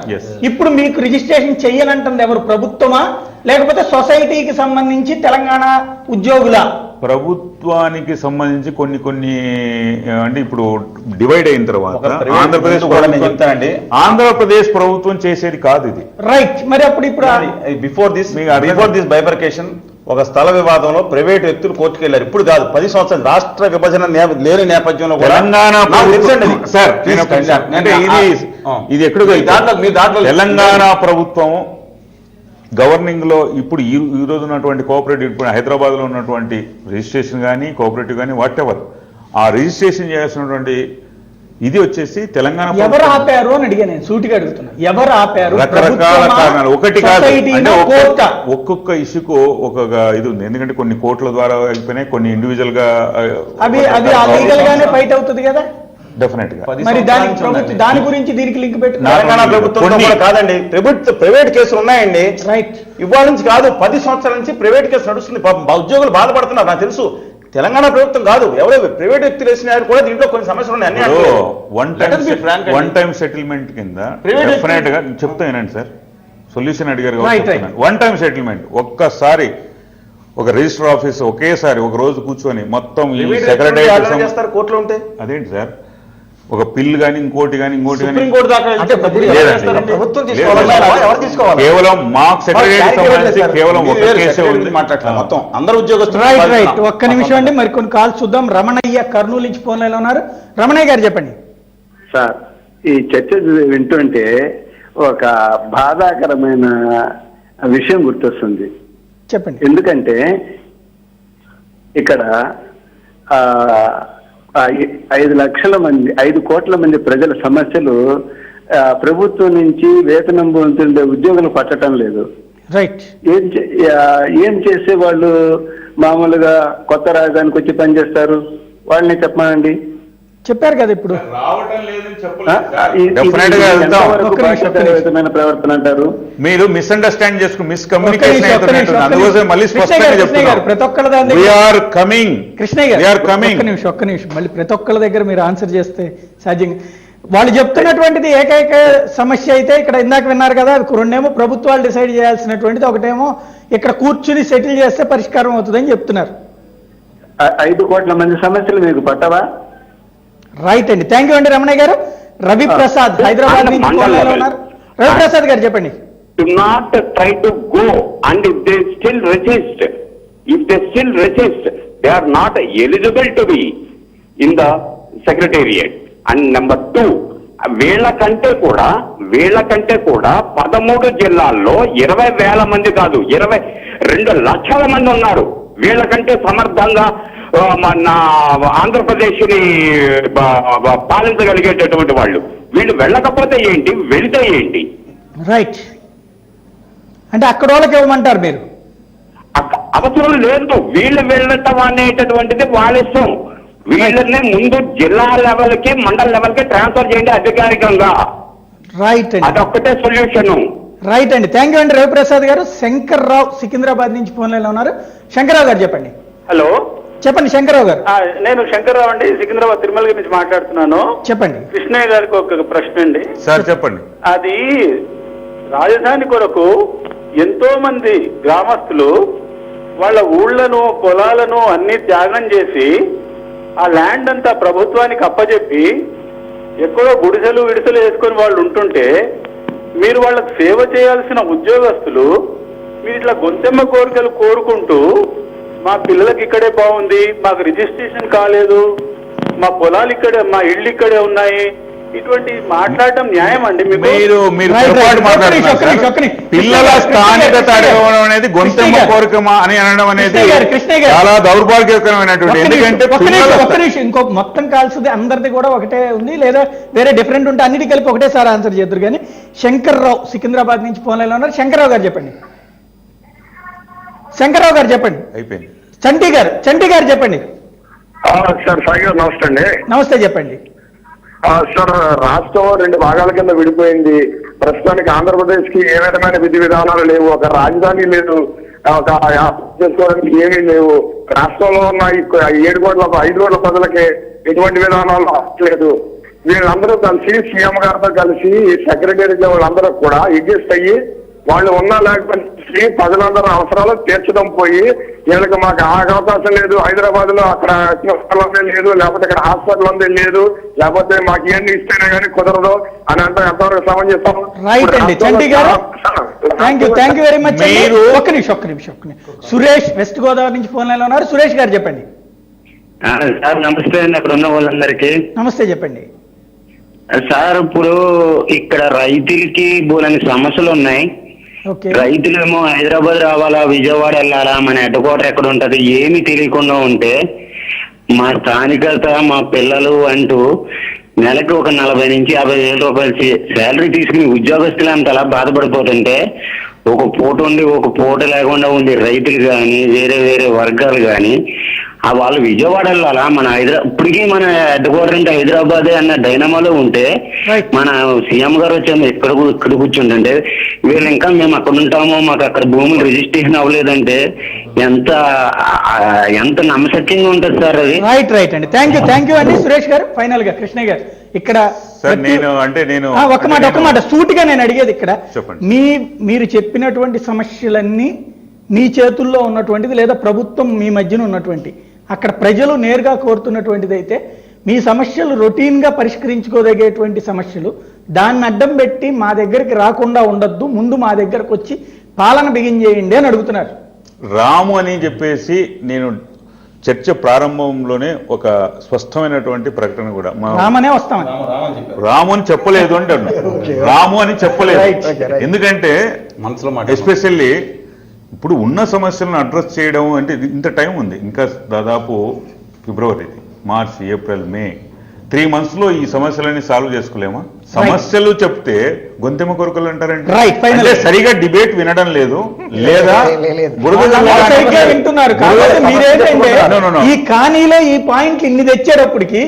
ఇప్పుడు మీకు రిజిస్ట్రేషన్ చెయ్యనంటుంది ఎవరు? ప్రభుత్వమా లేకపోతే సొసైటీకి సంబంధించి తెలంగాణ ఉద్యోగుల? ప్రభుత్వానికి సంబంధించి కొన్ని అంటే ఇప్పుడు డివైడ్ అయిన తర్వాత ఆంధ్రప్రదేశ్ ప్రభుత్వం చేసేది కాదు ఇది. రైట్. మరి అప్పుడు బిఫోర్ దిస్ బైఫర్కేషన్ ఒక స్థల వివాదంలో ప్రైవేట్ వ్యక్తులు కోర్టుకు వెళ్లారు. ఇప్పుడు కాదు, 10 సంవత్సరాలు రాష్ట్ర విభజన లేని నేపథ్యంలో తెలంగాణ ప్రభుత్వం గవర్నింగ్ లో ఇప్పుడు ఈ రోజు ఉన్నటువంటి కోఆపరేటివ్ హైదరాబాద్ లో ఉన్నటువంటి రిజిస్ట్రేషన్ కానీ కోఆపరేటివ్ కానీ వాట్ ఎవర్ ఆ రిజిస్ట్రేషన్ చేయాల్సినటువంటి ఇది వచ్చేసి తెలంగాణ ఎవరు ఆపారు అని అడిగా. నేను సూటిగా అడుగుతున్నా, ఎవరు ఆపారు? రకరకాల కారణాలు. ఒకటి కాదు, ఒక్కొక్క ఇష్యూకు ఒక్కొక్క ఇది ఉంది. ఎందుకంటే కొన్ని కోర్టుల ద్వారా అయిపోయినాయి, కొన్ని ఇండివిజువల్ గా లీగల్ గానే ఫైట్ అవుతుంది కదా డెఫినెట్ గా. మరి దాని గురించి దీనికి లింక్ పెట్టి తెలంగాణ ప్రభుత్వం కాదండి, ప్రైవేట్ కేసులు ఉన్నాయండి. రైట్. ఇవాళ నుంచి కాదు, 10 సంవత్సరాల నుంచి ప్రైవేట్ కేసు నడుస్తుంది. ఉద్యోగులు బాధపడుతున్నారు, నాకు తెలుసు. తెలంగాణ ప్రభుత్వం కాదు, ఎవరో ప్రైవేట్ వ్యక్తులు వేసిన కూడా దీంట్లో కొన్ని సమస్యలు ఉన్నాయి. వన్ టైం సెటిల్మెంట్ కింద డెఫినెట్ గా చెప్తానండి సార్. సొల్యూషన్ అడిగారు. వన్ టైం సెటిల్మెంట్ ఒక్కసారి ఒక రిజిస్టర్ ఆఫీస్ ఒకేసారి ఒక రోజు కూర్చొని మొత్తం ఈ సెక్రటరీ కోర్టులో ఉంటే అదేంటి సార్, ఒక పిల్ కానీ ఇంకోటి కానీ కేవలం మాకు సెక్రటరీ కేవలం ఒక కేసే ఉంది. మొత్తం అందరూ ఉద్యోగస్తులు. రైట్. ఒక్క నిమిషం అండి, మరి కొన్ని కాల్స్ చూద్దాం. రమణయ్య కర్నూలు నుంచి ఫోన్ లైన్లో ఉన్నారు. రమణయ్య గారు చెప్పండి సార్. ఈ చర్చ వింటుంటే ఒక బాధాకరమైన విషయం గుర్తొస్తుంది. చెప్పండి. ఎందుకంటే ఇక్కడ 5 కోట్ల మంది ప్రజల సమస్యలు ప్రభుత్వం నుంచి వేతనం పొందుతుండే ఉద్యోగులు పట్టడం లేదు. రైట్. ఏం చేసే వాళ్ళు మామూలుగా కొత్త రాజధానికి వచ్చి పనిచేస్తారు, వాళ్ళని చెప్పమానండి. చెప్పారు కదా ఇప్పుడు ప్రవర్తన అంటారు. మీరు మిస్అండర్స్టాండ్ చేసుకుని మిస్కమ్యూనికేషన్ అందుకోసం మళ్ళీ ప్రతి ఒక్కళ్ళ ఒక్క నిమిషం మళ్ళీ ప్రతి ఒక్కళ్ళ దగ్గర మీరు ఆన్సర్ చేస్తే సాధ్యంగా వాళ్ళు చెప్తున్నటువంటిది ఏకైక సమస్య అయితే ఇక్కడ ఇందాక విన్నారు కదా, రెండేమో ప్రభుత్వాలు డిసైడ్ చేయాల్సినటువంటిది, ఒకటేమో ఇక్కడ కూర్చుని సెటిల్ చేస్తే పరిష్కారం అవుతుందని చెప్తున్నారు. 5 కోట్ల మంది సమస్యలు మీకు పట్టవా? రైట్ అండి, థ్యాంక్ యూ అండి రమణయ్య గారు. రవి ప్రసాద్ హైదరాబాద్ నుంచి ఉన్నారు. రవి ప్రసాద్ గారు చెప్పండి. Do not try to go, and if they still resist, they are not eligible to be in the secretariat. And number 2, వీళ్ళకంటే కూడా 13 జిల్లాల్లో 20,000 మంది కాదు 22 లక్షల మంది ఉన్నారు. వీళ్ళకంటే సమర్థంగా మన ఆంధ్రప్రదేశ్ ని పాలించగలిగేటటువంటి వాళ్ళు. వీళ్ళు వెళ్ళకపోతే ఏంటి, వెళితే ఏంటి? రైట్. అంటే అక్కడ వాళ్ళకి ఇవ్వమంటారు మీరు? అవసరం లేదు, వీళ్ళు వెళ్ళటం అనేటటువంటిది వాళ్ళ ఇష్టం. వీళ్ళని ముందు జిల్లా లెవెల్ కి మండల లెవెల్ కి ట్రాన్స్ఫర్ చేయండి అధికారికంగా. రైట్ అండి, అదొక్కటే సొల్యూషన్. రైట్ అండి, థ్యాంక్ యూ అండి రవిప్రసాద్ గారు. శంకర్రావు సికింద్రాబాద్ నుంచి ఫోన్ లైన్లో ఉన్నారు. శంకర్రావు గారు చెప్పండి. హలో, చెప్పండి శంకర్రావు గారు. నేను శంకర్రావు అండి, సికింద్రాబాద్ తిరుమల నుంచి మాట్లాడుతున్నాను. చెప్పండి. కృష్ణయ్య గారికి ఒక ప్రశ్న అండి. సార్ చెప్పండి. అది రాజధాని కొరకు ఎంతో మంది గ్రామస్తులు వాళ్ళ ఊళ్ళను పొలాలను అన్ని త్యాగం చేసి ఆ ల్యాండ్ అంతా ప్రభుత్వానికి అప్పచెప్పి ఎక్కడో గుడిసెలు విడిసెలు వేసుకొని వాళ్ళు ఉంటుంటే మీరు వాళ్ళకు సేవ చేయాల్సిన ఉద్యోగస్తులు మీరు ఇట్లా గొంతెమ్మ కోరికలు కోరుకుంటూ మా పిల్లలకి ఇక్కడే బాగుంది, మాకు రిజిస్ట్రేషన్ కాలేదు, మా పొలాలు ఇక్కడే, మా ఇళ్ళు ఇక్కడే ఉన్నాయి, ఇటువంటి మాట్లాడటం న్యాయం అండి? మీరు పొరపాటు మాట్లాడుతున్నారు. పిల్లల స్థానికత అడగడం అనేది గొంతెమ్మ కోరికమా అని అనడం అనేది చాలా దౌర్భాగ్యకరమైనటువంటి. ఎందుకంటే ఒక్క నిమిషం, ఇంకో మొత్తం కాల్సింది అందరిది కూడా ఒకటే ఉంది, లేదా వేరే డిఫరెంట్ ఉంటే అన్నిటి కలిపి ఒకటేసారి ఆన్సర్ చేద్దరు. కానీ శంకర్రావు సికింద్రాబాద్ నుంచి ఫోన్ లైన్లో ఉన్నారు. శంకర్రావు గారు చెప్పండి. శంకర్రావు గారు చెప్పండి. అయిపోయింది. చంటి గారు చెప్పండి. సార్ సాయి గారు నమస్తే అండి. నమస్తే, చెప్పండి. సార్, రాష్ట్రం 2 భాగాల కింద విడిపోయింది. ప్రస్తుతానికి ఆంధ్రప్రదేశ్ కి ఏ విధమైన విధి విధానాలు లేవు, ఒక రాజధాని లేదు, ఒక చేసుకోవడానికి ఏమీ లేవు. రాష్ట్రంలో ఉన్న 5 కోట్ల ప్రజలకి ఎటువంటి విధానాలు లేదు. వీళ్ళందరూ కలిసి సీఎం గారితో కలిసి సెక్రటరీ వాళ్ళందరూ కూడా ఎగ్జిస్ట్ అయ్యి వాళ్ళు ఉన్నా లేకపోతే ప్రజలందరూ అవసరాలు తీర్చడం పోయి వీళ్ళకి మాకు అవకాశం లేదు, హైదరాబాద్ లో అక్కడ లేదు, లేకపోతే ఇక్కడ హాస్పిటల్ ఉంది లేదు, లేకపోతే మాకు ఇవన్నీ ఇస్తేనే కానీ కుదరదు అని అంటే ఎంతవరకు సమంజసం? రైట్ అండి చంటి గారు, థ్యాంక్ యూ వెరీ మచ్. ఒక్క నిమిషం. సురేష్ వెస్ట్ గోదావరి నుంచి ఫోన్ లైన్లో ఉన్నారు. సురేష్ గారు చెప్పండి. సార్ నమస్తే అండి, అక్కడ ఉన్న వాళ్ళందరికీ నమస్తే, చెప్పండి. సార్, ఇప్పుడు ఇక్కడ రైతులకి బోలని సమస్యలు ఉన్నాయి. రైతులేమో హైదరాబాద్ రావాలా, విజయవాడ వెళ్ళాలా, మన హెడ్ క్వార్టర్ ఎక్కడ ఉంటది ఏమి తెలియకుండా ఉంటే మా స్థానికత, మా పిల్లలు అంటూ నెలకు ఒక 40 నుంచి 50 వేల రూపాయలు శాలరీ తీసుకుని ఉద్యోగస్తులు అంతలా బాధపడిపోతుంటే ఒక పూట ఉండి ఒక పూట లేకుండా ఉండి రైతులు కానీ వేరే వర్గాలు కానీ వాళ్ళు విజయవాడ వెళ్ళాలా, మన ఇప్పటికీ మన హెడ్ క్వార్టర్ అంటే హైదరాబాద్ అన్న డైనమాలో ఉంటే మన సీఎం గారు వచ్చాము ఇక్కడ కూర్చుంటుంటే వీళ్ళు ఇంకా మేము అక్కడ ఉంటామో, మాకు అక్కడ భూములు రిజిస్ట్రేషన్ అవ్వలేదంటే ఎంత నమ్మశక్యంగా ఉంటుంది సార్ అది. రైట్ అండి, థ్యాంక్ యూ అండి. సురేష్ గారు, ఫైనల్ గా కృష్ణ గారు ఇక్కడ ఒక మాట సూటిగా నేను అడిగేది ఇక్కడ, మీరు చెప్పినటువంటి సమస్యలన్నీ మీ చేతుల్లో ఉన్నటువంటిది లేదా ప్రభుత్వం మీ మధ్యన ఉన్నటువంటి, అక్కడ ప్రజలు నేరుగా కోరుతున్నటువంటిది అయితే మీ సమస్యలు రొటీన్ గా పరిష్కరించుకోదగేటువంటి సమస్యలు, దాన్ని అడ్డం పెట్టి మా దగ్గరికి రాకుండా ఉండొద్దు, ముందు మా దగ్గరకు వచ్చి పాలన బిగించేయండి అని అడుగుతున్నారు. రాము అని చెప్పేసి నేను చర్చ ప్రారంభంలోనే ఒక స్పష్టమైనటువంటి ప్రకటన కూడా రామనే వస్తామని, రాము అని చెప్పలేదు అంటే రాము అని చెప్పలేదు. ఎందుకంటే ఎస్పెషల్లీ ఇప్పుడు ఉన్న సమస్యలను అడ్రస్ చేయడం అంటే ఇంత టైం ఉంది, ఇంకా దాదాపు ఫిబ్రవరి, మార్చ్, ఏప్రిల్, మే 3 months లో ఈ సమస్యలన్నీ సాల్వ్ చేసుకోలేమా? సమస్యలు చెప్తే గొంతెమ్మ కొరకలు అంటారంటే సరిగా డిబేట్ వినడం లేదు, లేదా వింటున్నారు. ఈ కానీలో ఈ పాయింట్లు ఇన్ని తెచ్చేటప్పటికి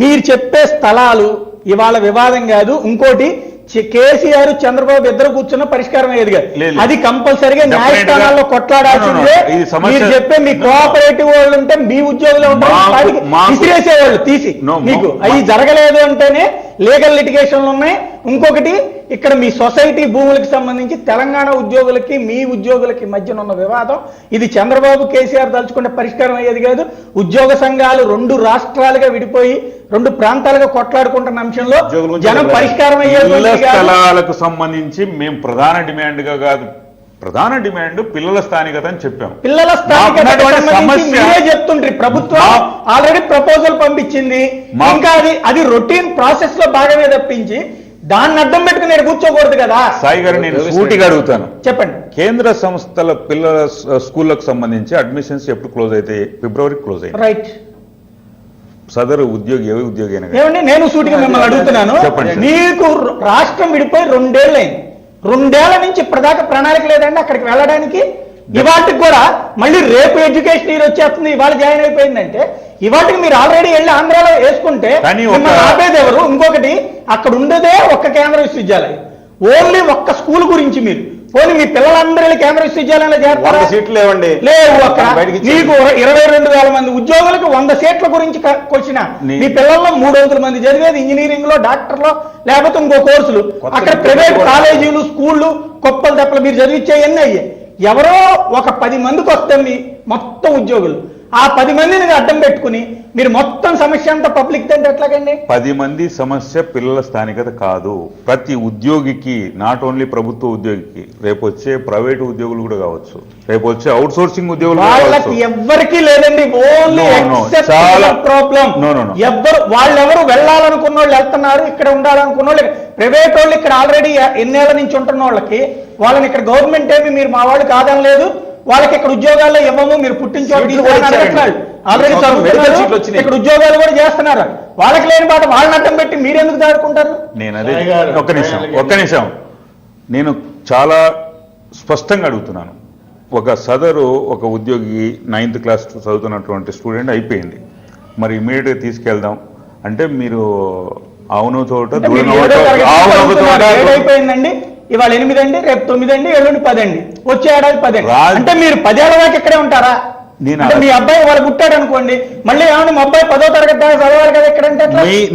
మీరు చెప్పే స్థలాలు ఇవాళ వివాదం కాదు. ఇంకోటి, కేసీఆర్ చంద్రబాబు ఇద్దరు కూర్చున్న పరిష్కారం అయ్యేది కాదు, అది కంపల్సరిగా న్యాయస్థానాల్లో కొట్లాడాల్సిందే. మీరు చెప్పే మీ కోఆపరేటివ్ వాళ్ళు ఉంటే మీ ఉద్యోగులు ఉంటారు, విసిరేసేవాళ్ళు తీసి మీకు అవి జరగలేదు అంటేనే లీగల్ లిటిగేషన్లు ఉన్నాయి. ఇంకొకటి, ఇక్కడ మీ సొసైటీ భూములకు సంబంధించి తెలంగాణ ఉద్యోగులకి మీ ఉద్యోగులకి మధ్యన ఉన్న వివాదం, ఇది చంద్రబాబు కేసీఆర్ తలుచుకుంటే పరిష్కారం అయ్యేది కాదు. ఉద్యోగ సంఘాలు 2 రాష్ట్రాలుగా విడిపోయి 2 ప్రాంతాలుగా కొట్లాడుకుంటున్న అంశంలో జనం పరిష్కారం అయ్యేది. స్థలాలకు సంబంధించి మేము ప్రధాన డిమాండ్ పిల్లల స్థానికత అని చెప్పాము. పిల్లల స్థానికత చెప్తుండ్రి, ప్రభుత్వం ఆల్రెడీ ప్రపోజల్ పంపించింది, ఇంకా అది రొటీన్ ప్రాసెస్ లో భాగమే తప్పించి దాన్ని అడ్డం పెట్టుకుని నేను కూర్చోకూడదు కదా. సాయి గారు, నేను సూటిగా అడుగుతాను, చెప్పండి. కేంద్ర సంస్థల పిల్లల స్కూళ్లకు సంబంధించి అడ్మిషన్స్ ఎప్పుడు క్లోజ్ అయితే? ఫిబ్రవరి క్లోజ్ అయింది. రైట్. సదరు ఉద్యోగి ఏ ఉద్యోగి అయినా ఏమండి, నేను సూటిగా మిమ్మల్ని అడుగుతున్నాను, మీకు రాష్ట్రం విడిపోయి 2 ఏళ్ళు అయింది, 2 ఏళ్ల నుంచి ఇప్పటిదాకా ప్రణాళిక లేదండి అక్కడికి వెళ్ళడానికి. ఇవాటికి కూడా మళ్ళీ రేపు ఎడ్యుకేషన్ ఇయర్ వచ్చేస్తుంది, ఇవాళ జాయిన్ అయిపోయిందంటే ఇవాటికి మీరు ఆల్రెడీ వెళ్ళి ఆంధ్రాలో వేసుకుంటే ఆపేది ఎవరు? ఇంకొకటి, అక్కడ ఉండేదే ఒక్క కేంద్ర విశ్వవిద్యాలయం, ఓన్లీ ఒక్క స్కూల్ గురించి మీరు పోనీ మీ పిల్లలందరూ కేంద్ర విశ్వవిద్యాలయంలో చేస్తారా? 100 సీట్లు లేవండి. లేవు. అక్కడ బయటికి ఇచ్చేయండి. మీకు 22,000 మంది ఉద్యోగులకు 100 సీట్ల గురించి క్వశ్చన్. మీ పిల్లల్లో 300 మంది చదివేది ఇంజనీరింగ్ లో, డాక్టర్ లో, లేకపోతే ఇంకో కోర్సులు. అక్కడ ప్రైవేట్ కాలేజీలు, స్కూళ్ళు, కొప్పలు తెప్పలు మీరు చదివించేవన్నీ అయ్యాయి. ఎవరో ఒక 10 మందికి వస్తే మీ మొత్తం ఉద్యోగులు, ఆ 10 మందిని అడ్డం పెట్టుకుని మీరు మొత్తం సమస్య అంతా పబ్లిక్ అంటే ఎట్లాగండి? 10 మంది సమస్య పిల్లల స్థానికత కాదు. ప్రతి ఉద్యోగికి, నాట్ ఓన్లీ ప్రభుత్వ ఉద్యోగికి, రేపు వచ్చే ప్రైవేటు ఉద్యోగులు కూడా కావచ్చు, రేపు వచ్చే అవుట్ సోర్సింగ్ ఉద్యోగులు వాళ్ళకి ఎవ్వరికీ లేదండి. ఓన్లీ ప్రాబ్లం ఎవ్వరు, వాళ్ళెవరు వెళ్ళాలనుకున్న వాళ్ళు వెళ్తున్నారు, ఇక్కడ ఉండాలనుకున్న వాళ్ళు. ప్రైవేట్ వాళ్ళు ఇక్కడ ఆల్రెడీ ఎన్నేళ్ల నుంచి ఉంటున్న వాళ్ళకి, వాళ్ళని ఇక్కడ గవర్నమెంట్ ఏమి మీరు మా వాళ్ళు కాదని లేదు, వాళ్ళకి ఇక్కడ ఉద్యోగాల్లో ఇవ్వము, మీరు పుట్టించోళ్ళు ఆల్రెడీ ఇక్కడ ఉద్యోగాలు కూడా చేస్తున్నారు. వాళ్ళకి లేని బాట వాళ్ళని అడ్డం పెట్టి మీరెందుకు దాడుకుంటారు? నేను అదే ఒక్క నిమిషం నేను చాలా స్పష్టంగా అడుగుతున్నాను. ఒక ఉద్యోగి 9th క్లాస్ చదువుతున్నటువంటి స్టూడెంట్ అయిపోయింది, మరి ఇమీడియట్గా తీసుకెళ్దాం అంటే మీరు అవును చోట అయిపోయిందండి. ఇవాళ 8 అండి, రేపు 9 అండి, ఎల్లుండి 10 అండి, వచ్చే ఏడాది 10 అండి. అంటే మీరు 10 ఏళ్ల దాకా ఇక్కడే ఉంటారా? మీ అబ్బాయి వాళ్ళు పుట్టాడు అనుకోండి, మళ్ళీ ఏమన్నా మా అబ్బాయి 10వ తరగతి దాకా చదవాలి కదా ఎక్కడంటే.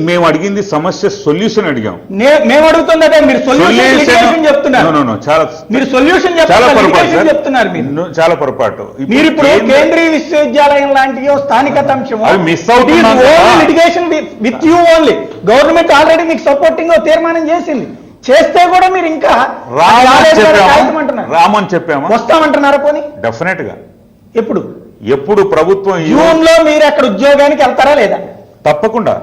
మేము అడిగింది సమస్య సొల్యూషన్ అడిగాం. మేము అడుగుతుంది అదే, మీరు సొల్యూషన్ చెప్తున్నారు. మీరు సొల్యూషన్ చెప్తున్నారు. చాలా పొరపాటు. మీరు ఇప్పుడు కేంద్రీయ విశ్వవిద్యాలయం లాంటి స్థానికత అంశం మిస్ అవుతుంది. Litigation with you only. Government already మీకు సపోర్టింగ్ తీర్మానం చేసింది. చేస్తే కూడా మీరు ఇంకా రామని చెప్పాము, వస్తామంటున్నారా? పోనీ డెఫినెట్ గా. ఎప్పుడు ప్రభుత్వం జూన్ లో మీరు అక్కడ ఉద్యోగానికి వెళ్తారా లేదా? తప్పకుండా.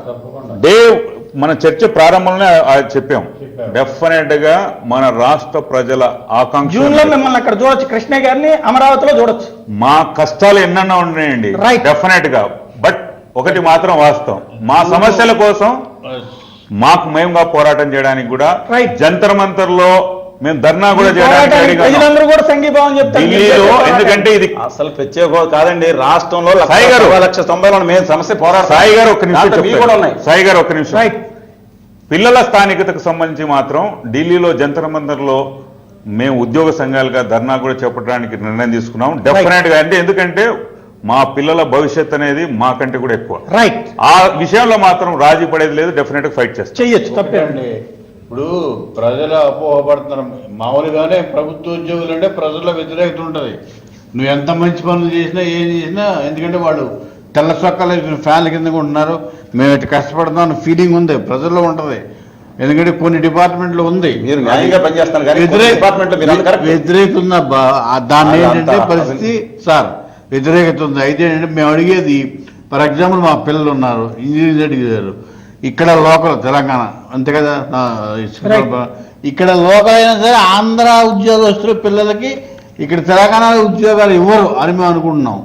మన చర్చ ప్రారంభంలో చెప్పాం, డెఫినెట్ గా మన రాష్ట్ర ప్రజల ఆకాంక్ష. జూన్ లో మిమ్మల్ని అక్కడ చూడొచ్చు, కృష్ణ గారిని అమరావతిలో చూడొచ్చు. మా కష్టాలు ఎన్నన్నా ఉన్నాయండి డెఫినెట్ గా. బట్ ఒకటి మాత్రం వాస్తవం, మా సమస్యల కోసం మేముగా పోరాటం చేయడానికి కూడా జంతర్ మంతర్ లో మేము ధర్నా కూడా చేయడానికి, ఢిల్లీలో. ఎందుకంటే ఇది అసలు ప్రత్యేక కాదండి, రాష్ట్రంలో 1,90,000 మేము సమస్య పోరాటం. సాయి గారు ఒక్క నిమిషం. పిల్లల స్థానికతకు సంబంధించి మాత్రం ఢిల్లీలో జంతర్ మంతర్ లో మేము ఉద్యోగ సంఘాలుగా ధర్నా కూడా చేపట్టడానికి నిర్ణయం తీసుకున్నాం డెఫినెట్ గా. అంటే ఎందుకంటే మా పిల్లల భవిష్యత్ అనేది మాకంటే కూడా ఎక్కువ. ఆ విషయంలో మాత్రం రాజీ పడేది లేదు, డెఫినెట్ గా ఫైట్ చేయొచ్చు. తప్పేండి. ఇప్పుడు ప్రజలు అపోహపడుతున్నారు. మామూలుగానే ప్రభుత్వ ఉద్యోగులు అంటే ప్రజల వ్యతిరేకత ఉంటుంది. నువ్వు ఎంత మంచి పనులు చేసినా ఏం చేసినా, ఎందుకంటే వాళ్ళు తెల్ల చొక్కాలు ఫ్యాన్ల కింద ఉంటున్నారు, మేము ఇటు కష్టపడుతున్నాం ఫీలింగ్ ఉంది, ప్రజల్లో ఉంటుంది. ఎందుకంటే కొన్ని డిపార్ట్మెంట్లు ఉంది, మీరు న్యాయంగా పనిచేస్తారు, వ్యతిరేకత ఉందబ్బా. దాన్ని ఏంటంటే పరిస్థితి సార్ వ్యతిరేకత ఉంది. అయితే ఏంటంటే మేము అడిగేది, ఫర్ ఎగ్జాంపుల్ మా పిల్లలు ఉన్నారు, ఇంజనీరింగ్ అడిగారు, ఇక్కడ లోకల్ తెలంగాణ అంతే కదా, ఇక్కడ లోకల్ అయినా సరే ఆంధ్ర ఉద్యోగస్తుల పిల్లలకి ఇక్కడ తెలంగాణ ఉద్యోగాలు ఇవ్వరు అని మేము అనుకుంటున్నాం.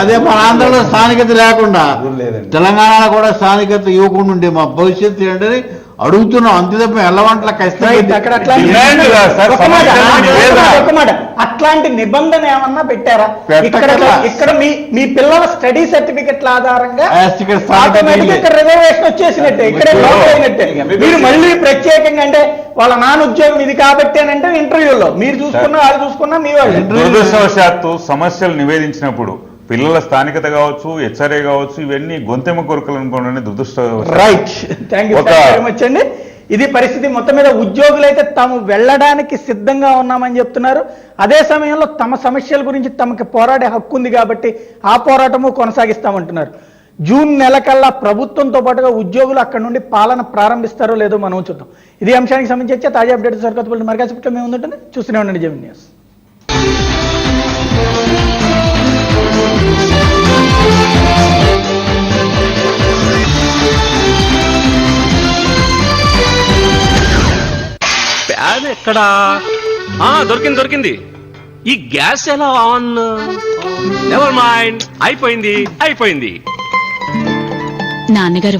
అదే మన ఆంధ్రలో స్థానికత లేకుండా తెలంగాణలో కూడా స్థానికత ఇవ్వకుండా ఉంటే మా భవిష్యత్తు ఏంటని అడుగుతున్నాం. అంతే తప్ప ఎల్లవంటల అట్లాంటి నిబంధన ఏమన్నా పెట్టారా? ఇక్కడ మీ పిల్లల స్టడీ సర్టిఫికెట్ల ఆధారంగా ఇక్కడ రిజర్వేషన్ వచ్చేసినట్టే, ఇక్కడే అయినట్టే. మీరు మళ్ళీ ప్రత్యేకంగా అంటే వాళ్ళ నాన్న ఉద్యోగం ఇది కాబట్టి అని అంటే ఇంటర్వ్యూలో మీరు చూసుకున్నా వాళ్ళు చూసుకున్నా మీ వాళ్ళు. దురదృష్టవశాత్తు సమస్యలు నివేదించినప్పుడు పిల్లల స్థానికత కావచ్చు, హెచ్ఆర్ఏ కావచ్చు, ఇవన్నీ గొంతెమ్మ కోరికలు అనుకోండి దురదృష్టం. Right, thank you very much అండి. ఇది పరిస్థితి. మొత్తం మీద ఉద్యోగులైతే తాము వెళ్ళడానికి సిద్ధంగా ఉన్నామని చెప్తున్నారు. అదే సమయంలో తమ సమస్యల గురించి తమకు పోరాడే హక్కు ఉంది కాబట్టి ఆ పోరాటము కొనసాగిస్తామంటున్నారు. జూన్ నెలకల్లా ప్రభుత్వంతో పాటుగా ఉద్యోగులు అక్కడ నుండి పాలన ప్రారంభిస్తారో లేదో మనం చూద్దాం. ఇది అంశానికి సంబంధించి తాజా అప్డేట్ సరికొత్త మరికాసేపట్లో మేము ఉంటుంటే చూస్తూనే ఉండండి జెమిని న్యూస్. ప్యాన్ ఎక్కడా? దొరికింది. ఈ గ్యాస్ ఎలా ఆన్? నెవర్ మైండ్, అయిపోయింది. నాన్నగారు